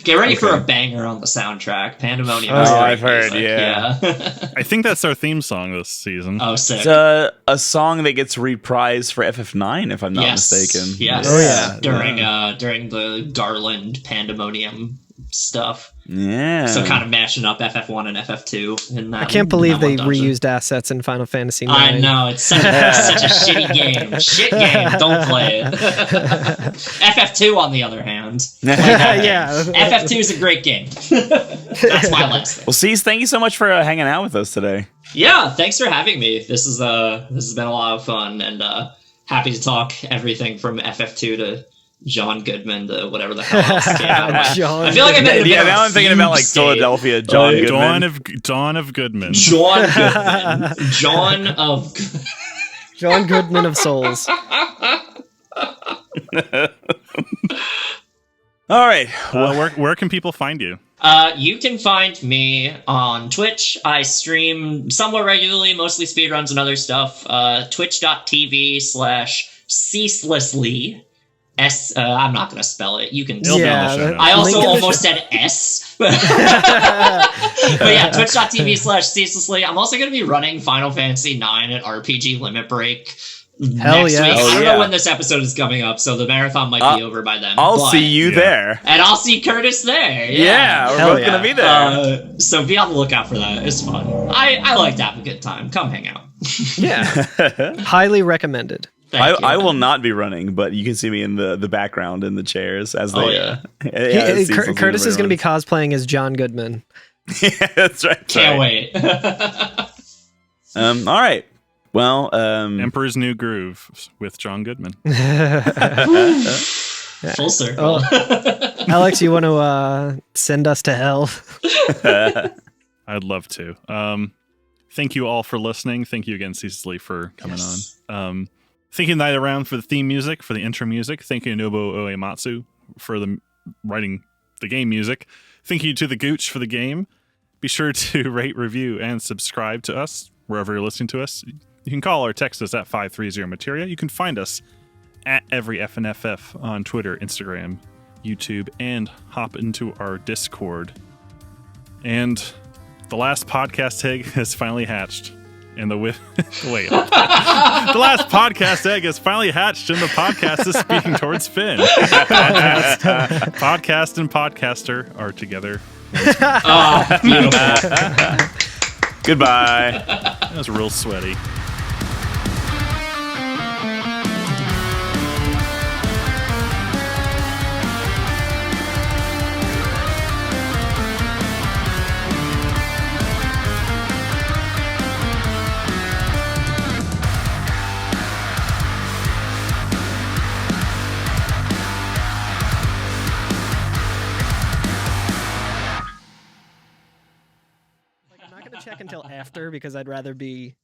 Get ready for a banger on the soundtrack. Pandemonium. Oh, is great I've heard, music. yeah. I think that's our theme song this season. Oh, sick. It's a song that gets reprised for FF9, if I'm not Yes. mistaken. Yes. Oh, yeah. During the Garland Pandemonium stuff. Yeah. So kind of mashing up FF1 and FF2 in that. I can't believe in that they one dungeon. reused assets in Final Fantasy IX. I know, it's such a shitty game. Shit game, don't play it. FF2 on the other hand. play that game. Yeah. FF2 is a great game. That's my last thing. Well, Cease, thank you so much for hanging out with us today. Yeah, thanks for having me. This has been a lot of fun, and happy to talk everything from FF2 to John Goodman to whatever the hell else came out. John I feel like I've been in a bit of Now a I'm thinking about like fugue state. Philadelphia, John Goodman. Dawn of Goodman. John Goodman. John of... John Goodman of Souls. All right. Where can people find you? You can find me on Twitch. I stream somewhat regularly, mostly speedruns and other stuff. Twitch.tv/Ceaselessly. I'm not going to spell it. You can It'll be on the show notes. I also link in the almost said S. But yeah, twitch.tv/Ceaselessly. I'm also going to be running Final Fantasy IX at RPG Limit Break Hell next yeah. week. Oh, I don't yeah. know when this episode is coming up, so the marathon might be over by then. I'll but- see you there. And I'll see Curtis there. Yeah, we're Hell both gonna be there. So be on the lookout for that. It's fun. I like to have a good time. Come hang out. Yeah. Highly recommended. Thank you. I will not be running, but you can see me in the background in the chairs as they. Curtis is going to be cosplaying as John Goodman. Yeah, that's right. Can't wait. All right. Well, Emperor's New Groove with John Goodman. Full circle. Alex, you want to send us to hell? I'd love to. Thank you all for listening. Thank you again, Ceaselessly, for coming on. Thank you, Night Around, for the theme music, for the intro music. Thank you, Nobuo Uematsu, for writing the game music. Thank you to the Gooch for the game. Be sure to rate, review, and subscribe to us wherever you're listening to us. You can call or text us at 530-MATERIA. You can find us at everyFNFF on Twitter, Instagram, YouTube, and hop into our Discord. And the last podcast egg has finally hatched. And the last podcast egg has finally hatched, and the podcast is speaking towards Fynn. Podcast and podcaster are together. Oh, beautiful. goodbye. That was real sweaty. Check until after because I'd rather be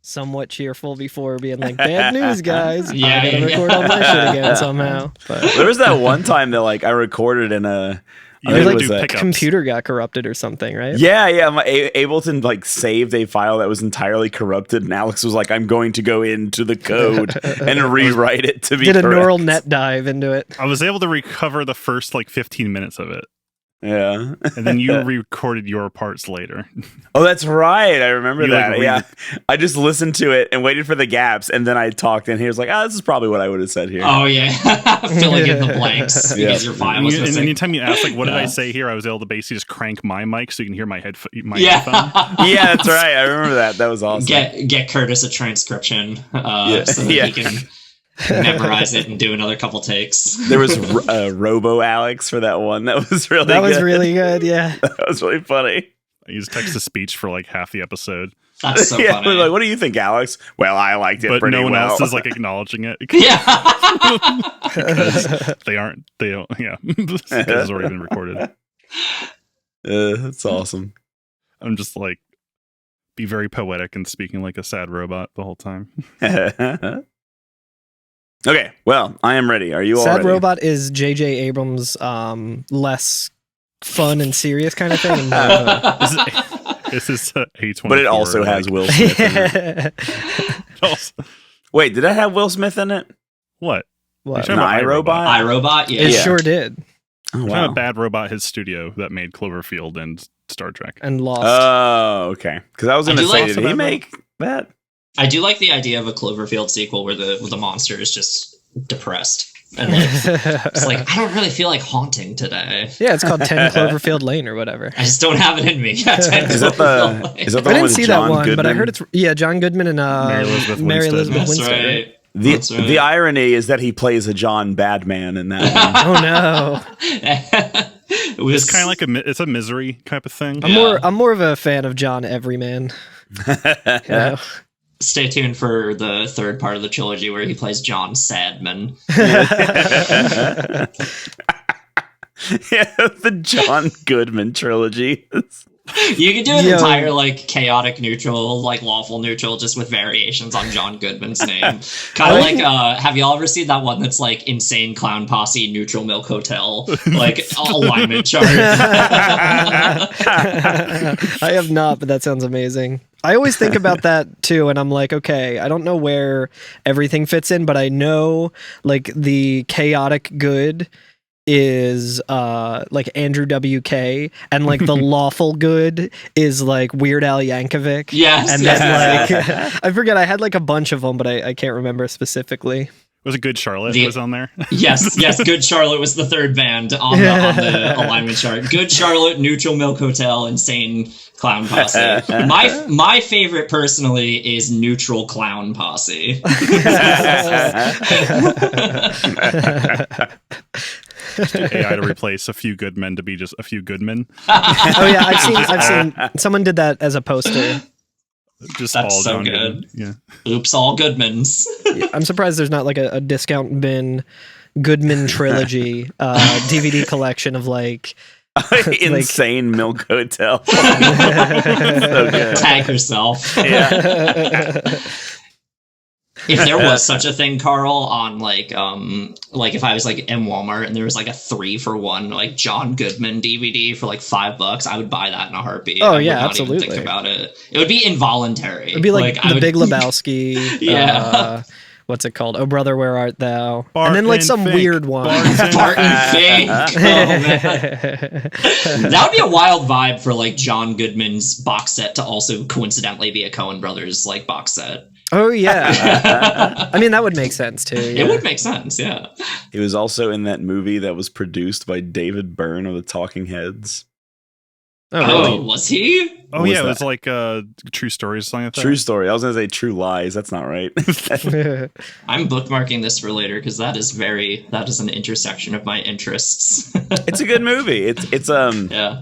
somewhat cheerful before being like, bad news, guys. Yeah, I gotta record all my shit again somehow. But There was that one time that like I recorded in a. You I think like it do was a- pickups. computer got corrupted or something, right? Yeah, my Ableton like saved a file that was entirely corrupted, and Alex was like, "I'm going to go into the code and rewrite it to be Did a correct." neural net dive into it. I was able to recover the first like 15 minutes of it. Yeah, And then you recorded your parts later. oh, that's right. I remember You, like, that. Yeah, I just listened to it and waited for the gaps, and then I talked, and he was like, "Oh, this is probably what I would have said here." Oh, yeah. Filling in the blanks because your file was And missing. anytime you ask, like, what did I Yeah. say here? I was able to basically just crank my mic so you can hear my headphone. Yeah. Yeah, that's right. I remember that. That was awesome. Get Curtis a transcription so that Yeah. he can memorize it and do another couple takes. There was Robo Alex for that one. That was really That was good. really good, yeah. That was really funny. I used text to speach for like half the episode, That's so yeah, funny. we're like, what do you think, Alex? Well, I liked it but pretty no one well. else is like acknowledging it Yeah. because they don't, yeah, because it's already been recorded. That's awesome. I'm just like, be very poetic and speaking like a sad robot the whole time. Okay, well, I am ready. Are you all Sad ready? Robot is J.J. Abrams' less fun and serious kind of thing. And more of This is A24. But it also has Will Smith in it. a- Also, Wait, did that have Will Smith in it? what? What? You're talking about iRobot? iRobot, yeah. It Yeah. sure did. Oh, Kind wow. of Bad Robot, his studio that made Cloverfield and Star Trek. And Lost. Oh, okay. Because I was I going to do say, like did he make that? I do like the idea of a Cloverfield sequel where the monster is just depressed. And like, it's like, I don't really feel like haunting today. yeah, it's called 10 Cloverfield Lane or whatever. I just don't have it in me. Yeah, 10 Is that Cloverfield the Lane. is that the I one didn't with see John that one, Goodman? but I heard it's John Goodman and Mary Elizabeth That's Winstead. right. Right? That's right. The irony is that he plays a John Badman in that one. Oh no. It was It's kind of like it's a misery type of thing. I'm more of a fan of John Everyman. You know? Stay tuned for the third part of the trilogy where he plays John Sadman. Yeah, the John Goodman trilogy. You could do an Yo. entire like chaotic neutral, like lawful neutral, just with variations on John Goodman's name. Kind of like, have y'all ever seen that one that's like Insane Clown Posse Neutral Milk Hotel, like alignment chart? I have not, but that sounds amazing. I always think about that too, and I'm like, okay, I don't know where everything fits in, but I know like the chaotic good is like Andrew WK, and like the lawful good is like Weird Al Yankovic. Yes. And then like I forget, I had like a bunch of them, but I can't remember specifically. Was it Good Charlotte was on there? Yes, Good Charlotte was the third band on the alignment chart. Good Charlotte, Neutral Milk Hotel, Insane Clown Posse. My favorite personally is Neutral Clown Posse. AI to replace a few good men to be just a few good men. Oh yeah, I've seen someone did that as a poster. Just That's all so John good. Goodman. Yeah. Oops, all Goodmans. Yeah, I'm surprised there's not like a discount bin Goodman trilogy DVD collection of like Insane Milk Hotel. So good. Tag yourself. Yeah. If there was such a thing, Carl, on like if I was like in Walmart and there was like a 3-for-1 like John Goodman DVD for like $5, I would buy that in a heartbeat. Oh I would yeah, not absolutely. even think about it. It would be involuntary. It'd be like The Big Lebowski. Yeah. What's it called? Oh Brother, Where Art Thou? Bart and then like and some Fink. weird one. Barton Fink. Oh, man. That would be a wild vibe for like John Goodman's box set to also coincidentally be a Coen Brothers like box set. Oh yeah. I mean that would make sense too. Yeah. It would make sense, yeah. He was also in that movie that was produced by David Byrne of the Talking Heads. Oh, Oh, really? was he? Oh What was yeah, it that? was like True Stories or something like that. True story. I was gonna say True Lies. That's not right. I'm bookmarking this for later because that is an intersection of my interests. It's a good movie. It's Yeah.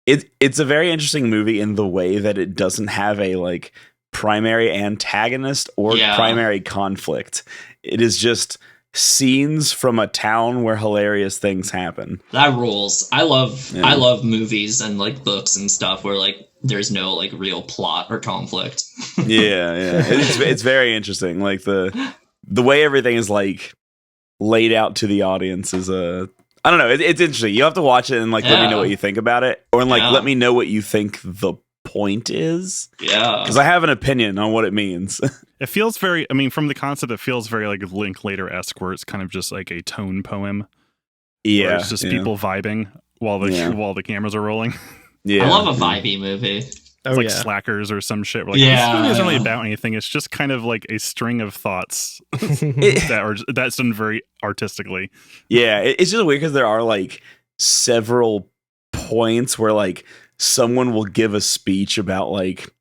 it's a very interesting movie in the way that it doesn't have a like primary antagonist or Yeah. primary conflict. It is just scenes from a town where hilarious things happen. That rules. I love Yeah. I love movies and like books and stuff where like there's no like real plot or conflict. Yeah. It's very interesting. Like the way everything is like laid out to the audience is I don't know. It's interesting. You have to watch it and like let me know what you think about it, or like let me know what you think the point is. Yeah. Because I have an opinion on what it means. It feels very, I mean, from the concept, it feels very like Linklater-esque, where it's kind of just like a tone poem. Where Yeah, it's just people vibing while the cameras are rolling. Yeah, I love a vibey movie. It's Oh like yeah. Slackers or some shit. Like, Yeah. this movie isn't really about anything. It's just kind of like a string of thoughts that's done very artistically. Yeah, it's just weird because there are like several points where like someone will give a speech about like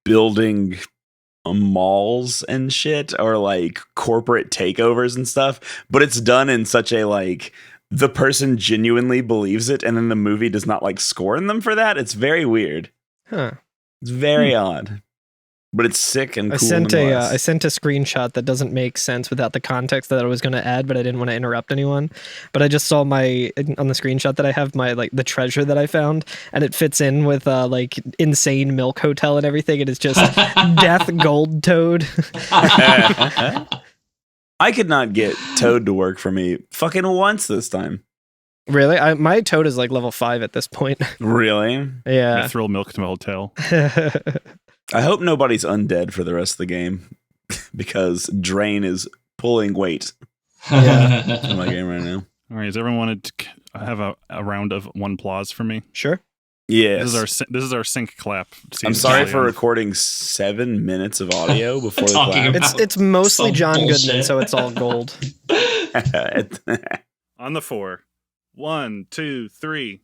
building malls and shit or like corporate takeovers and stuff, but it's done in such a like the person genuinely believes it and then the movie does not like scorn them for that. It's very weird. Huh. It's very odd. But it's sick and cool. I sent nonetheless. I sent a screenshot that doesn't make sense without the context that I was going to add, but I didn't want to interrupt anyone. But I just saw on the screenshot that I have my like the treasure that I found, and it fits in with like Insane Milk Hotel and everything. It is just Death Gold Toad. I could not get Toad to work for me fucking once this time. Really, my Toad is like level 5 at this point. Really? Yeah. Thrill Milk to Hotel. I hope nobody's undead for the rest of the game because Drain is pulling weight in my game right now. All right, does everyone want to have a round of one applause for me? Sure. Yes. This is our sync clap. I'm sorry for recording 7 minutes of audio before the Talking clap. about- It's mostly Some John bullshit. Goodman, so it's all gold. On the 4. 1, 2, 3.